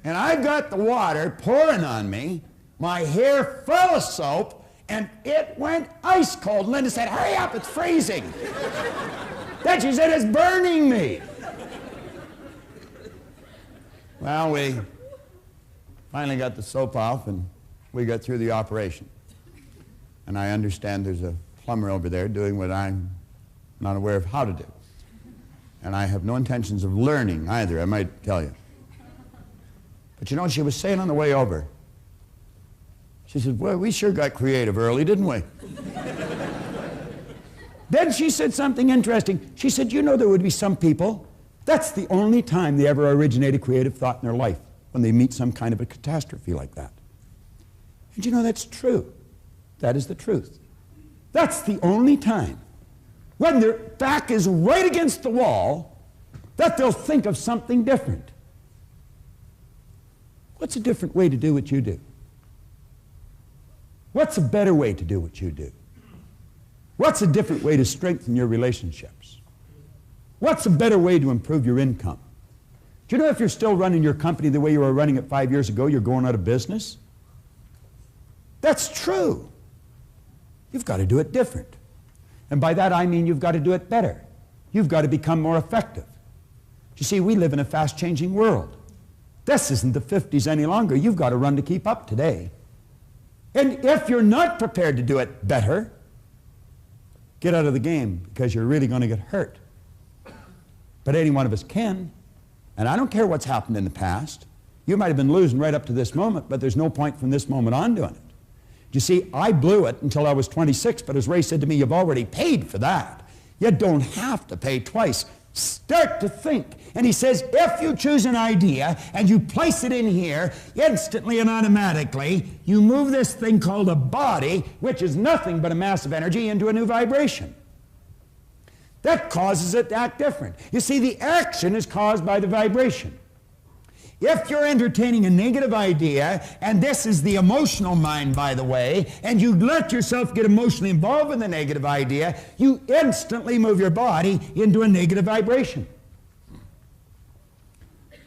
And I got the water pouring on me, my hair full of soap, and it went ice cold. Linda said, hurry up, it's freezing. Then she said, it's burning me. Well, we finally got the soap off, and we got through the operation. And I understand there's a plumber over there doing what I'm not aware of how to do. And I have no intentions of learning either, I might tell you. But you know what she was saying on the way over? She said, well, we sure got creative early, didn't we? Then she said something interesting. She said, you know, there would be some people, that's the only time they ever originate a creative thought in their life, when they meet some kind of a catastrophe like that. And you know, that's true. That is the truth. That's the only time, when their back is right against the wall, that they'll think of something different. What's a different way to do what you do? What's a better way to do what you do? What's a different way to strengthen your relationships? What's a better way to improve your income? Do you know if you're still running your company the way you were running it 5 years ago, you're going out of business? That's true. You've got to do it different. And by that I mean you've got to do it better. You've got to become more effective. You see, we live in a fast-changing world. This isn't the 50s any longer. You've got to run to keep up today. And if you're not prepared to do it better, get out of the game, because you're really going to get hurt. But any one of us can. And I don't care what's happened in the past. You might have been losing right up to this moment, but there's no point from this moment on doing it. You see, I blew it until I was 26, but as Ray said to me, you've already paid for that. You don't have to pay twice. Start to think. And he says, if you choose an idea and you place it in here, instantly and automatically, you move this thing called a body, which is nothing but a mass of energy, into a new vibration. That causes it to act different. You see, the action is caused by the vibration. If you're entertaining a negative idea, and this is the emotional mind, by the way, and you let yourself get emotionally involved in the negative idea, you instantly move your body into a negative vibration.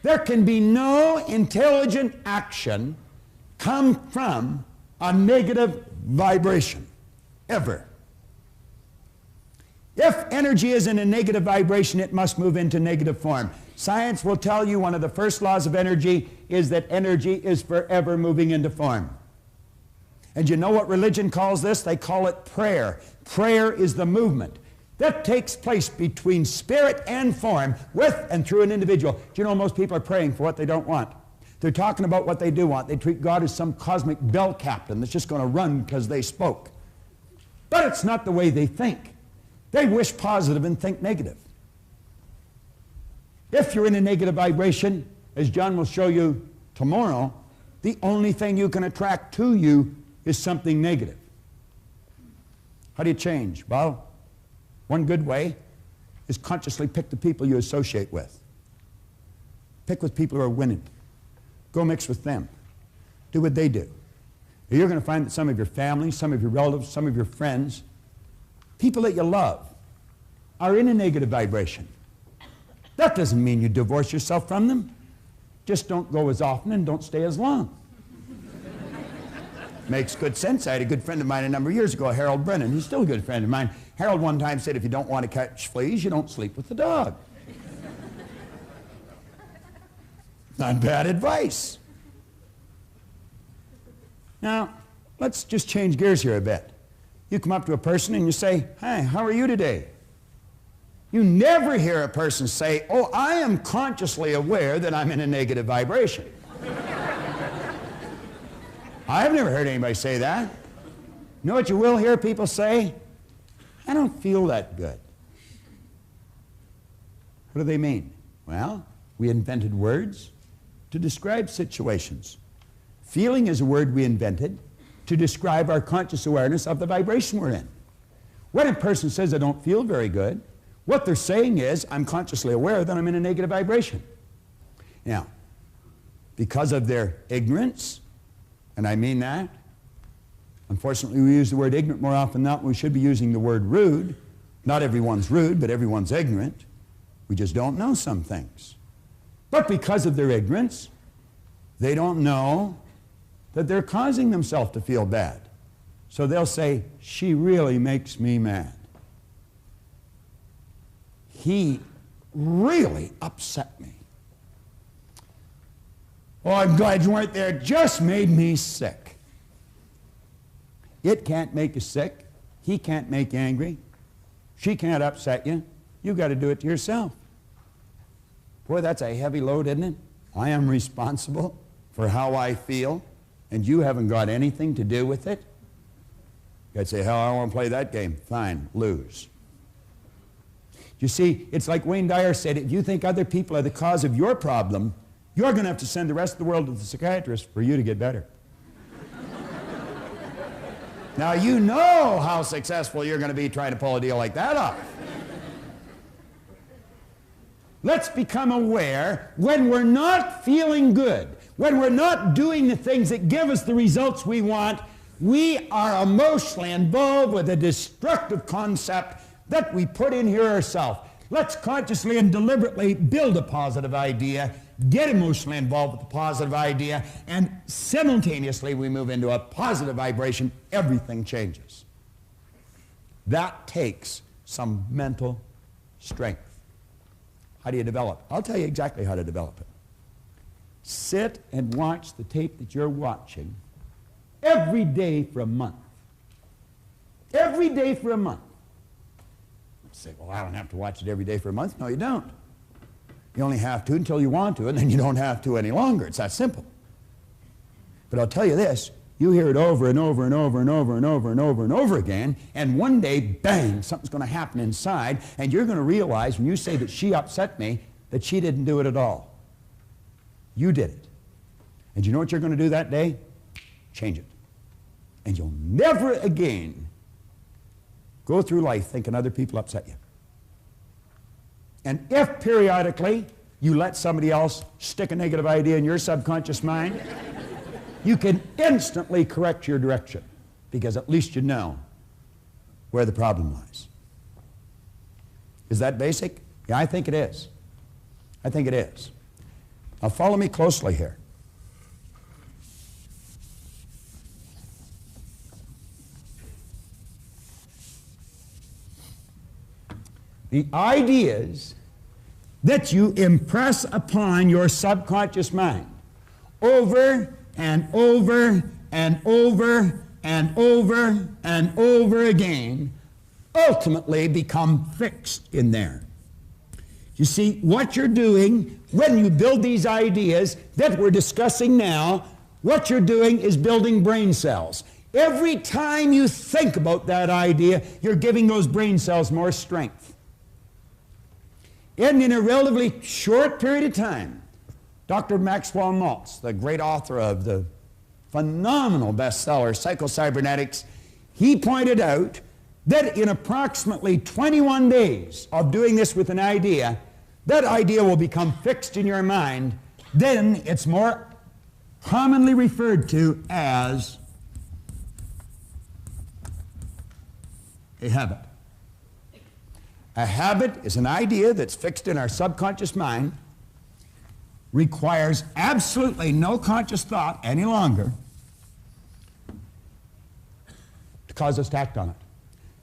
There can be no intelligent action come from a negative vibration, ever. If energy is in a negative vibration, it must move into negative form. Science will tell you one of the first laws of energy is that energy is forever moving into form. And you know what religion calls this? They call it prayer. Prayer is the movement that takes place between spirit and form, with and through an individual. Do you know most people are praying for what they don't want? They're talking about what they do want. They treat God as some cosmic bell captain that's just going to run because they spoke. But it's not the way they think. They wish positive and think negative. If you're in a negative vibration, as John will show you tomorrow, the only thing you can attract to you is something negative. How do you change? Well, one good way is consciously pick the people you associate with. Pick with people who are winning. Go mix with them. do what they do. You're going to find that some of your family, some of your relatives, some of your friends, people that you love, are in a negative vibration. That doesn't mean you divorce yourself from them. Just don't go as often and don't stay as long. Makes good sense. I had a good friend of mine a number of years ago, Harold Brennan. He's still a good friend of mine. Harold one time said, if you don't want to catch fleas, you don't sleep with the dog. Not bad advice. Now, let's just change gears here a bit. You come up to a person and you say, "Hi, how are you today?" You never hear a person say, "Oh, I am consciously aware that I'm in a negative vibration." I've never heard anybody say that. You know what you will hear people say? "I don't feel that good." What do they mean? Well, we invented words to describe situations. Feeling is a word we invented to describe our conscious awareness of the vibration we're in. When a person says, "I don't feel very good," what they're saying is, I'm consciously aware that I'm in a negative vibration. Now, because of their ignorance, and I mean that, unfortunately we use the word ignorant more often than not. We should be using the word rude. Not everyone's rude, but everyone's ignorant. We just don't know some things. But because of their ignorance, they don't know that they're causing themselves to feel bad. So they'll say, "She really makes me mad. He really upset me. Oh, I'm glad you weren't there. It just made me sick." It can't make you sick. He can't make you angry. She can't upset you. You've got to do it to yourself. Boy, that's a heavy load, isn't it? I am responsible for how I feel, and you haven't got anything to do with it. You'd say, "Hell, I don't want to play that game." Fine, lose. You see, it's like Wayne Dyer said, if you think other people are the cause of your problem, you're going to have to send the rest of the world to the psychiatrist for you to get better. Now, you know how successful you're going to be trying to pull a deal like that off. Let's become aware when we're not feeling good, when we're not doing the things that give us the results we want, we are emotionally involved with a destructive concept that we put in here ourselves. Let's consciously and deliberately build a positive idea, get emotionally involved with the positive idea, and simultaneously we move into a positive vibration. Everything changes. That takes some mental strength. How do you develop? I'll tell you exactly how to develop it. Sit and watch the tape that you're watching every day for a month. Every day for a month. You say, "Well, I don't have to watch it every day for a month." No, you don't. You only have to until you want to, and then you don't have to any longer. It's that simple. But I'll tell you this, you hear it over and over and over and over and over and over and over again, and one day, bang, something's going to happen inside, and you're going to realize when you say that she upset me, that she didn't do it at all. You did it. And you know what you're going to do that day? Change it. And you'll never again go through life thinking other people upset you. And if periodically you let somebody else stick a negative idea in your subconscious mind, you can instantly correct your direction, because at least you know where the problem lies. Is that basic? Yeah, I think it is. I think it is. Now follow me closely here. The ideas that you impress upon your subconscious mind over and over and over and over and over again ultimately become fixed in there. You see, what you're doing when you build these ideas that we're discussing now, what you're doing is building brain cells. Every time you think about that idea, you're giving those brain cells more strength. And in a relatively short period of time, Dr. Maxwell Maltz, the great author of the phenomenal bestseller, Psycho-Cybernetics, he pointed out that in approximately 21 days of doing this with an idea, that idea will become fixed in your mind. Then it's more commonly referred to as a habit. A habit is an idea that's fixed in our subconscious mind, requires absolutely no conscious thought any longer to cause us to act on it.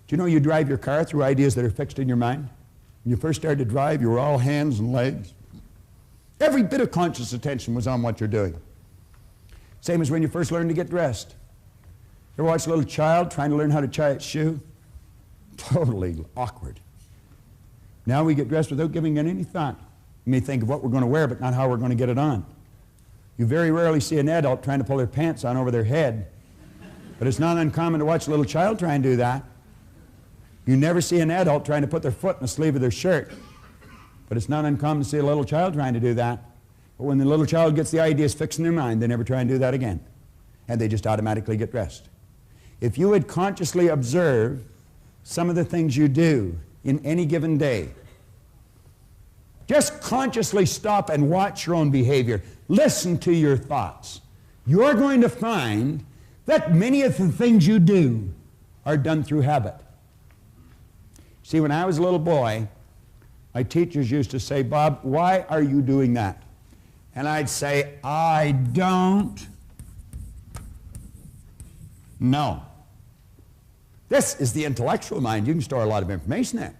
Do you know you drive your car through ideas that are fixed in your mind? When you first started to drive, you were all hands and legs. Every bit of conscious attention was on what you're doing. Same as when you first learned to get dressed. You ever watch a little child trying to learn how to tie its shoe? Totally awkward. Now we get dressed without giving it any thought. We may think of what we're going to wear, but not how we're going to get it on. You very rarely see an adult trying to pull their pants on over their head. But it's not uncommon to watch a little child try and do that. You never see an adult trying to put their foot in the sleeve of their shirt. But it's not uncommon to see a little child trying to do that. But when the little child gets the ideas fixed in their mind, they never try and do that again. And they just automatically get dressed. If you would consciously observe some of the things you do in any given day, just consciously stop and watch your own behavior. Listen to your thoughts. You're going to find that many of the things you do are done through habit. See, when I was a little boy, my teachers used to say, "Bob, why are you doing that?" And I'd say, "I don't know." This is the intellectual mind. You can store a lot of information there.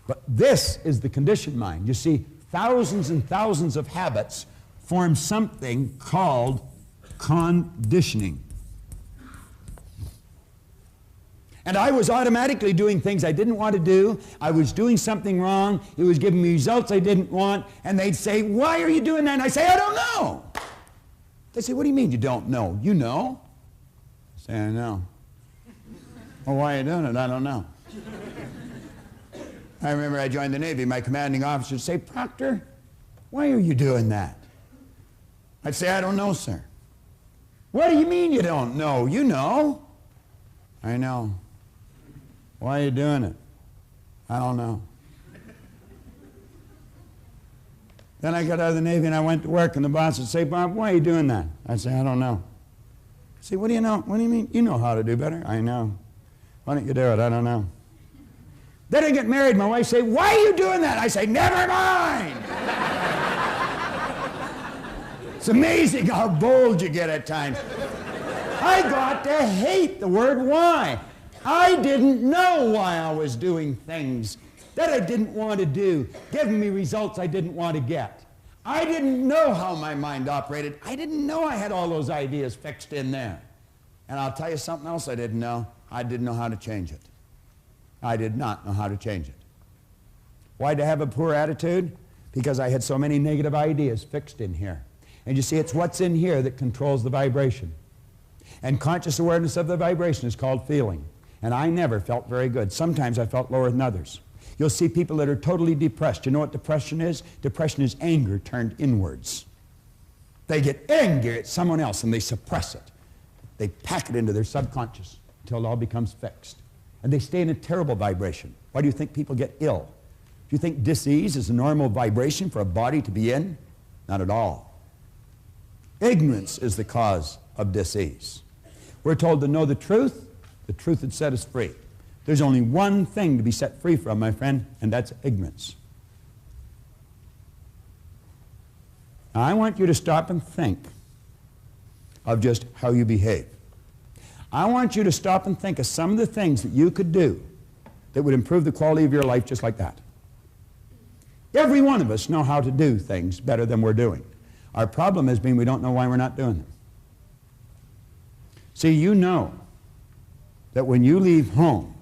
But this is the conditioned mind. You see, thousands and thousands of habits form something called conditioning. And I was automatically doing things I didn't want to do. I was doing something wrong. It was giving me results I didn't want. And they'd say, "Why are you doing that?" And I say, "I don't know." They say, "What do you mean you don't know?" "You know." I say, "I know." "Well, why are you doing it?" "I don't know." I remember I joined the Navy. My commanding officer would say, "Proctor, why are you doing that?" I'd say, "I don't know, sir." "What do you mean you don't know?" "You know." "I know." "Why are you doing it?" "I don't know." Then I got out of the Navy and I went to work, and the boss would say, "Bob, why are you doing that?" I'd say, "I don't know." "See, what do you know? What do you mean? You know how to do better." "I know." "Why don't you do it?" "I don't know." Then I get married. My wife say, "Why are you doing that?" I say, "Never mind." It's amazing how bold you get at times. I got to hate the word why. I didn't know why I was doing things that I didn't want to do, giving me results I didn't want to get. I didn't know how my mind operated. I didn't know I had all those ideas fixed in there. And I'll tell you something else I didn't know. I didn't know how to change it. I did not know how to change it. Why did I have a poor attitude? Because I had so many negative ideas fixed in here. And you see, it's what's in here that controls the vibration. And conscious awareness of the vibration is called feeling. And I never felt very good. Sometimes I felt lower than others. You'll see people that are totally depressed. You know what depression is? Depression is anger turned inwards. They get angry at someone else and they suppress it. They pack it into their subconscious until it all becomes fixed. And they stay in a terrible vibration. Why do you think people get ill? Do you think dis-ease is a normal vibration for a body to be in? Not at all. Ignorance is the cause of dis-ease. We're told to know the truth would set us free. There's only one thing to be set free from, my friend, and that's ignorance. Now, I want you to stop and think of just how you behave. I want you to stop and think of some of the things that you could do that would improve the quality of your life just like that. Every one of us know how to do things better than we're doing. Our problem has been we don't know why we're not doing them. See, you know that when you leave home,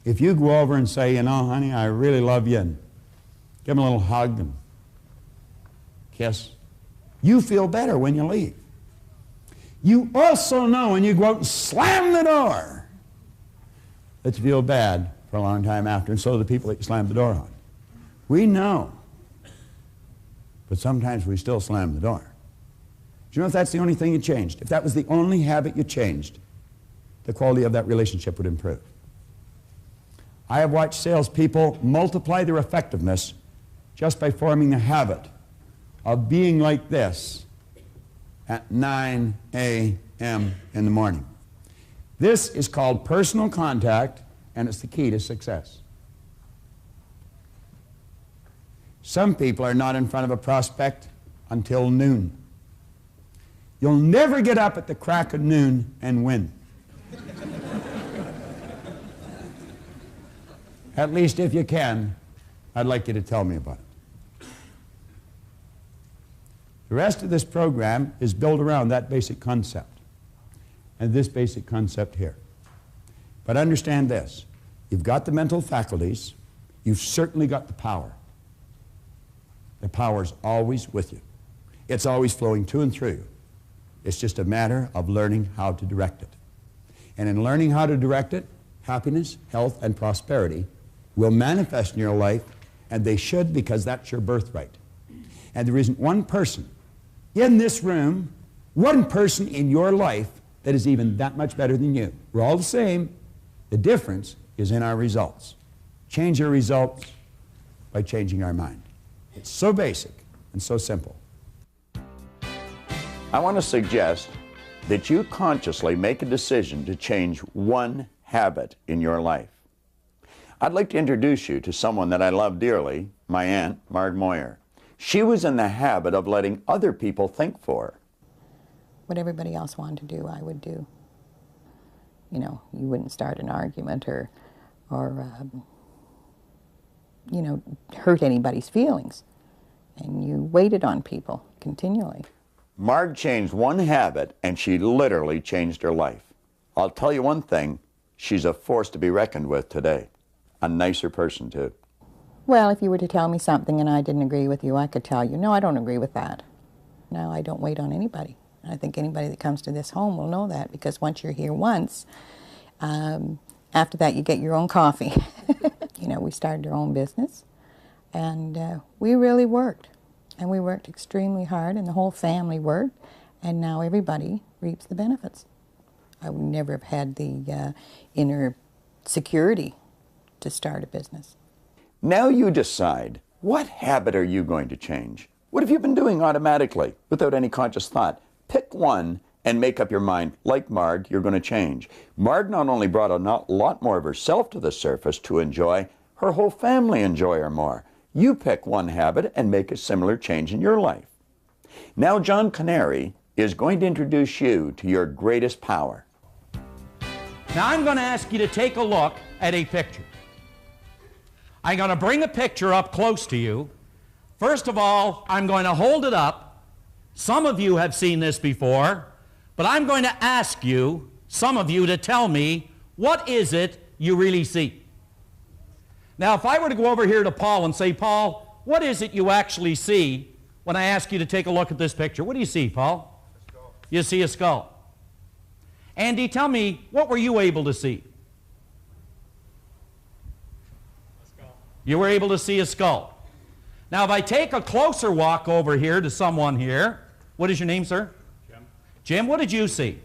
if you go over and say, "You know, honey, I really love you," and give them a little hug and kiss, you feel better when you leave. You also know when you go out and slam the door that you feel bad for a long time after, and so do the people that you slammed the door on. We know, but sometimes we still slam the door. Do you know if that's the only thing you changed? If that was the only habit you changed, the quality of that relationship would improve. I have watched salespeople multiply their effectiveness just by forming the habit of being like this at 9 a.m. in the morning. This is called personal contact, and it's the key to success. Some people are not in front of a prospect until noon. You'll never get up at the crack of noon and win. At least if you can, I'd like you to tell me about it. The rest of this program is built around that basic concept and this basic concept here. But understand this, you've got the mental faculties, you've certainly got the power. The power's always with you. It's always flowing to and through you. It's just a matter of learning how to direct it. And in learning how to direct it, happiness, health, and prosperity will manifest in your life, and they should, because that's your birthright. And there isn't one person in this room, one person in your life that is even that much better than you. We're all the same. The difference is in our results. Change our results by changing our mind. It's so basic and so simple. I want to suggest that you consciously make a decision to change one habit in your life. I'd like to introduce you to someone that I love dearly, my aunt, Marg Moyer. She was in the habit of letting other people think for her. What everybody else wanted to do, I would do. You know, you wouldn't start an argument or you know, hurt anybody's feelings. And you waited on people continually. Marg changed one habit, and she literally changed her life. I'll tell you one thing, she's a force to be reckoned with today. A nicer person, too. Well, if you were to tell me something and I didn't agree with you, I could tell you, no, I don't agree with that. No, I don't wait on anybody. I think anybody that comes to this home will know that, because once you're here once, after that you get your own coffee. You know, we started our own business, and we really worked. And we worked extremely hard, and the whole family worked, and now everybody reaps the benefits. I would never have had the inner security to start a business. Now you decide, what habit are you going to change? What have you been doing automatically, without any conscious thought? Pick one and make up your mind, like Marg, you're going to change. Marg not only brought a lot more of herself to the surface to enjoy, her whole family enjoy her more. You pick one habit and make a similar change in your life. Now John Kanary is going to introduce you to your greatest power. Now I'm going to ask you to take a look at a picture. I'm going to bring a picture up close to you. First of all, I'm going to hold it up. Some of you have seen this before, but I'm going to ask you, some of you, to tell me, what is it you really see? Now, if I were to go over here to Paul and say, Paul, what is it you actually see when I ask you to take a look at this picture? What do you see, Paul? A skull. You see a skull. Andy, tell me, what were you able to see? A skull. You were able to see a skull. Now, if I take a closer walk over here to someone here, what is your name, sir? Jim. Jim, what did you see?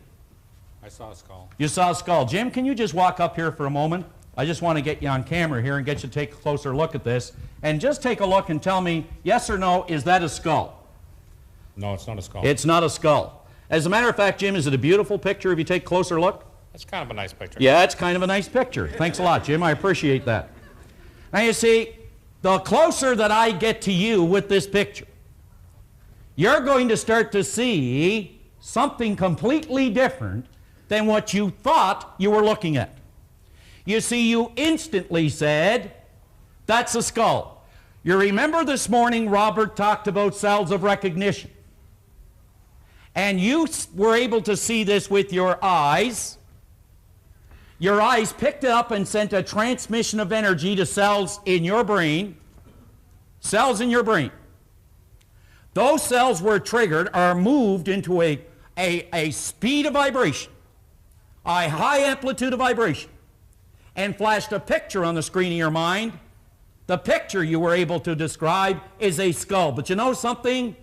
I saw a skull. You saw a skull. Jim, can you just walk up here for a moment? I just want to get you on camera here and get you to take a closer look at this. And just take a look and tell me, yes or no, is that a skull? No, it's not a skull. It's not a skull. As a matter of fact, Jim, is it a beautiful picture if you take a closer look? It's kind of a nice picture. Yeah, it's kind of a nice picture. Thanks a lot, Jim. I appreciate that. Now, you see, the closer that I get to you with this picture, you're going to start to see something completely different than what you thought you were looking at. You see, you instantly said, that's a skull. You remember this morning Robert talked about cells of recognition. And you were able to see this with your eyes. Your eyes picked it up and sent a transmission of energy to cells in your brain. Cells in your brain. Those cells were triggered, are moved into a speed of vibration, a high amplitude of vibration, and flashed a picture on the screen of your mind. The picture you were able to describe is a skull. But you know something?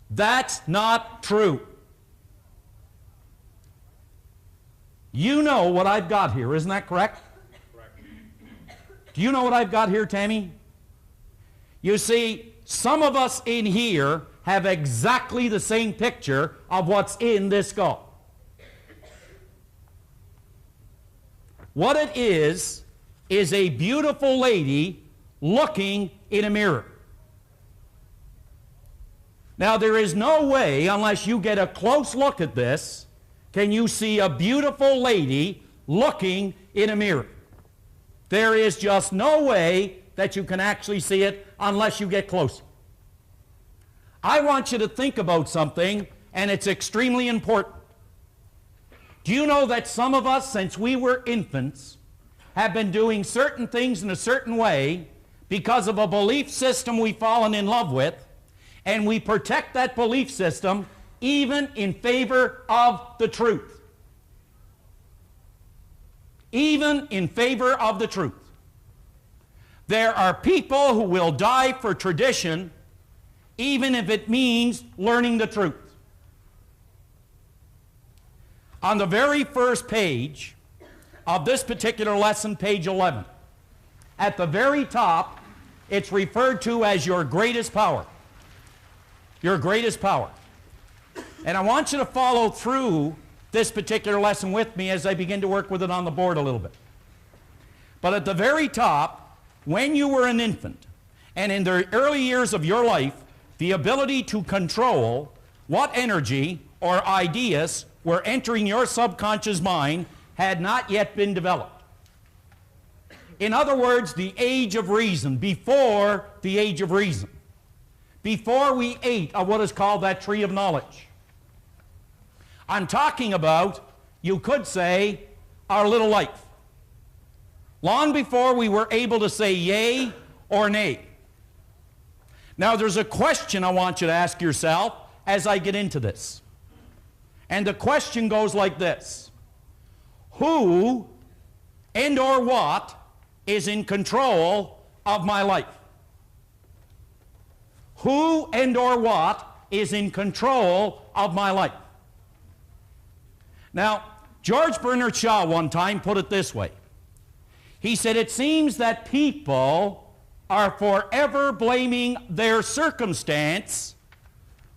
That's not true. You know what I've got here, isn't that correct? Correct. Do you know what I've got here, Tammy? You see, some of us in here have exactly the same picture of what's in this skull. What it is a beautiful lady looking in a mirror. Now, there is no way, unless you get a close look at this, can you see a beautiful lady looking in a mirror. There is just no way that you can actually see it unless you get close. I want you to think about something, and it's extremely important. Do you know that some of us, since we were infants, have been doing certain things in a certain way because of a belief system we've fallen in love with, and we protect that belief system even in favor of the truth? Even in favor of the truth. There are people who will die for tradition even if it means learning the truth. On the very first page of this particular lesson, page 11, at the very top, it's referred to as your greatest power. Your greatest power. And I want you to follow through this particular lesson with me as I begin to work with it on the board a little bit. But at the very top, when you were an infant, and in the early years of your life, the ability to control what energy or ideas were entering your subconscious mind had not yet been developed. In other words, the age of reason, before the age of reason, before we ate of what is called that tree of knowledge. I'm talking about, you could say, our little life. Long before we were able to say yay or nay. Now there's a question I want you to ask yourself as I get into this. And the question goes like this. Who and or what is in control of my life? Who and or what is in control of my life? Now, George Bernard Shaw one time put it this way. He said, it seems that people are forever blaming their circumstance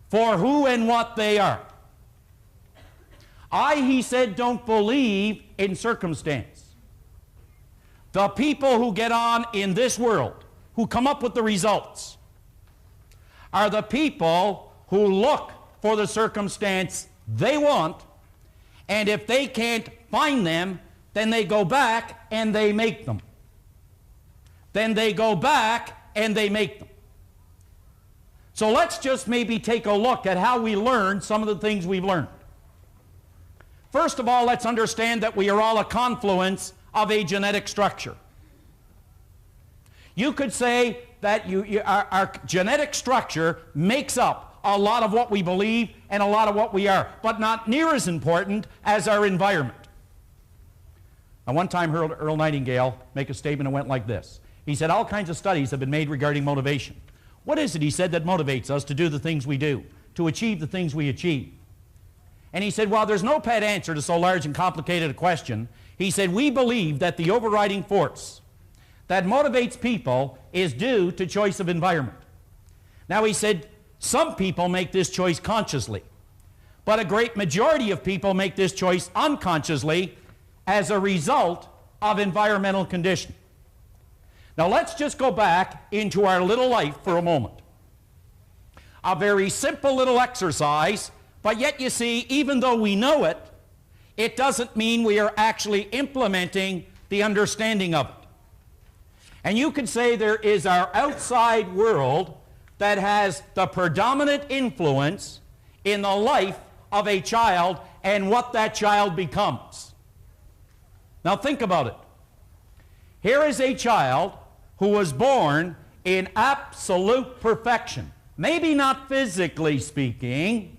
for who and what they are. He said, don't believe in circumstance. The people who get on in this world, who come up with the results, are the people who look for the circumstance they want, and if they can't find them, then they go back and they make them. Then they go back and they make them. So let's just maybe take a look at how we learn some of the things we've learned. First of all, let's understand that we are all a confluence of a genetic structure. You could say that our genetic structure makes up a lot of what we believe and a lot of what we are, but not near as important as our environment. Now, one time Earl Nightingale made a statement that went like this. He said, all kinds of studies have been made regarding motivation. What is it, he said, that motivates us to do the things we do, to achieve the things we achieve? And he said, well, there's no pat answer to so large and complicated a question. He said, we believe that the overriding force that motivates people is due to choice of environment. Now, he said, some people make this choice consciously, but a great majority of people make this choice unconsciously as a result of environmental conditioning. Now, let's just go back into our little life for a moment. A very simple little exercise, but yet, you see, even though we know it, it doesn't mean we are actually implementing the understanding of it. And you could say there is our outside world that has the predominant influence in the life of a child and what that child becomes. Now think about it. Here is a child who was born in absolute perfection. Maybe not physically speaking,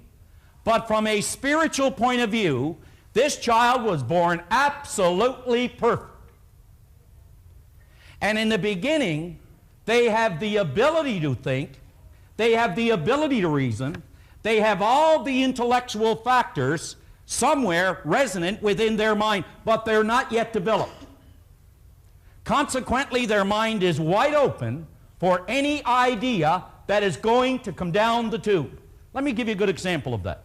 but from a spiritual point of view, this child was born absolutely perfect. And in the beginning, they have the ability to think, they have the ability to reason, they have all the intellectual factors somewhere resonant within their mind, but they're not yet developed. Consequently, their mind is wide open for any idea that is going to come down the tube. Let me give you a good example of that.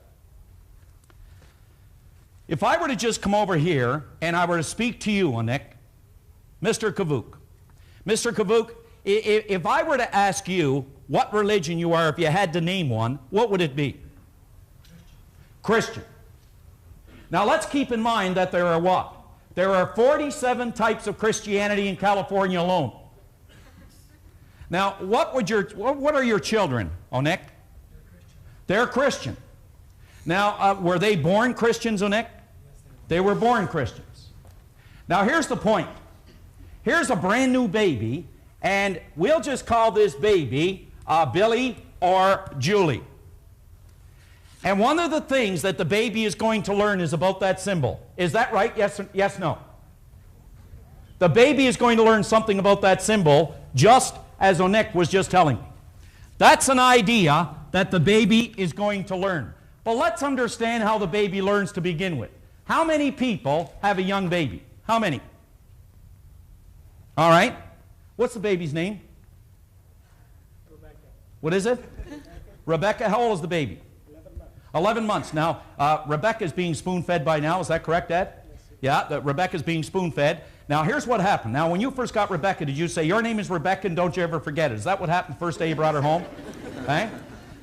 If I were to just come over here and I were to speak to you, Onik, Mr. Kavuk. Mr. Kavuk, if I were to ask you what religion you are, if you had to name one, what would it be? Christian. Now let's keep in mind that there are what? There are 47 types of Christianity in California alone. Now, what are your children, Onik? They're Christian. Now, were they born Christians, Onik? They were born Christians. Now, here's the point. Here's a brand new baby, and we'll just call this baby Billy or Julie. And one of the things that the baby is going to learn is about that symbol. Is that right? Yes, no? The baby is going to learn something about that symbol, just as Onik was just telling me. That's an idea that the baby is going to learn. But let's understand how the baby learns to begin with. How many people have a young baby? How many? All right. What's the baby's name? Rebecca. What is it? Rebecca. How old is the baby? 11 months. Now, Rebecca is being spoon-fed by now. Is that correct, Dad? Yes. Yeah, Rebecca is being spoon-fed. Now, here's what happened. Now, when you first got Rebecca, did you say, your name is Rebecca and don't you ever forget it? Is that what happened the first day you brought her home? Okay?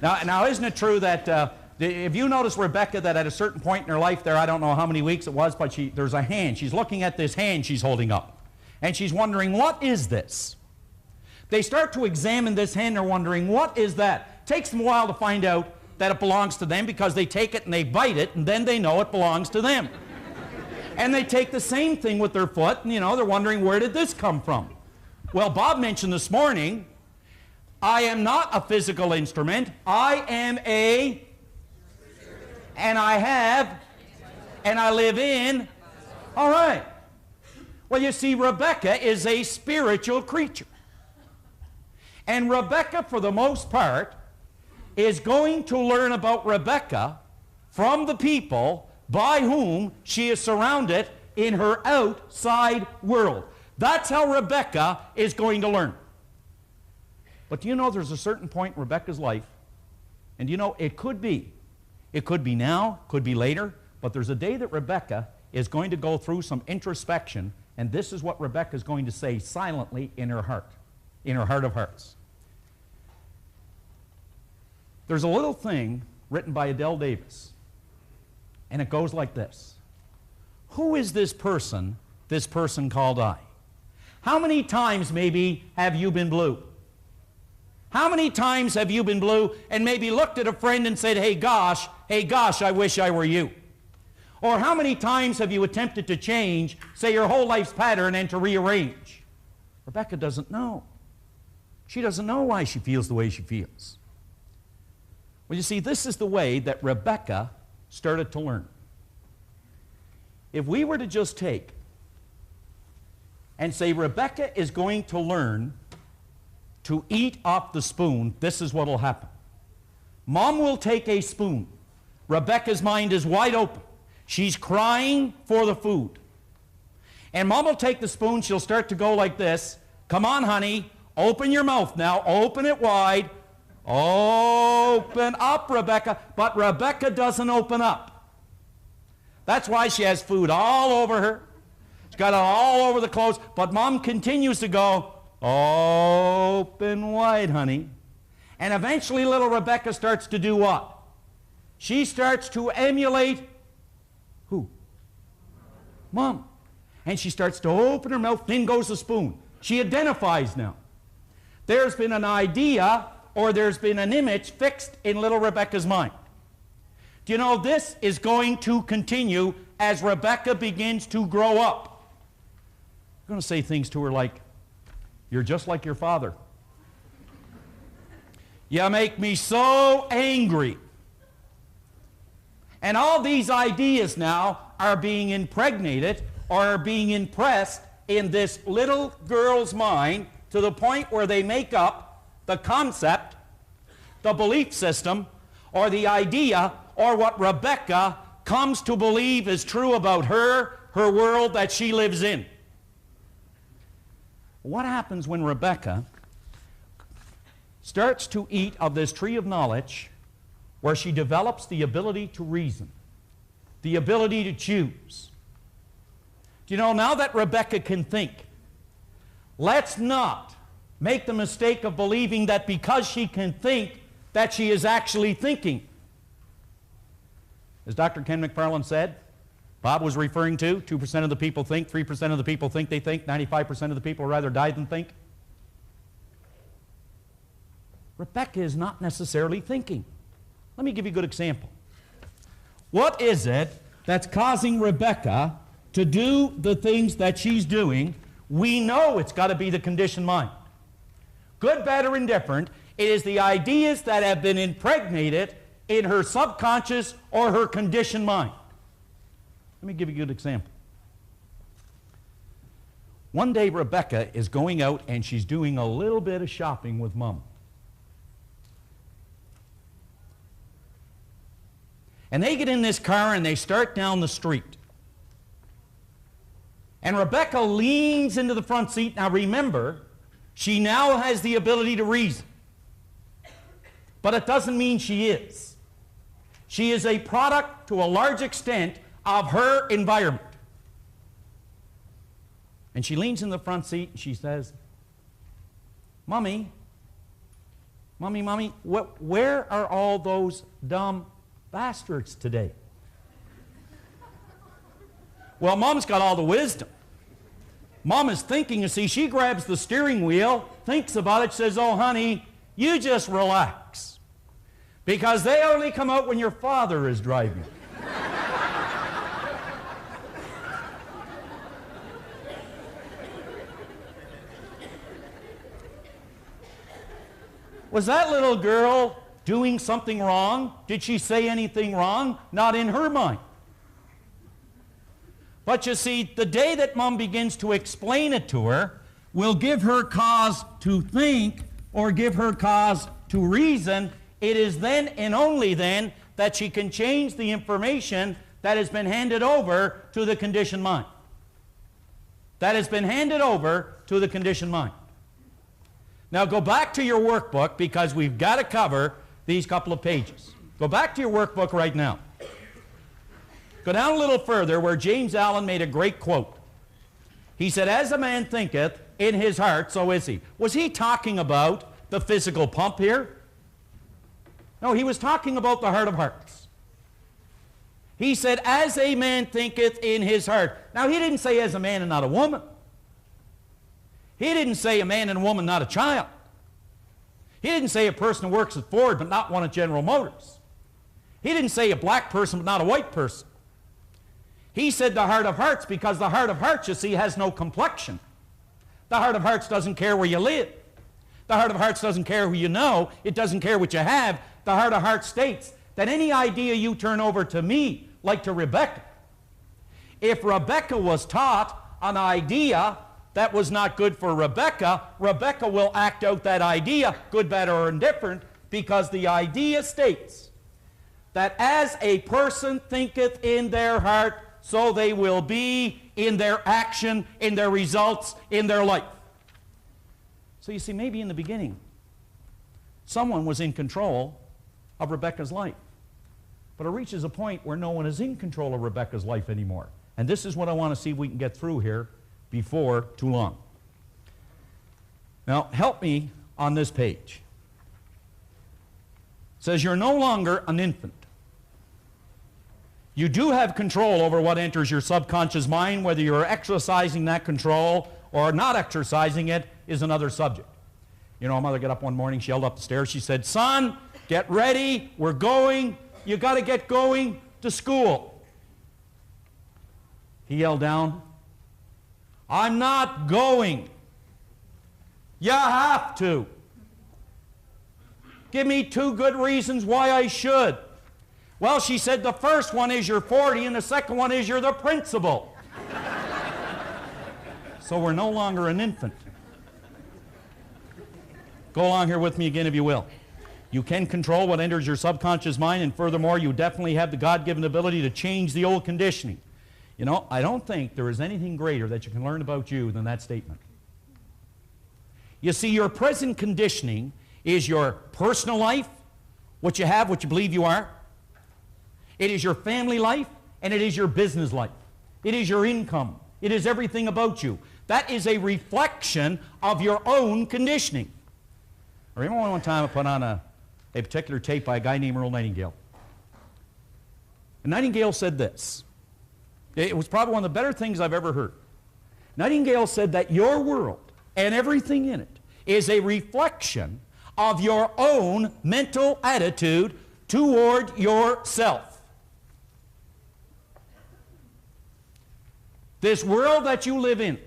Now, isn't it true that if you notice Rebecca, that at a certain point in her life there, I don't know how many weeks it was, but there's a hand. She's looking at this hand she's holding up. And she's wondering, what is this? They start to examine this hand. They're wondering, what is that? It takes them a while to find out that it belongs to them because they take it and they bite it, and then they know it belongs to them. And they take the same thing with their foot, and they're wondering, where did this come from? Well, Bob mentioned this morning, I am not a physical instrument. I am and I have, and I live in. All right. Well, you see, Rebecca is a spiritual creature. And Rebecca, for the most part, is going to learn about Rebecca from the people by whom she is surrounded in her outside world. That's how Rebecca is going to learn. But do you know there's a certain point in Rebecca's life, and it could be now, could be later, but there's a day that Rebecca is going to go through some introspection, and this is what Rebecca is going to say silently in her heart of hearts. There's a little thing written by Adele Davis, and it goes like this. Who is this person called I? How many times maybe have you been blue? How many times have you been blue and maybe looked at a friend and said, hey gosh, I wish I were you? Or how many times have you attempted to change, say, your whole life's pattern and to rearrange? Rebecca doesn't know. She doesn't know why she feels the way she feels. Well, you see, this is the way that Rebecca started to learn. If we were to just take and say Rebecca is going to learn to eat off the spoon, this is what will happen. Mom will take a spoon. Rebecca's mind is wide open. She's crying for the food. And Mom will take the spoon. She'll start to go like this. Come on, honey. Open your mouth now. Open it wide. Open up, Rebecca. But Rebecca doesn't open up. That's why she has food all over her. She's got it all over the clothes. But Mom continues to go, open wide, honey. And eventually little Rebecca starts to do what? She starts to emulate who? Mom. And she starts to open her mouth, in goes the spoon. She identifies now. There's been an idea or there's been an image fixed in little Rebecca's mind. Do you know this is going to continue as Rebecca begins to grow up? I'm going to say things to her like, you're just like your father. You make me so angry. And all these ideas now are being impregnated or are being impressed in this little girl's mind to the point where they make up the concept, the belief system, or the idea, or what Rebecca comes to believe is true about her world that she lives in. What happens when Rebecca starts to eat of this tree of knowledge where she develops the ability to reason, the ability to choose. Do you know, now that Rebecca can think, let's not make the mistake of believing that because she can think, that she is actually thinking. As Dr. Ken McFarland said, Bob was referring to, 2% of the people think, 3% of the people think they think, 95% of the people rather die than think. Rebecca is not necessarily thinking. Let me give you a good example. What is it that's causing Rebecca to do the things that she's doing? We know it's got to be the conditioned mind. Good, bad, or indifferent, it is the ideas that have been impregnated in her subconscious or her conditioned mind. Let me give you a good example. One day Rebecca is going out and she's doing a little bit of shopping with Mom. And they get in this car and they start down the street. And Rebecca leans into the front seat. Now remember, she now has the ability to reason. But it doesn't mean she is. She is a product, to a large extent, of her environment. And she leans in the front seat and she says, Mommy, Mommy, Mommy, where are all those dumb bastards today? Well, Mom's got all the wisdom. Mom is thinking, you see, she grabs the steering wheel, thinks about it, says, oh, honey, you just relax. Because they only come out when your father is driving. Was that little girl doing something wrong? Did she say anything wrong? Not in her mind. But you see, the day that Mom begins to explain it to her will give her cause to think or give her cause to reason. It is then and only then that she can change the information that has been handed over to the conditioned mind. That has been handed over to the conditioned mind. Now go back to your workbook, because we've got to cover these couple of pages. Go back to your workbook right now. Go down a little further where James Allen made a great quote. He said, as a man thinketh in his heart, so is he. Was he talking about the physical pump here? No, he was talking about the heart of hearts. He said, as a man thinketh in his heart. Now, he didn't say as a man and not a woman. He didn't say a man and a woman, not a child. He didn't say a person who works at Ford but not one at General Motors. He didn't say a black person but not a white person. He said the heart of hearts, because the heart of hearts, you see, has no complexion. The heart of hearts doesn't care where you live. The heart of hearts doesn't care who you know. It doesn't care what you have. The heart of hearts states that any idea you turn over to me, like to Rebecca, if Rebecca was taught an idea that was not good for Rebecca, Rebecca will act out that idea, good, bad, or indifferent, because the idea states that as a person thinketh in their heart, so they will be in their action, in their results, in their life. So you see, maybe in the beginning, someone was in control of Rebecca's life. But it reaches a point where no one is in control of Rebecca's life anymore. And this is what I want to see if we can get through here before too long. Now, help me on this page. It says you're no longer an infant. You do have control over what enters your subconscious mind. Whether you're exercising that control or not exercising it is another subject. You know, a mother got up one morning, she yelled up the stairs, she said, son, get ready, we're going, you got to get going to school. He yelled down, I'm not going. You have to. Give me 2 good reasons why I should. Well, she said, the first one is you're 40 and the second one is you're the principal. So we're no longer an infant. Go along here with me again if you will. You can control what enters your subconscious mind, and furthermore, you definitely have the God-given ability to change the old conditioning. You know, I don't think there is anything greater that you can learn about you than that statement. You see, your present conditioning is your personal life what you have, what you believe you are. It is your family life, and it is your business life. It is your income. It is everything about you. That is a reflection of your own conditioning. I remember one time I put on a particular tape by a guy named Earl Nightingale. And Nightingale said this. It was probably one of the better things I've ever heard. Nightingale said that your world and everything in it is a reflection of your own mental attitude toward yourself. This world that you live in,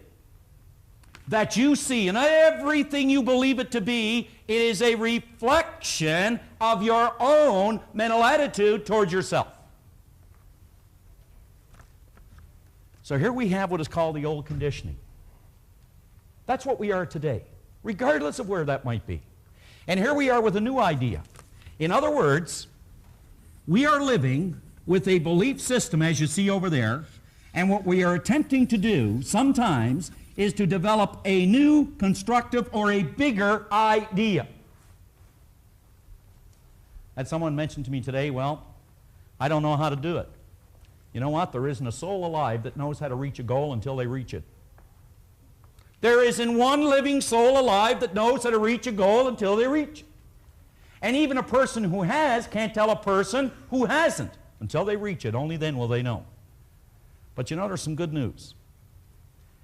that you see, and everything you believe it to be, it is a reflection of your own mental attitude towards yourself. So here we have what is called the old conditioning. That's what we are today, regardless of where that might be. And here we are with a new idea. In other words, we are living with a belief system, as you see over there, and what we are attempting to do sometimes is to develop a new, constructive, or a bigger idea. Had someone mentioned to me today, well, I don't know how to do it. You know what? There isn't a soul alive that knows how to reach a goal until they reach it. There isn't one living soul alive that knows how to reach a goal until they reach it. And even a person who has can't tell a person who hasn't until they reach it. Only then will they know. But you know, there's some good news.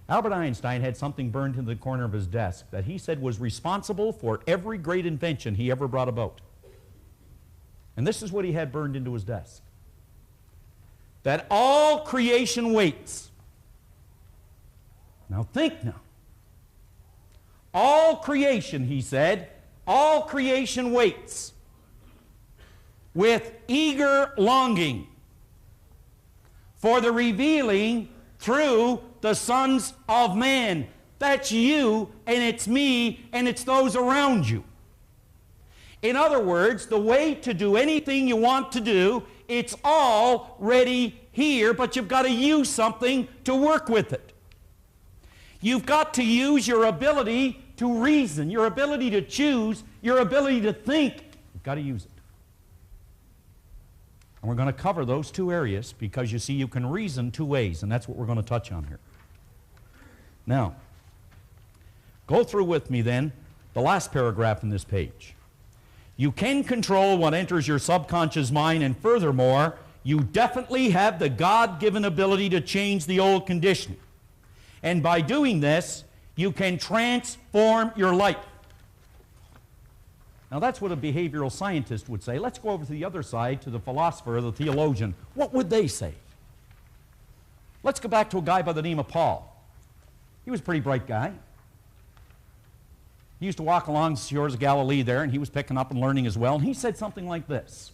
Albert Einstein had something burned into the corner of his desk that he said was responsible for every great invention he ever brought about. And this is what he had burned into his desk. That all creation waits. Now think now. All creation, he said, all creation waits with eager longing for the revealing through the sons of man. That's you, and it's me, and it's those around you. In other words, the way to do anything you want to do, it's already here, but you've got to use something to work with it. You've got to use your ability to reason, your ability to choose, your ability to think. You've got to use it. And we're going to cover those two areas because you see you can reason two ways, and that's what we're going to touch on here. Now, go through with me then the last paragraph in this page. You can control what enters your subconscious mind, and furthermore, you definitely have the God-given ability to change the old conditioning. And by doing this, you can transform your life. Now that's what a behavioral scientist would say. Let's go over to the other side, to the philosopher, the theologian. What would they say? Let's go back to a guy by the name of Paul. He was a pretty bright guy. He used to walk along the shores of Galilee there, and he was picking up and learning as well. And he said something like this.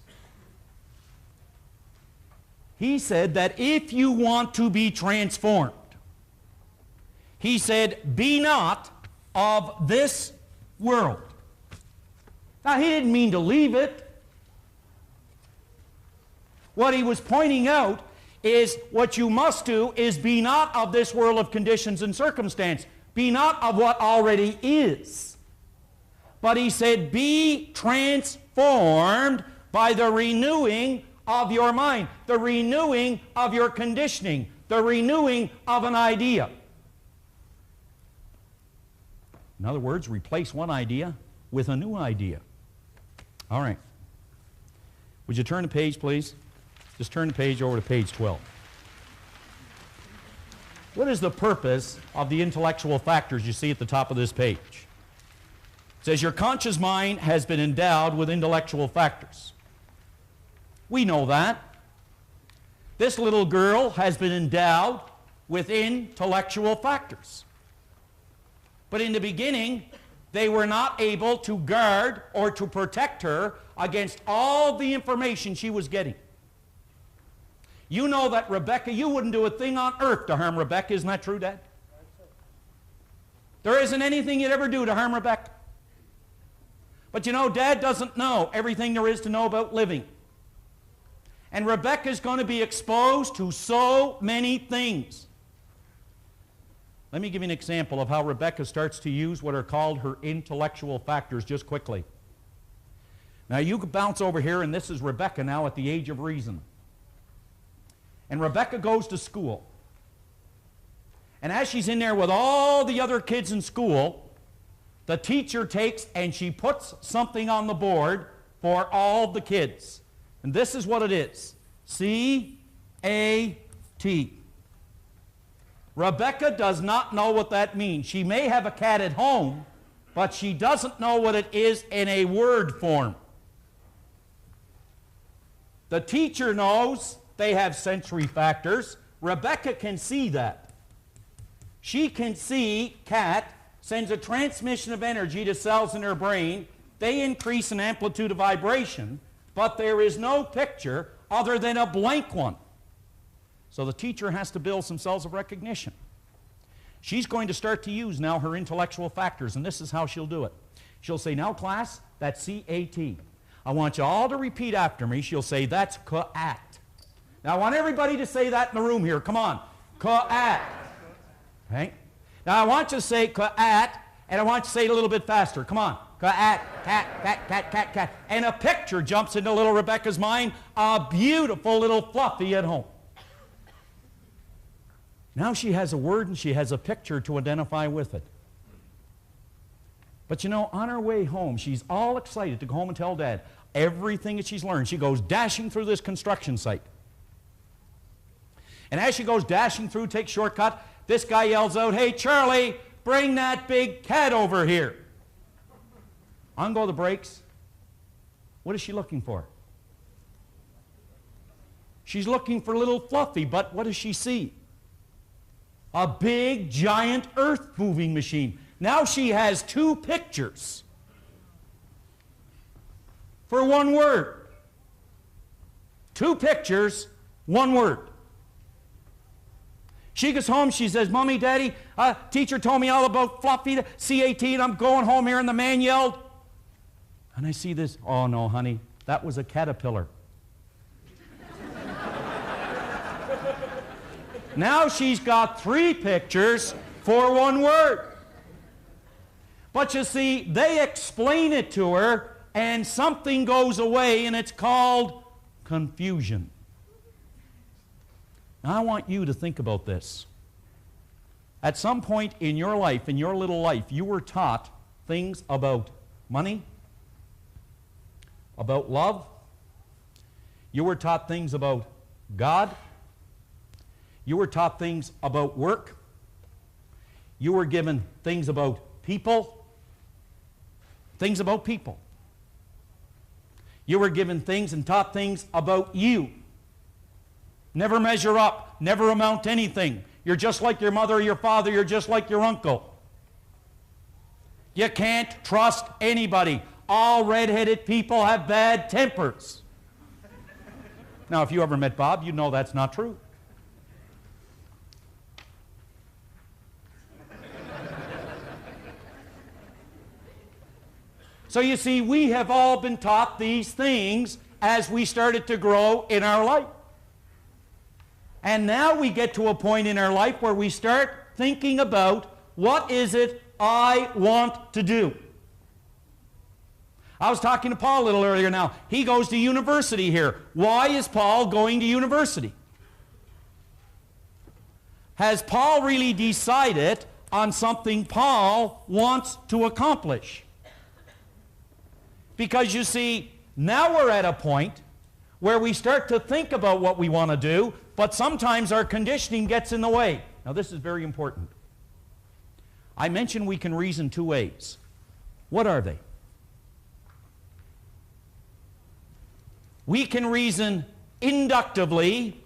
He said that if you want to be transformed, he said, be not of this world. Now, he didn't mean to leave it. What he was pointing out is what you must do is be not of this world of conditions and circumstance. Be not of what already is. But he said, be transformed by the renewing of your mind, the renewing of your conditioning, the renewing of an idea. In other words, replace one idea with a new idea. All right. Would you turn the page, please? Just turn the page over to page 12. What is the purpose of the intellectual factors you see at the top of this page? It says your conscious mind has been endowed with intellectual factors. We know that. This little girl has been endowed with intellectual factors. But in the beginning, they were not able to guard or to protect her against all the information she was getting. You know that Rebecca, you wouldn't do a thing on earth to harm Rebecca. Isn't that true, Dad? There isn't anything you'd ever do to harm Rebecca. But you know, Dad doesn't know everything there is to know about living. And Rebecca's going to be exposed to so many things. Let me give you an example of how Rebecca starts to use what are called her intellectual factors just quickly. Now you could bounce over here, and this is Rebecca now at the age of reason. And Rebecca goes to school. And as she's in there with all the other kids in school, the teacher takes and she puts something on the board for all the kids. And this is what it is. C-A-T. Rebecca does not know what that means. She may have a cat at home, but she doesn't know what it is in a word form. The teacher knows they have sensory factors. Rebecca can see that. She can see cat sends a transmission of energy to cells in her brain. They increase in amplitude of vibration, but there is no picture other than a blank one. So the teacher has to build some cells of recognition. She's going to start to use now her intellectual factors, and this is how she'll do it. She'll say, now class, that's C-A-T. I want you all to repeat after me. She'll say, that's ca-at. Now I want everybody to say that in the room here. Come on. Ca-at. Okay? Now I want you to say ca-at, and I want you to say it a little bit faster. Come on. Ca-at, cat, cat, cat, cat, cat. And a picture jumps into little Rebecca's mind, a beautiful little fluffy at home. Now she has a word and she has a picture to identify with it. But you know, on her way home, she's all excited to go home and tell Dad everything that she's learned. She goes dashing through this construction site. And as she goes dashing through, takes shortcut, this guy yells out, hey, Charlie, bring that big cat over here. On go the brakes. What is she looking for? She's looking for little Fluffy, but what does she see? A big, giant earth-moving machine. Now she has two pictures for one word. Two pictures, one word. She goes home, she says, Mommy, Daddy, teacher told me all about Fluffy, C-A-T, and I'm going home here, and the man yelled. And I see this, oh no, honey, that was a caterpillar. Now she's got three pictures for one word. But you see, they explain it to her, and something goes away, and it's called confusion. Now I want you to think about this. At some point in your life, in your little life, you were taught things about money, about love. You were taught things about God. You were taught things about work. You were given things about people. Things about people. You were given things and taught things about you. Never measure up. Never amount to anything. You're just like your mother or your father. You're just like your uncle. You can't trust anybody. All red-headed people have bad tempers. Now, if you ever met Bob, you know that's not true. So you see, we have all been taught these things as we started to grow in our life. And now we get to a point in our life where we start thinking about, what is it I want to do? I was talking to Paul a little earlier now. He goes to university here. Why is Paul going to university? Has Paul really decided on something Paul wants to accomplish? Because you see, now we're at a point where we start to think about what we want to do, but sometimes our conditioning gets in the way. Now this is very important. I mentioned we can reason two ways. What are they? We can reason inductively,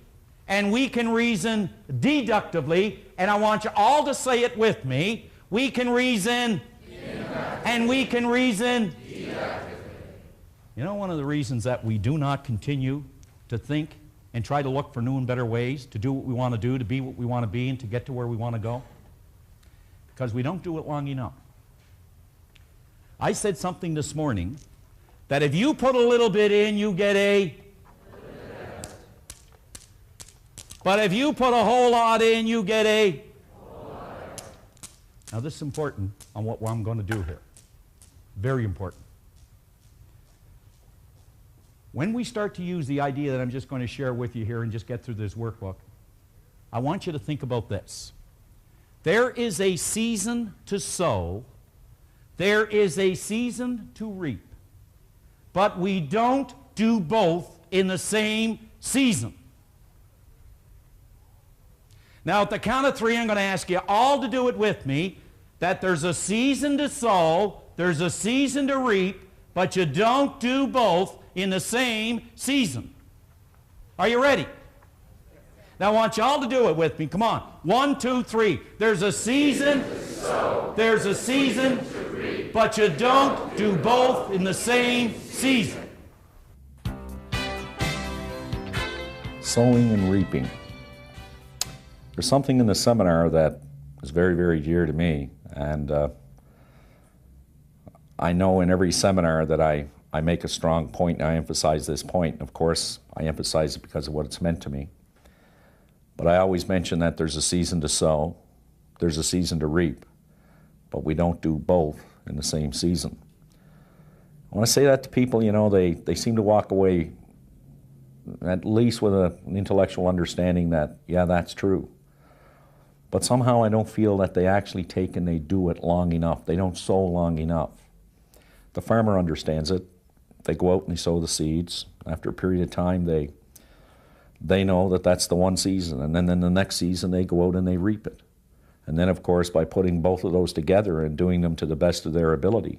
and we can reason deductively, and I want you all to say it with me. We can reason, and we can reason. You know, one of the reasons that we do not continue to think and try to look for new and better ways to do what we want to do, to be what we want to be, and to get to where we want to go? Because we don't do it long enough. I said something this morning that if you put a little bit in, you get a... But if you put a whole lot in, you get a... Now this is important on what I'm going to do here. Very important. when we start to use the idea that I'm just going to share with you here and just get through this workbook, I want you to think about this. There is a season to sow. There is a season to reap. But we don't do both in the same season. Now, at the count of 3, I'm going to ask you all to do it with me, that there's a season to sow, there's a season to reap, but you don't do both in the same season. Are you ready? Now, I want you all to do it with me. Come on. 1, 2, 3. There's a season to sow, there's a season to reap, but you don't do both in the same season. Sowing and reaping. There's something in the seminar that is very, very dear to me, and I know in every seminar that I make a strong point, and I emphasize this point. Of course, I emphasize it because of what it's meant to me. But I always mention that there's a season to sow, there's a season to reap, but we don't do both in the same season. When I say that to people, you know, they seem to walk away at least with an intellectual understanding that, yeah, that's true. But somehow I don't feel that they actually take and they do it long enough. They don't sow long enough. The farmer understands it. They go out and they sow the seeds. After a period of time, they know that that's the one season. And then in the next season, they go out and they reap it. And then, of course, by putting both of those together and doing them to the best of their ability,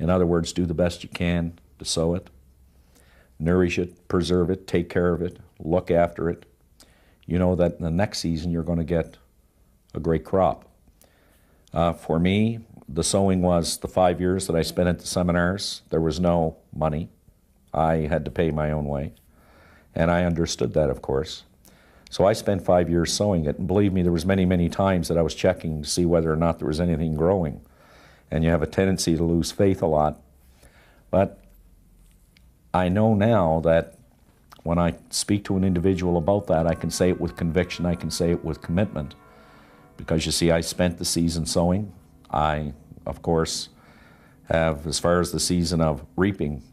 in other words, do the best you can to sow it, nourish it, preserve it, take care of it, look after it, you know that in the next season you're going to get a great crop. For me, the sowing was the 5 years that I spent at the seminars. There was no money. I had to pay my own way. And I understood that, of course. So I spent 5 years sowing it. And believe me, there was many, many times that I was checking to see whether or not there was anything growing. And you have a tendency to lose faith a lot. But I know now that when I speak to an individual about that, I can say it with conviction, I can say it with commitment. Because you see, I spent the season sowing. I, of course, have, as far as the season of reaping,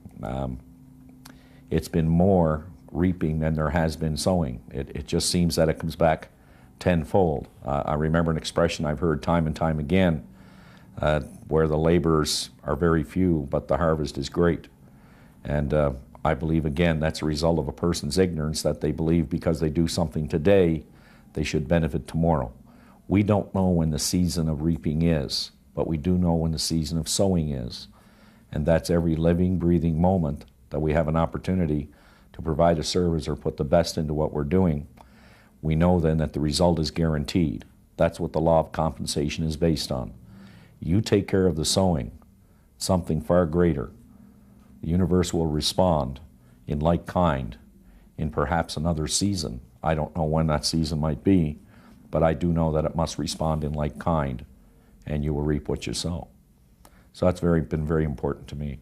it's been more reaping than there has been sowing. It just seems that it comes back tenfold. I remember an expression I've heard time and time again, where the laborers are very few, but the harvest is great. And I believe, again, that's a result of a person's ignorance, that they believe because they do something today, they should benefit tomorrow. We don't know when the season of reaping is, but we do know when the season of sowing is. And that's every living, breathing moment that we have an opportunity to provide a service or put the best into what we're doing. We know then that the result is guaranteed. That's what the law of compensation is based on. You take care of the sowing, something far greater. The universe will respond in like kind in perhaps another season. I don't know when that season might be, but I do know that it must respond in like kind, and you will reap what you sow. So that's been very important to me.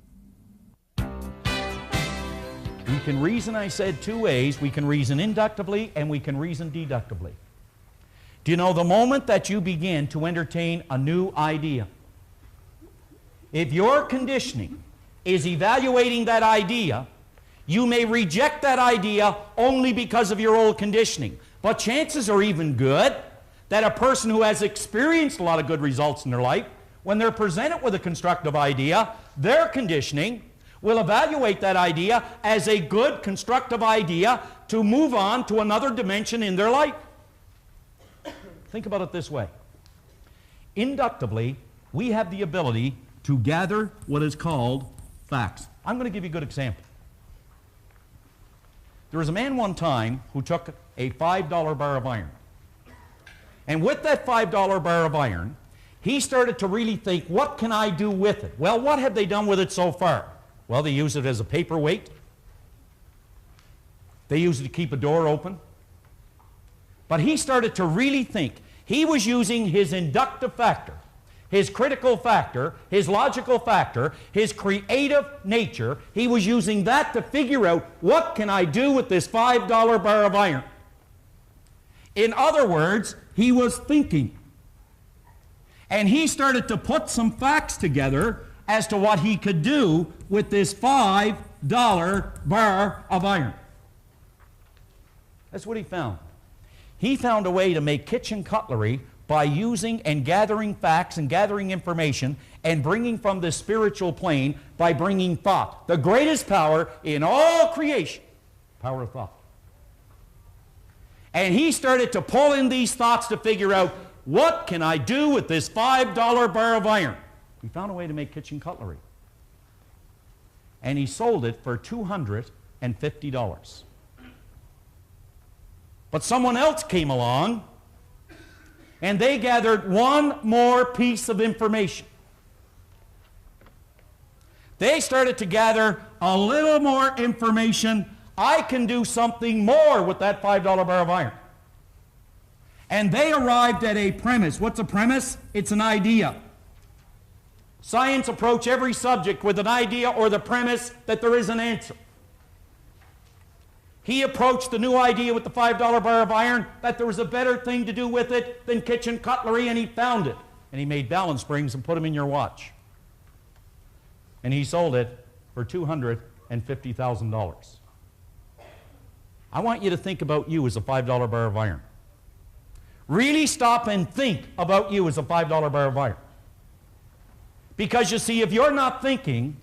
We can reason, I said, two ways. We can reason inductively and we can reason deductively. Do you know the moment that you begin to entertain a new idea, if your conditioning is evaluating that idea, you may reject that idea only because of your old conditioning. But chances are even good that a person who has experienced a lot of good results in their life, when they're presented with a constructive idea, their conditioning will evaluate that idea as a good constructive idea to move on to another dimension in their life. Think about it this way. Inductively, we have the ability to gather what is called facts. I'm going to give you a good example. There was a man one time who took a $5 bar of iron. And with that $5 bar of iron, he started to really think, what can I do with it? Well, what have they done with it so far? Well, they use it as a paperweight. They use it to keep a door open. But he started to really think. He was using his inductive factor, his critical factor, his logical factor, his creative nature. He was using that to figure out, what can I do with this $5 bar of iron? In other words, he was thinking. And he started to put some facts together as to what he could do with this $5 bar of iron. That's what he found. He found a way to make kitchen cutlery by using and gathering facts and gathering information and bringing from the spiritual plane by bringing thought. The greatest power in all creation, power of thought. And he started to pull in these thoughts to figure out, what can I do with this $5 bar of iron? He found a way to make kitchen cutlery. And he sold it for $250. But someone else came along and they gathered one more piece of information. They started to gather a little more information. I can do something more with that $5 bar of iron. And they arrived at a premise. What's a premise? It's an idea. Science approach every subject with an idea or the premise that there is an answer. He approached the new idea with the $5 bar of iron, that there was a better thing to do with it than kitchen cutlery, and he found it. And he made balance springs and put them in your watch. And he sold it for $250,000. I want you to think about you as a $5 bar of iron. Really stop and think about you as a $5 bar of iron. Because you see, if you're not thinking,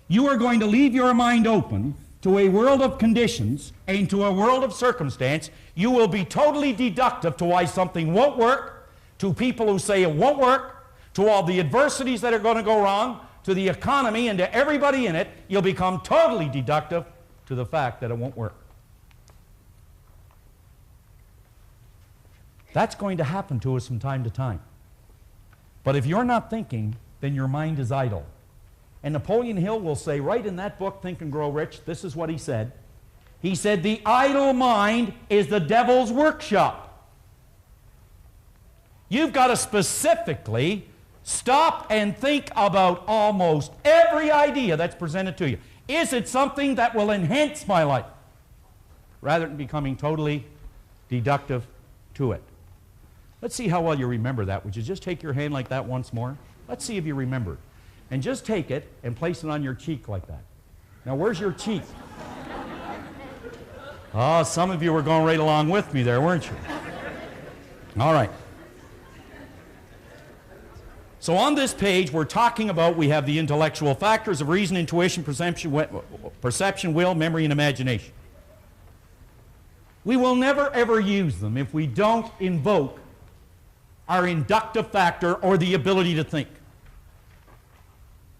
you are going to leave your mind open to a world of conditions and to a world of circumstance. You will be totally deductive to why something won't work, to people who say it won't work, to all the adversities that are going to go wrong, to the economy and to everybody in it. You'll become totally deductive to the fact that it won't work. That's going to happen to us from time to time. But if you're not thinking, then your mind is idle. And Napoleon Hill will say right in that book, Think and Grow Rich, this is what he said. He said, the idle mind is the devil's workshop. You've got to specifically stop and think about almost every idea that's presented to you. Is it something that will enhance my life? Rather than becoming totally deductive to it. Let's see how well you remember that. Would you just take your hand like that once more? Let's see if you remember it. And just take it and place it on your cheek like that. Now, where's your cheek? Oh, some of you were going right along with me there, weren't you? All right. So on this page, we're talking about, we have the intellectual factors of reason, intuition, perception, will, memory, and imagination. We will never, ever use them if we don't invoke our inductive factor or the ability to think.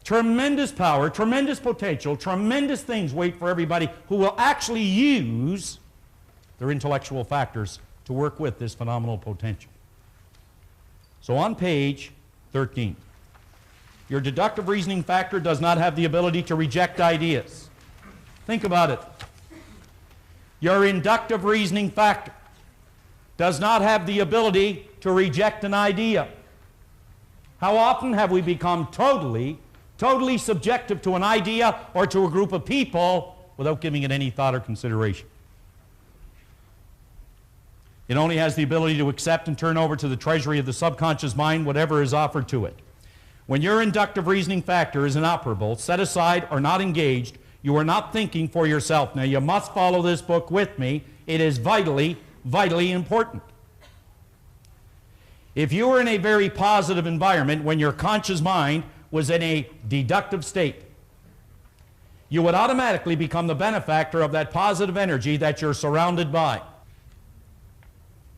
Tremendous power, tremendous potential, tremendous things wait for everybody who will actually use their intellectual factors to work with this phenomenal potential. So on page 13, your deductive reasoning factor does not have the ability to reject ideas. Think about it. Your inductive reasoning factor does not have the ability to reject an idea. How often have we become totally subjective to an idea or to a group of people without giving it any thought or consideration? It only has the ability to accept and turn over to the treasury of the subconscious mind whatever is offered to it. When your inductive reasoning factor is inoperable, set aside, or not engaged, you are not thinking for yourself. Now, you must follow this book with me. It is vitally, vitally important. If you were in a very positive environment when your conscious mind was in a deductive state, you would automatically become the benefactor of that positive energy that you're surrounded by. It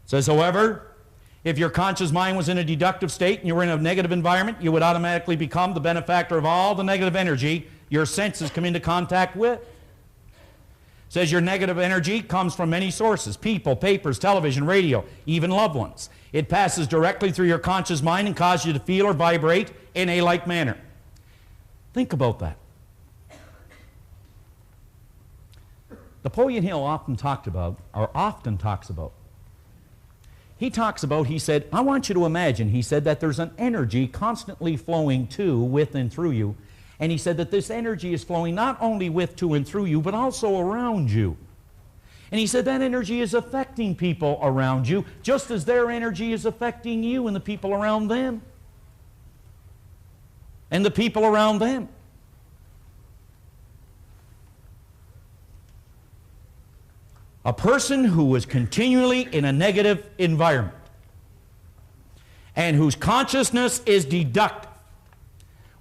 says, however, if your conscious mind was in a deductive state and you were in a negative environment, you would automatically become the benefactor of all the negative energy your senses come into contact with. It says your negative energy comes from many sources: people, papers, television, radio, even loved ones. It passes directly through your conscious mind and causes you to feel or vibrate in a like manner. Think about that. Napoleon Hill often talks about, he said, I want you to imagine, he said, that there's an energy constantly flowing to, with, and through you. And he said that this energy is flowing not only with, to, and through you, but also around you. And he said that energy is affecting people around you, just as their energy is affecting you and the people around them. and the people around them. A person who is continually in a negative environment and whose consciousness is deductive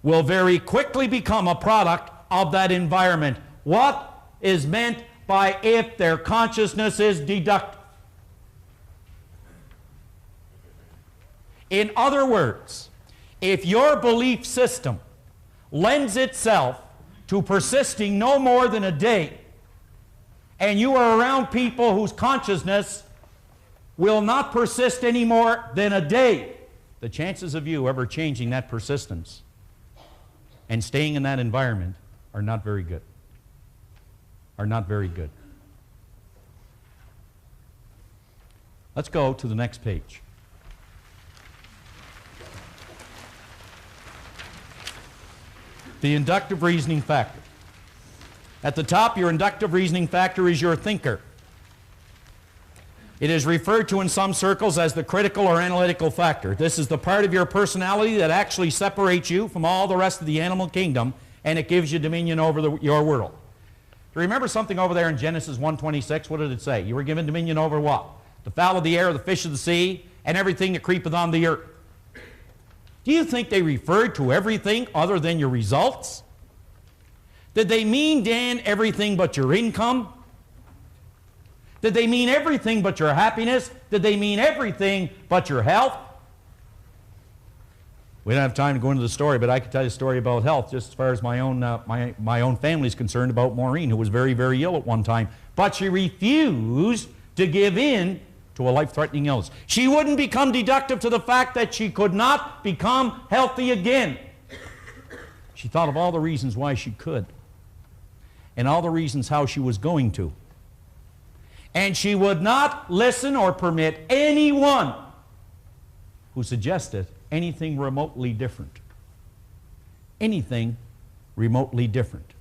will very quickly become a product of that environment. What is meant by if their consciousness is deductive? In other words, if your belief system lends itself to persisting no more than a day, and you are around people whose consciousness will not persist any more than a day, the chances of you ever changing that persistence and staying in that environment are not very good. Are not very good. Let's go to the next page. The inductive reasoning factor. At the top, your inductive reasoning factor is your thinker. It is referred to in some circles as the critical or analytical factor. This is the part of your personality that actually separates you from all the rest of the animal kingdom, and it gives you dominion over your world. Do you remember something over there in Genesis 1:26? What did it say? You were given dominion over what? The fowl of the air, the fish of the sea, and everything that creepeth on the earth. Do you think they referred to everything other than your results? Did they mean, Dan, everything but your income? Did they mean everything but your happiness? Did they mean everything but your health? We don't have time to go into the story, but I could tell you a story about health just as far as my own family is concerned about Maureen, who was very, very ill at one time. But she refused to give in to a life-threatening illness. She wouldn't become deductive to the fact that she could not become healthy again. She thought of all the reasons why she could, and all the reasons how she was going to. And she would not listen or permit anyone who suggested anything remotely different. Anything remotely different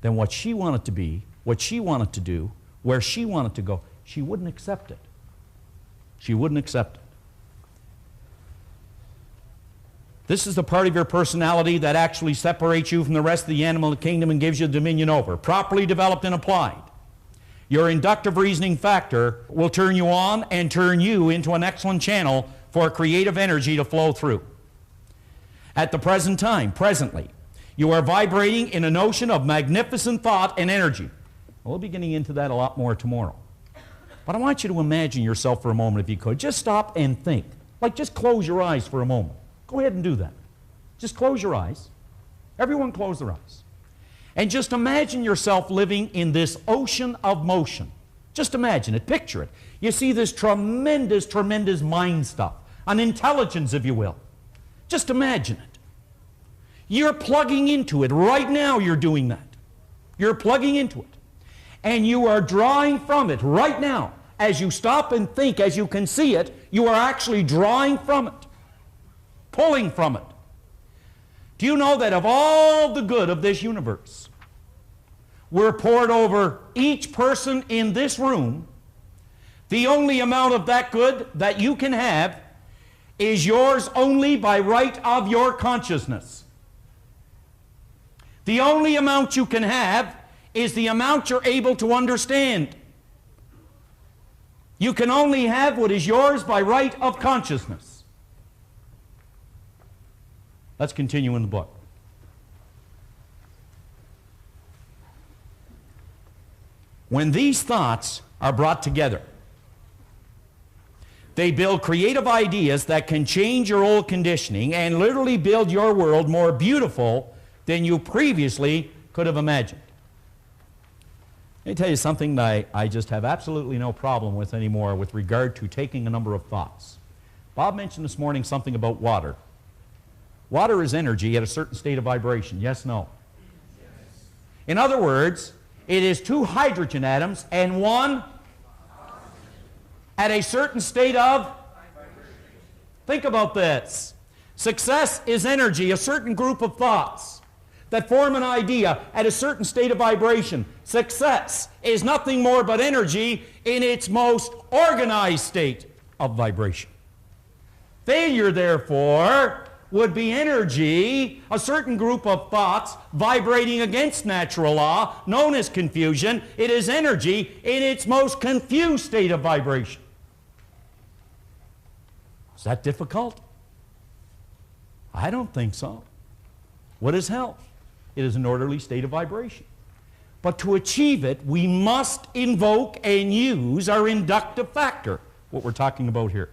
than what she wanted to be, what she wanted to do, where she wanted to go. She wouldn't accept it. She wouldn't accept it. This is the part of your personality that actually separates you from the rest of the animal kingdom and gives you dominion over. Properly developed and applied, your inductive reasoning factor will turn you on and turn you into an excellent channel for creative energy to flow through. At the present time, presently, you are vibrating in a notion of magnificent thought and energy. We'll be getting into that a lot more tomorrow. But I want you to imagine yourself for a moment, if you could. Just stop and think. Like, just close your eyes for a moment. Go ahead and do that. Just close your eyes. Everyone close their eyes. And just imagine yourself living in this ocean of motion. Just imagine it, picture it. You see this tremendous, tremendous mind stuff, an intelligence, if you will. Just imagine it. You're plugging into it. Right now you're doing that. You're plugging into it. And you are drawing from it right now. As you stop and think, as you can see it, you are actually drawing from it, pulling from it. Do you know that of all the good of this universe were poured over each person in this room, the only amount of that good that you can have is yours only by right of your consciousness. The only amount you can have is the amount you're able to understand. You can only have what is yours by right of consciousness. Let's continue in the book. When these thoughts are brought together, they build creative ideas that can change your old conditioning and literally build your world more beautiful than you previously could have imagined. Let me tell you something that I just have absolutely no problem with anymore with regard to taking a number of thoughts. Bob mentioned this morning something about water. Water is energy at a certain state of vibration. Yes, no? Yes. In other words, it is two hydrogen atoms and one at a certain state of vibration. Think about this. Success is energy, a certain group of thoughts that form an idea at a certain state of vibration. Success is nothing more but energy in its most organized state of vibration. Failure, therefore, would be energy, a certain group of thoughts vibrating against natural law, known as confusion. It is energy in its most confused state of vibration. Is that difficult? I don't think so. What is health? It is an orderly state of vibration. But to achieve it, we must invoke and use our inductive factor, what we're talking about here.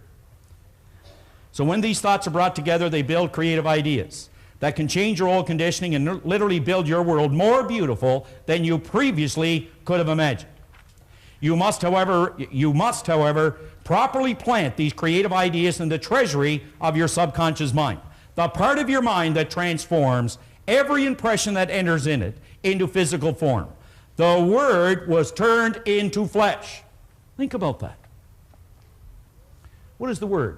So when these thoughts are brought together, they build creative ideas that can change your old conditioning and literally build your world more beautiful than you previously could have imagined. You must, however, properly plant these creative ideas in the treasury of your subconscious mind, the part of your mind that transforms every impression that enters in it into physical form. The Word was turned into flesh. Think about that. What is the Word?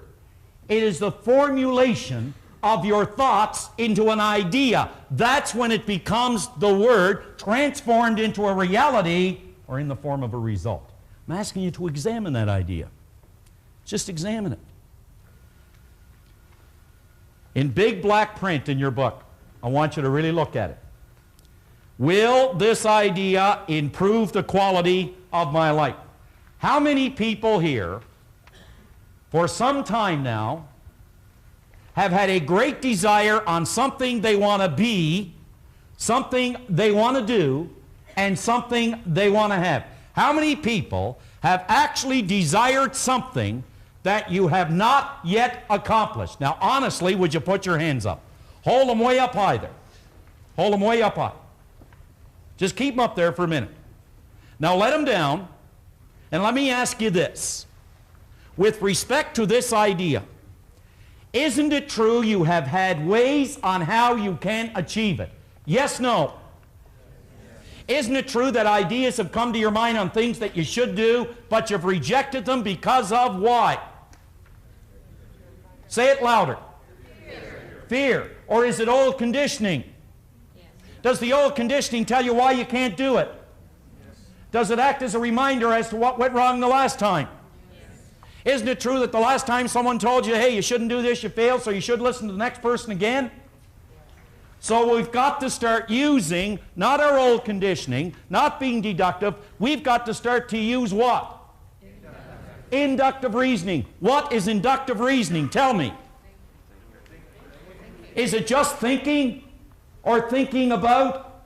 It is the formulation of your thoughts into an idea. That's when it becomes the Word transformed into a reality or in the form of a result. I'm asking you to examine that idea. Just examine it. In big black print in your book, I want you to really look at it. Will this idea improve the quality of my life? How many people here, for some time now, have had a great desire on something they want to be, something they want to do, and something they want to have? How many people have actually desired something that you have not yet accomplished? Now, honestly, would you put your hands up? Hold them way up high there. Hold them way up high. Just keep them up there for a minute. Now let them down, and let me ask you this. With respect to this idea, isn't it true you have had ways on how you can achieve it? Yes, no? Isn't it true that ideas have come to your mind on things that you should do, but you've rejected them because of why? Say it louder. Fear. Or is it old conditioning? Does the old conditioning tell you why you can't do it? Does it act as a reminder as to what went wrong the last time? Isn't it true that the last time someone told you, hey, you shouldn't do this, you failed, so you should listen to the next person again? So we've got to start using, not our old conditioning, not being deductive, we've got to start to use what? Inductive reasoning. What is inductive reasoning? Tell me. Is it just thinking? Or thinking about?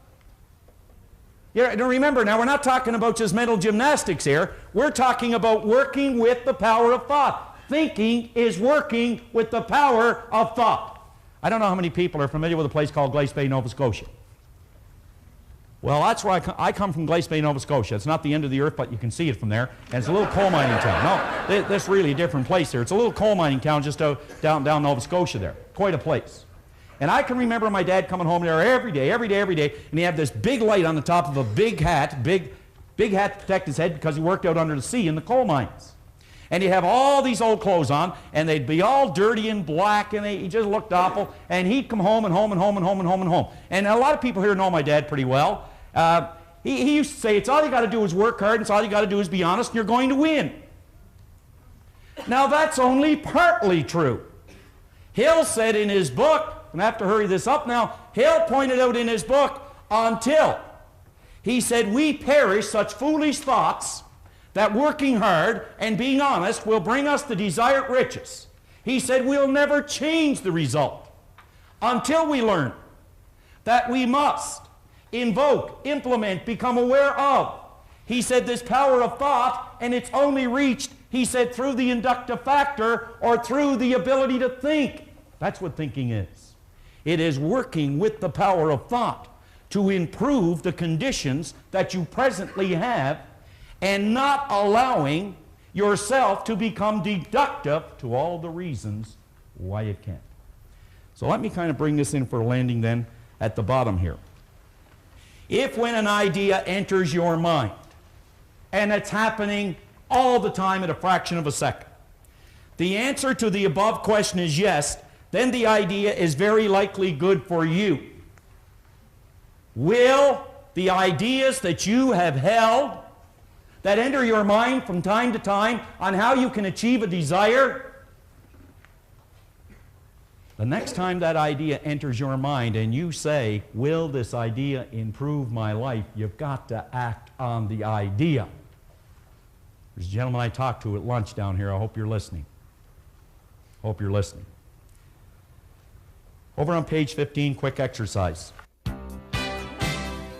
Yeah, remember, now we're not talking about just mental gymnastics here. We're talking about working with the power of thought. Thinking is working with the power of thought. I don't know how many people are familiar with a place called Glace Bay, Nova Scotia. Well, that's where I come from, Glace Bay, Nova Scotia. It's not the end of the earth, but you can see it from there. And it's a little coal mining town. No, this is really a different place here. It's a little coal mining town just down Nova Scotia there. Quite a place. And I can remember my dad coming home there every day, and he had this big light on the top of a big hat to protect his head because he worked out under the sea in the coal mines. And he'd have all these old clothes on, and they'd be all dirty and black, and he just looked awful. And he'd come home and home and home and home and home and home. And a lot of people here know my dad pretty well. He used to say, it's all you got to do is work hard, and it's all you got to do is be honest, and you're going to win. Now that's only partly true. Hill said in his book, and I have to hurry this up now, Hill pointed out in his book, until, he said, we perish such foolish thoughts that working hard and being honest will bring us the desired riches. He said we'll never change the result until we learn that we must invoke, implement, become aware of. He said this power of thought, and it's only reached, he said, through the inductive factor or through the ability to think. That's what thinking is. It is working with the power of thought to improve the conditions that you presently have and not allowing yourself to become deductive to all the reasons why it can't. So let me kind of bring this in for a landing then at the bottom here. If when an idea enters your mind, and it's happening all the time at a fraction of a second, the answer to the above question is yes, then the idea is very likely good for you. Will the ideas that you have held, that enter your mind from time to time on how you can achieve a desire, The next time that idea enters your mind and you say, will this idea improve my life, you've got to act on the idea. There's a gentleman I talked to at lunch down here. I hope you're listening. Hope you're listening. Over on page 15, quick exercise.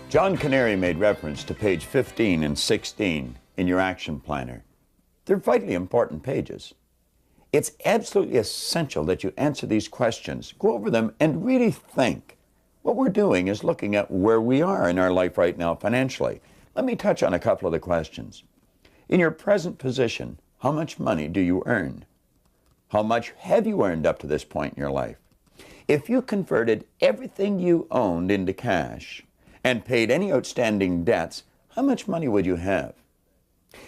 John Kanary made reference to page 15 and 16 in your action planner. They're vitally important pages. It's absolutely essential that you answer these questions, go over them, and really think. What we're doing is looking at where we are in our life right now financially. Let me touch on a couple of the questions. In your present position, how much money do you earn? How much have you earned up to this point in your life? If you converted everything you owned into cash and paid any outstanding debts, how much money would you have?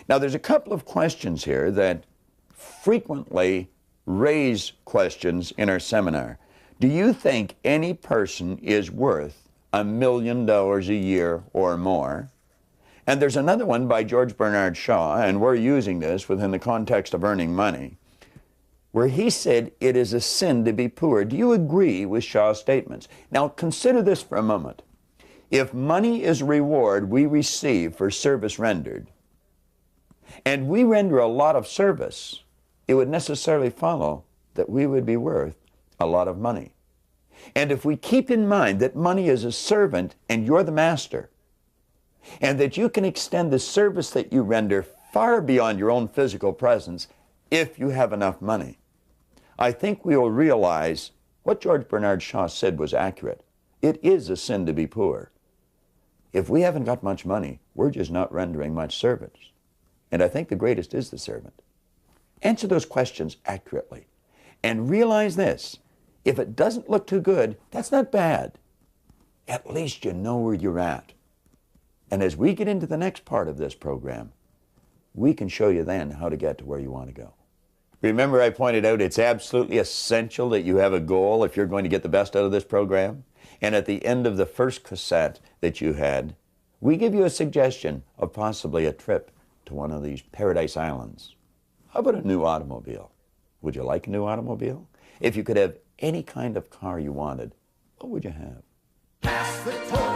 Now, there's a couple of questions here that frequently raise questions in our seminar. Do you think any person is worth $1 million a year or more? And there's another one by George Bernard Shaw, and we're using this within the context of earning money, where he said it is a sin to be poor. Do you agree with Shaw's statements? Now consider this for a moment. If money is reward we receive for service rendered, and we render a lot of service, it would necessarily follow that we would be worth a lot of money. And if we keep in mind that money is a servant and you're the master, and that you can extend the service that you render far beyond your own physical presence if you have enough money, I think we will realize what George Bernard Shaw said was accurate. It is a sin to be poor. If we haven't got much money, we're just not rendering much service. And I think the greatest is the servant. Answer those questions accurately. And realize this, if it doesn't look too good, that's not bad. At least you know where you're at. And as we get into the next part of this program, we can show you then how to get to where you want to go. Remember I pointed out it's absolutely essential that you have a goal if you're going to get the best out of this program? And at the end of the first cassette that you had, we give you a suggestion of possibly a trip to one of these paradise islands. How about a new automobile? Would you like a new automobile? If you could have any kind of car you wanted, what would you have? Pass the torch.